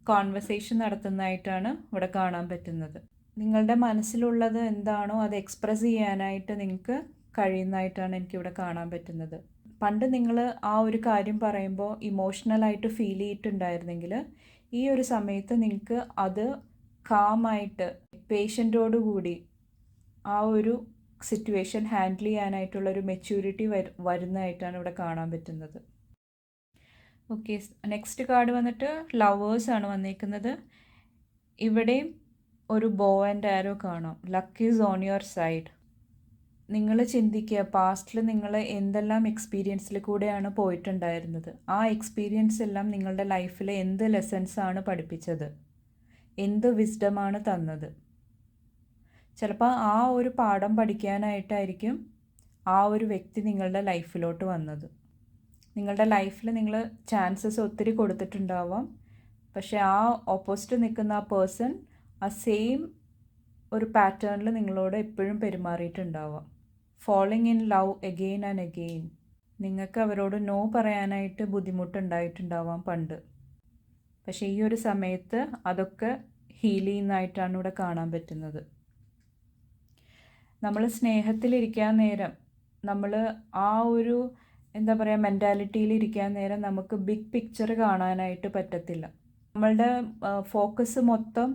കോൺവെർസേഷൻ നടത്തുന്നതായിട്ടാണ് ഇവിടെ കാണാൻ പറ്റുന്നത്. നിങ്ങളുടെ മനസ്സിലുള്ളത് എന്താണോ അത് എക്സ്പ്രസ് ചെയ്യാനായിട്ട് നിങ്ങൾക്ക് കഴിയുന്നതായിട്ടാണ് എനിക്കിവിടെ കാണാൻ പറ്റുന്നത്. പണ്ട് നിങ്ങൾ ആ ഒരു കാര്യം പറയുമ്പോൾ ഇമോഷണലായിട്ട് ഫീൽ ചെയ്തിട്ടുണ്ടായിരുന്നെങ്കിൽ ഈ ഒരു സമയത്ത് നിങ്ങൾക്ക് അത് കാമായിട്ട് പേഷ്യൻറ്റോടുകൂടി ആ ഒരു സിറ്റുവേഷൻ ഹാൻഡിൽ ചെയ്യാനായിട്ടുള്ളൊരു മെച്യൂരിറ്റി വരുന്നതായിട്ടാണ് ഇവിടെ കാണാൻ പറ്റുന്നത്. ഓക്കെ, നെക്സ്റ്റ് കാർഡ് വന്നിട്ട് ലവേഴ്സ് ആണ് വന്നിരിക്കുന്നത്. ഇവിടെയും ഒരു ബോ ആൻഡ് ആരോ കാണാം. Luck is on your side. നിങ്ങൾ ചിന്തിക്കുക, പാസ്റ്റിൽ നിങ്ങൾ എന്തെല്ലാം എക്സ്പീരിയൻസിൽ കൂടെയാണ് പോയിട്ടുണ്ടായിരുന്നത്. ആ എക്സ്പീരിയൻസ് എല്ലാം നിങ്ങളുടെ ലൈഫിൽ എന്ത് ലെസൺസാണ് പഠിപ്പിച്ചത്, എന്ത് വിസ്ഡമാണ് തന്നത്. ചിലപ്പോൾ ആ ഒരു പാഠം പഠിക്കാനായിട്ടായിരിക്കും ആ ഒരു വ്യക്തി നിങ്ങളുടെ ലൈഫിലോട്ട് വന്നത്. നിങ്ങളുടെ ലൈഫിൽ നിങ്ങൾ ചാൻസസ് ഒത്തിരി കൊടുത്തിട്ടുണ്ടാവാം, പക്ഷേ ആ ഓപ്പോസിറ്റ് നിൽക്കുന്ന ആ പേഴ്സൺ ആ സെയിം ഒരു പാറ്റേണിൽ നിങ്ങളോട് എപ്പോഴും പെരുമാറിയിട്ടുണ്ടാവാം. Falling in love again and again. നിങ്ങൾക്ക് അവരോട് നോ പറയാനായിട്ട് ബുദ്ധിമുട്ടുണ്ടായിട്ടുണ്ടാവാം പണ്ട്, പക്ഷേ ഈ ഒരു സമയത്ത് അതൊക്കെ ഹീൽ ചെയ്യുന്നതായിട്ടാണ് ഇവിടെ കാണാൻ പറ്റുന്നത്. നമ്മൾ സ്നേഹത്തിലിരിക്കാൻ നേരം, നമ്മൾ ആ ഒരു എന്താ പറയുക മെൻറ്റാലിറ്റിയിലിരിക്കാൻ നേരം നമുക്ക് ബിഗ് പിക്ചർ കാണാനായിട്ട് പറ്റത്തില്ല. നമ്മളുടെ ഫോക്കസ് മൊത്തം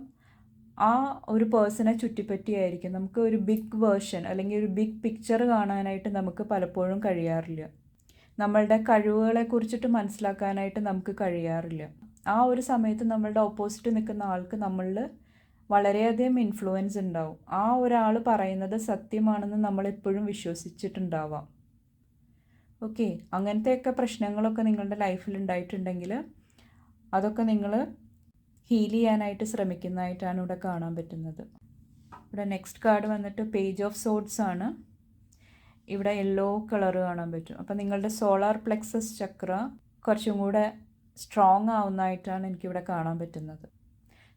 ആ ഒരു പേഴ്സണെ ചുറ്റിപ്പറ്റിയായിരിക്കും. നമുക്ക് ഒരു ബിഗ് വേർഷൻ അല്ലെങ്കിൽ ഒരു ബിഗ് പിക്ചർ കാണാനായിട്ട് നമുക്ക് പലപ്പോഴും കഴിയാറില്ല. നമ്മളുടെ കഴിവുകളെ കുറിച്ചിട്ട് മനസ്സിലാക്കാനായിട്ട് നമുക്ക് കഴിയാറില്ല. ആ ഒരു സമയത്ത് നമ്മളുടെ ഓപ്പോസിറ്റ് നിൽക്കുന്ന ആൾക്ക് നമ്മളിൽ വളരെയധികം ഇൻഫ്ലുവൻസ് ഉണ്ടാവും. ആ ഒരാൾ പറയുന്നത് സത്യമാണെന്ന് നമ്മളെപ്പോഴും വിശ്വസിച്ചിട്ടുണ്ടാവാം. ഓക്കെ, അങ്ങനത്തെയൊക്കെ പ്രശ്നങ്ങളൊക്കെ നിങ്ങളുടെ ലൈഫിൽ ഉണ്ടായിട്ടുണ്ടെങ്കിൽ അതൊക്കെ നിങ്ങൾ ഹീൽ ചെയ്യാനായിട്ട് ശ്രമിക്കുന്നതായിട്ടാണ് ഇവിടെ കാണാൻ പറ്റുന്നത്. ഇവിടെ നെക്സ്റ്റ് കാർഡ് വന്നിട്ട് പേജ് ഓഫ് സോർഡ്സ് ആണ്. ഇവിടെ യെല്ലോ കളർ കാണാൻ പറ്റും. അപ്പോൾ നിങ്ങളുടെ സോളാർ പ്ലെക്സസ് ചക്ര കുറച്ചും കൂടെ സ്ട്രോങ് ആവുന്നതായിട്ടാണ് എനിക്കിവിടെ കാണാൻ പറ്റുന്നത്.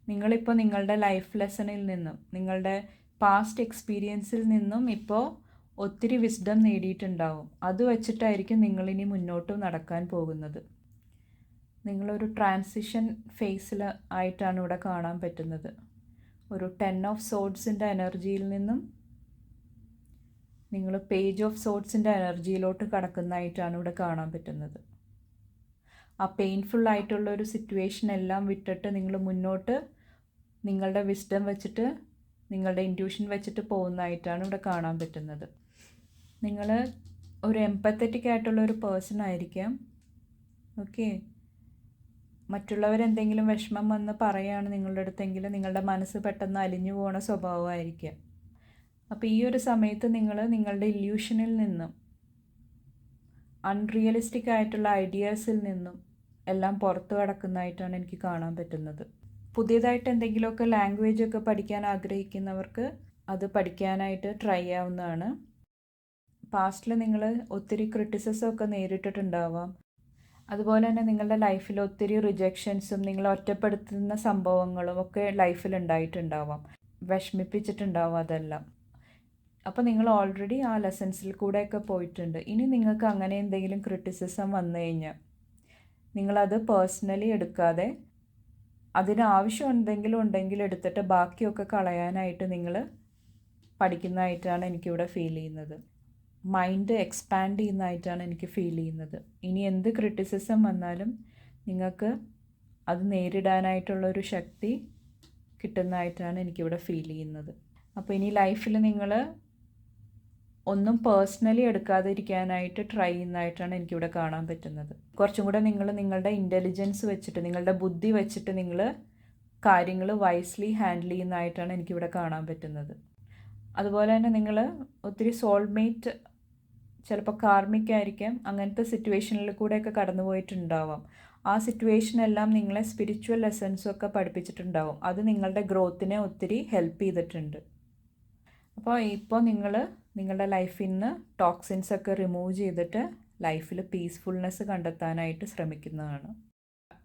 നിങ്ങളിപ്പോൾ നിങ്ങളുടെ ലൈഫ് ലെസണിൽ നിന്നും നിങ്ങളുടെ പാസ്റ്റ് എക്സ്പീരിയൻസിൽ നിന്നും ഇപ്പോൾ ഒത്തിരി വിസ്ഡം നേടിയിട്ടുണ്ടാവും. അത് വച്ചിട്ടായിരിക്കും നിങ്ങളിനി മുന്നോട്ട് നടക്കാൻ പോകുന്നത്. നിങ്ങളൊരു ട്രാൻസിഷൻ ഫേസിൽ ആയിട്ടാണ് ഇവിടെ കാണാൻ പറ്റുന്നത്. ഒരു 10 ഓഫ് സോർഡ്സിൻ്റെ എനർജിയിൽ നിന്നും നിങ്ങൾ പേജ് ഓഫ് സോർഡ്സിൻ്റെ എനർജിയിലോട്ട് കടക്കുന്നതായിട്ടാണ് ഇവിടെ കാണാൻ പറ്റുന്നത്. ആ പെയിൻഫുള്ളായിട്ടുള്ളൊരു സിറ്റുവേഷൻ എല്ലാം വിട്ടിട്ട് നിങ്ങൾ മുന്നോട്ട് നിങ്ങളുടെ വിസ്ഡം വെച്ചിട്ട് നിങ്ങളുടെ ഇൻറ്റ്യൂഷൻ വെച്ചിട്ട് പോകുന്നതായിട്ടാണ് ഇവിടെ കാണാൻ പറ്റുന്നത്. നിങ്ങൾ ഒരു എംപത്തറ്റിക് ആയിട്ടുള്ളൊരു പേഴ്സൺ ആയിരിക്കാം. ഓക്കെ, മറ്റുള്ളവരെന്തെങ്കിലും വിഷമം വന്ന് പറയുകയാണ് നിങ്ങളുടെ അടുത്തെങ്കിൽ നിങ്ങളുടെ മനസ്സ് പെട്ടെന്ന് അലിഞ്ഞു പോണ സ്വഭാവമായിരിക്കാം. അപ്പോൾ ഈ ഒരു സമയത്ത് നിങ്ങൾ നിങ്ങളുടെ ഇല്യൂഷനിൽ നിന്നും അൺറിയലിസ്റ്റിക് ആയിട്ടുള്ള ഐഡിയാസിൽ നിന്നും എല്ലാം പുറത്തു കടക്കുന്നതായിട്ടാണ് എനിക്ക് കാണാൻ പറ്റുന്നത്. പുതിയതായിട്ട് എന്തെങ്കിലുമൊക്കെ ലാംഗ്വേജ് ഒക്കെ പഠിക്കാൻ ആഗ്രഹിക്കുന്നവർക്ക് അത് പഠിക്കാനായിട്ട് ട്രൈ ചെയ്യാവുന്നതാണ്. പാസ്റ്റിൽ നിങ്ങൾ ഒത്തിരി ക്രിറ്റിസിസം ഒക്കെ നേരിട്ടിട്ടുണ്ടാവാം. അതുപോലെ തന്നെ നിങ്ങളുടെ ലൈഫിൽ ഒത്തിരി റിജക്ഷൻസും നിങ്ങളെ ഒറ്റപ്പെടുത്തുന്ന സംഭവങ്ങളും ഒക്കെ ലൈഫിൽ ഉണ്ടായിട്ടുണ്ടാവാം, വിഷമിപ്പിച്ചിട്ടുണ്ടാവും അതെല്ലാം. അപ്പോൾ നിങ്ങൾ ഓൾറെഡി ആ ലെസൺസിൽ കൂടെയൊക്കെ പോയിട്ടുണ്ട്. ഇനി നിങ്ങൾക്ക് അങ്ങനെ എന്തെങ്കിലും ക്രിറ്റിസിസം വന്നു കഴിഞ്ഞാൽ നിങ്ങളത് പേഴ്സണലി എടുക്കാതെ അതിനാവശ്യം എന്തെങ്കിലും ഉണ്ടെങ്കിൽ എടുത്തിട്ട് ബാക്കിയൊക്കെ കളയാനായിട്ട് നിങ്ങൾ പഠിക്കുന്നതായിട്ടാണ് എനിക്കിവിടെ ഫീൽ ചെയ്യുന്നത്. മൈൻഡ് എക്സ്പാൻഡ് ചെയ്യുന്നതായിട്ടാണ് എനിക്ക് ഫീൽ ചെയ്യുന്നത്. ഇനി എന്ത് ക്രിറ്റിസിസം വന്നാലും നിങ്ങൾക്ക് അത് നേരിടാനായിട്ടുള്ളൊരു ശക്തി കിട്ടുന്നതായിട്ടാണ് എനിക്കിവിടെ ഫീൽ ചെയ്യുന്നത്. അപ്പോൾ ഇനി ലൈഫിൽ നിങ്ങൾ ഒന്നും പേഴ്സണലി എടുക്കാതിരിക്കാനായിട്ട് ട്രൈ ചെയ്യുന്നതായിട്ടാണ് എനിക്കിവിടെ കാണാൻ പറ്റുന്നത്. കുറച്ചും കൂടെ നിങ്ങൾ നിങ്ങളുടെ ഇൻ്റലിജൻസ് വെച്ചിട്ട്, നിങ്ങളുടെ ബുദ്ധി വെച്ചിട്ട് നിങ്ങൾ കാര്യങ്ങൾ വൈസ്ലി ഹാൻഡിൽ ചെയ്യുന്നതായിട്ടാണ് എനിക്കിവിടെ കാണാൻ പറ്റുന്നത്. അതുപോലെ തന്നെ നിങ്ങൾ ഒത്തിരി സോൾമേറ്റ്, ചിലപ്പോൾ കാർമിക്കായിരിക്കാം, അങ്ങനത്തെ സിറ്റുവേഷനിൽ കൂടെയൊക്കെ കടന്നു പോയിട്ടുണ്ടാവാം. ആ സിറ്റുവേഷനെല്ലാം നിങ്ങളെ സ്പിരിച്വൽ ലെസൺസൊക്കെ പഠിപ്പിച്ചിട്ടുണ്ടാവും. അത് നിങ്ങളുടെ ഗ്രോത്തിനെ ഒത്തിരി ഹെൽപ്പ് ചെയ്തിട്ടുണ്ട്. അപ്പോൾ ഇപ്പോൾ നിങ്ങൾ നിങ്ങളുടെ ലൈഫിൽ നിന്ന് ടോക്സിൻസൊക്കെ റിമൂവ് ചെയ്തിട്ട് ലൈഫിൽ പീസ്ഫുൾനെസ് കണ്ടെത്താനായിട്ട് ശ്രമിക്കുന്നതാണ്.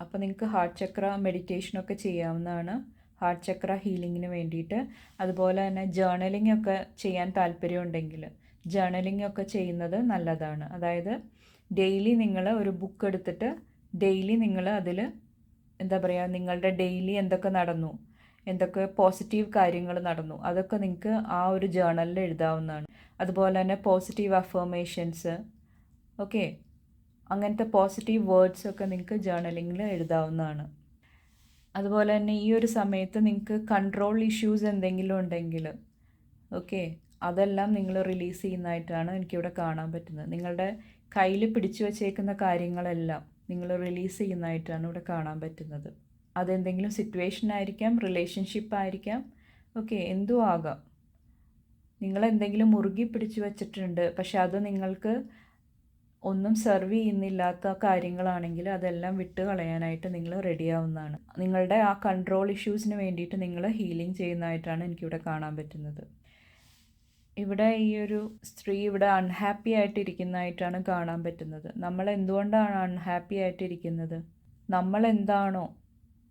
അപ്പോൾ നിങ്ങൾക്ക് ഹാർട്ട് ചക്ര മെഡിറ്റേഷനൊക്കെ ചെയ്യാവുന്നതാണ്, ഹാർട്ട് ചക്ര ഹീലിങ്ങിന് വേണ്ടിയിട്ട്. അതുപോലെ തന്നെ ജേർണലിംഗ് ഒക്കെ ചെയ്യാൻ താല്പര്യമുണ്ടെങ്കിൽ ജേർണലിംഗ് ഒക്കെ ചെയ്യുന്നത് നല്ലതാണ്. അതായത് ഡെയിലി നിങ്ങൾ ഒരു ബുക്ക് എടുത്തിട്ട് ഡെയിലി നിങ്ങൾ അതിൽ എന്താ പറയുക, നിങ്ങളുടെ ഡെയിലി എന്തൊക്കെ നടന്നു, എന്തൊക്കെ പോസിറ്റീവ് കാര്യങ്ങൾ നടന്നു, അതൊക്കെ നിങ്ങൾക്ക് ആ ഒരു ജേർണലിൽ എഴുതാവുന്നതാണ്. അതുപോലെ തന്നെ പോസിറ്റീവ് അഫർമേഷൻസ്, ഓക്കെ, അങ്ങനത്തെ പോസിറ്റീവ് വേർഡ്സൊക്കെ നിങ്ങൾക്ക് ജേർണലിങ്ങിൽ എഴുതാവുന്നതാണ്. അതുപോലെ തന്നെ ഈ ഒരു സമയത്ത് നിങ്ങൾക്ക് കൺട്രോൾ ഇഷ്യൂസ് എന്തെങ്കിലും ഉണ്ടെങ്കിൽ, ഓക്കെ, അതെല്ലാം നിങ്ങൾ റിലീസ് ചെയ്യുന്നതായിട്ടാണ് എനിക്കിവിടെ കാണാൻ പറ്റുന്നത്. നിങ്ങളുടെ കയ്യിൽ പിടിച്ചു വച്ചേക്കുന്ന കാര്യങ്ങളെല്ലാം നിങ്ങൾ റിലീസ് ചെയ്യുന്നതായിട്ടാണ് ഇവിടെ കാണാൻ പറ്റുന്നത്. അതെന്തെങ്കിലും സിറ്റുവേഷൻ ആയിരിക്കാം, റിലേഷൻഷിപ്പ് ആയിരിക്കാം, ഓക്കെ, എന്തും ആകാം. നിങ്ങളെന്തെങ്കിലും മുറുകി പിടിച്ചു വച്ചിട്ടുണ്ട്, പക്ഷെ അത് നിങ്ങൾക്ക് ഒന്നും സെർവ് ചെയ്യുന്നില്ലാത്ത കാര്യങ്ങളാണെങ്കിൽ അതെല്ലാം വിട്ട് കളയാനായിട്ട് നിങ്ങൾ റെഡിയാവുന്നതാണ്. നിങ്ങളുടെ ആ കൺട്രോൾ ഇഷ്യൂസിന് വേണ്ടിയിട്ട് നിങ്ങൾ ഹീലിംഗ് ചെയ്യുന്നതായിട്ടാണ് എനിക്കിവിടെ കാണാൻ പറ്റുന്നത്. ഇവിടെ ഈ ഒരു സ്ത്രീ ഇവിടെ അൺഹാപ്പി ആയിട്ടിരിക്കുന്നതായിട്ടാണ് കാണാൻ പറ്റുന്നത്. നമ്മൾ എന്തുകൊണ്ടാണ് അൺഹാപ്പി ആയിട്ടിരിക്കുന്നത്? നമ്മൾ എന്താണോ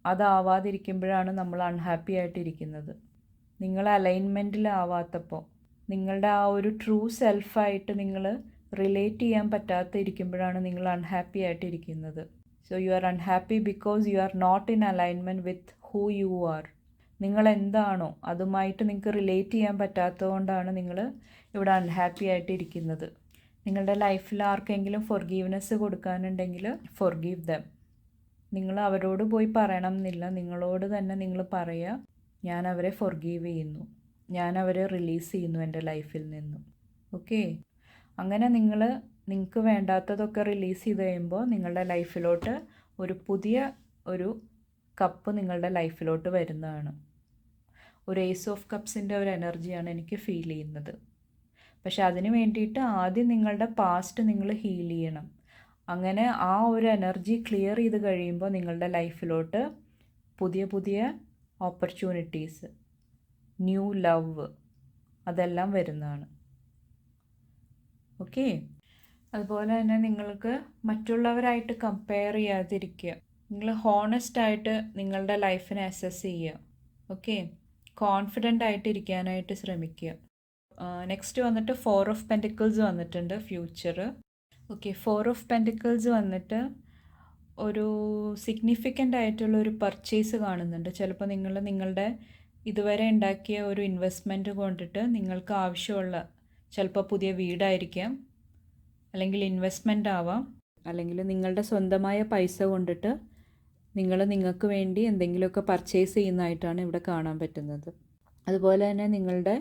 അതാവാതിരിക്കുമ്പോഴാണ് നമ്മൾ അൺഹാപ്പി ആയിട്ടിരിക്കുന്നത്. നിങ്ങൾ അലൈൻമെൻറ്റിലാവാത്തപ്പോൾ, നിങ്ങളുടെ ആ ഒരു ട്രൂ സെൽഫായിട്ട് നിങ്ങൾ റിലേറ്റ് ചെയ്യാൻ പറ്റാത്ത ഇരിക്കുമ്പോഴാണ് നിങ്ങൾ അൺഹാപ്പി ആയിട്ടിരിക്കുന്നത്. So you are unhappy because you are not in alignment with who you are. നിങ്ങൾ എന്താണോ അതുമായിട്ട് നിങ്ങൾക്ക് റിലേറ്റ് ചെയ്യാൻ പറ്റാത്തതുകൊണ്ടാണ് നിങ്ങൾ ഇവിടെ അൺഹാപ്പി ആയിട്ടിരിക്കുന്നത്. നിങ്ങളുടെ ലൈഫിൽ ആർക്കെങ്കിലും ഫൊർഗീവ്നെസ് കൊടുക്കാനുണ്ടെങ്കിൽ ഫൊർഗീവ് ദം. നിങ്ങൾ അവരോട് പോയി പറയണം എന്നില്ല, നിങ്ങളോട് തന്നെ നിങ്ങൾ പറയുക, ഞാൻ അവരെ ഫൊർഗീവ് ചെയ്യുന്നു, ഞാൻ അവരെ റിലീസ് ചെയ്യുന്നു എൻ്റെ ലൈഫിൽ നിന്നും. ഓക്കെ, അങ്ങനെ നിങ്ങൾക്ക് വേണ്ടാത്തതൊക്കെ റിലീസ് ചെയ്ത് കഴിയുമ്പോൾ നിങ്ങളുടെ ലൈഫിലോട്ട് ഒരു പുതിയ ഒരു കപ്പ് നിങ്ങളുടെ ലൈഫിലോട്ട് വരുന്നതാണ്. ഒരു ഏസ് ഓഫ് കപ്സിൻ്റെ ഒരു എനർജിയാണ് എനിക്ക് ഫീൽ ചെയ്യുന്നത്. പക്ഷെ അതിന് വേണ്ടിയിട്ട് ആദ്യം നിങ്ങളുടെ പാസ്റ്റ് നിങ്ങൾ ഹീൽ ചെയ്യണം. അങ്ങനെ ആ ഒരു എനർജി ക്ലിയർ ചെയ്ത് കഴിയുമ്പോൾ നിങ്ങളുടെ ലൈഫിലോട്ട് പുതിയ പുതിയ ഓപ്പർച്യൂണിറ്റീസ്, ന്യൂ ലവ്, അതെല്ലാം വരുന്നതാണ്. ഓക്കെ, അതുപോലെ തന്നെ നിങ്ങൾക്ക് മറ്റുള്ളവരായിട്ട് കമ്പയർ ചെയ്യാതിരിക്കുക. നിങ്ങൾ ഹോണസ്റ്റായിട്ട് നിങ്ങളുടെ ലൈഫിനെ അസസ് ചെയ്യുക. ഓക്കെ, കോൺഫിഡൻ്റ് ആയിട്ട് ഇരിക്കാനായിട്ട് ശ്രമിക്കുക. നെക്സ്റ്റ് വന്നിട്ട് 4 ഓഫ് പെൻറ്റിക്കിൾസ് വന്നിട്ടുണ്ട്, ഫ്യൂച്ചർ. ഓക്കെ, 4 ഓഫ് പെൻറ്റിക്കിൾസ് വന്നിട്ട് ഒരു സിഗ്നിഫിക്കൻ്റ് ആയിട്ടുള്ള ഒരു പർച്ചേസ് കാണുന്നുണ്ട്. ചിലപ്പോൾ നിങ്ങളുടെ ഇതുവരെ ഉണ്ടാക്കിയ ഒരു ഇൻവെസ്റ്റ്മെൻറ്റ് കൊണ്ടിട്ട് നിങ്ങൾക്ക് ആവശ്യമുള്ള, ചിലപ്പോൾ പുതിയ വീടായിരിക്കാം, അല്ലെങ്കിൽ ഇൻവെസ്റ്റ്മെൻ്റ് ആവാം, അല്ലെങ്കിൽ നിങ്ങളുടെ സ്വന്തമായ പൈസ കൊണ്ടിട്ട് നിങ്ങൾക്ക് വേണ്ടി എന്തെങ്കിലുമൊക്കെ പർച്ചേസ് ചെയ്യുന്നതായിട്ടാണ് ഇവിടെ കാണാൻ പറ്റുന്നത്. അതുപോലെ തന്നെ നിങ്ങളുടെ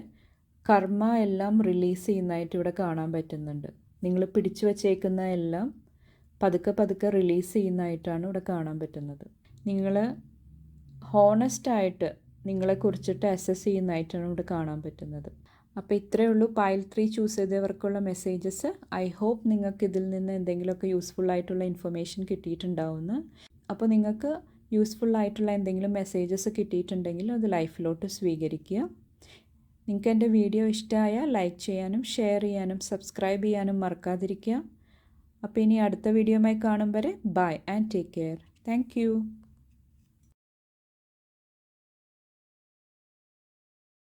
കർമ്മ എല്ലാം റിലീസ് ചെയ്യുന്നതായിട്ട് ഇവിടെ കാണാൻ പറ്റുന്നുണ്ട്. നിങ്ങൾ പിടിച്ചു വച്ചേക്കുന്ന എല്ലാം പതുക്കെ പതുക്കെ റിലീസ് ചെയ്യുന്നതായിട്ടാണ് ഇവിടെ കാണാൻ പറ്റുന്നത്. നിങ്ങൾ ഹോണസ്റ്റായിട്ട് നിങ്ങളെക്കുറിച്ചിട്ട് അസസ് ചെയ്യുന്നതായിട്ടാണ് ഇവിടെ കാണാൻ പറ്റുന്നത്. അപ്പോൾ ഇത്രയേ ഉള്ളൂ പൈൽ 3 ചൂസ് ചെയ്തവർക്കുള്ള മെസ്സേജസ്. ഐ ഹോപ്പ് നിങ്ങൾക്ക് ഇതിൽ നിന്ന് എന്തെങ്കിലുമൊക്കെ യൂസ്ഫുള്ളായിട്ടുള്ള ഇൻഫർമേഷൻ കിട്ടിയിട്ടുണ്ടാവുമെന്ന്. അപ്പോൾ നിങ്ങൾക്ക് യൂസ്ഫുള്ളായിട്ടുള്ള എന്തെങ്കിലും മെസ്സേജസ് കിട്ടിയിട്ടുണ്ടെങ്കിൽ അത് ലൈഫിലോട്ട് സ്വീകരിക്കുക. നിങ്ങൾക്ക് എൻ്റെ വീഡിയോ ഇഷ്ടമായാൽ ലൈക്ക് ചെയ്യാനും ഷെയർ ചെയ്യാനും സബ്സ്ക്രൈബ് ചെയ്യാനും മറക്കാതിരിക്കുക. അപ്പോൾ ഇനി അടുത്ത വീഡിയോയുമായി കാണും വരെ bye and take care. Thank U.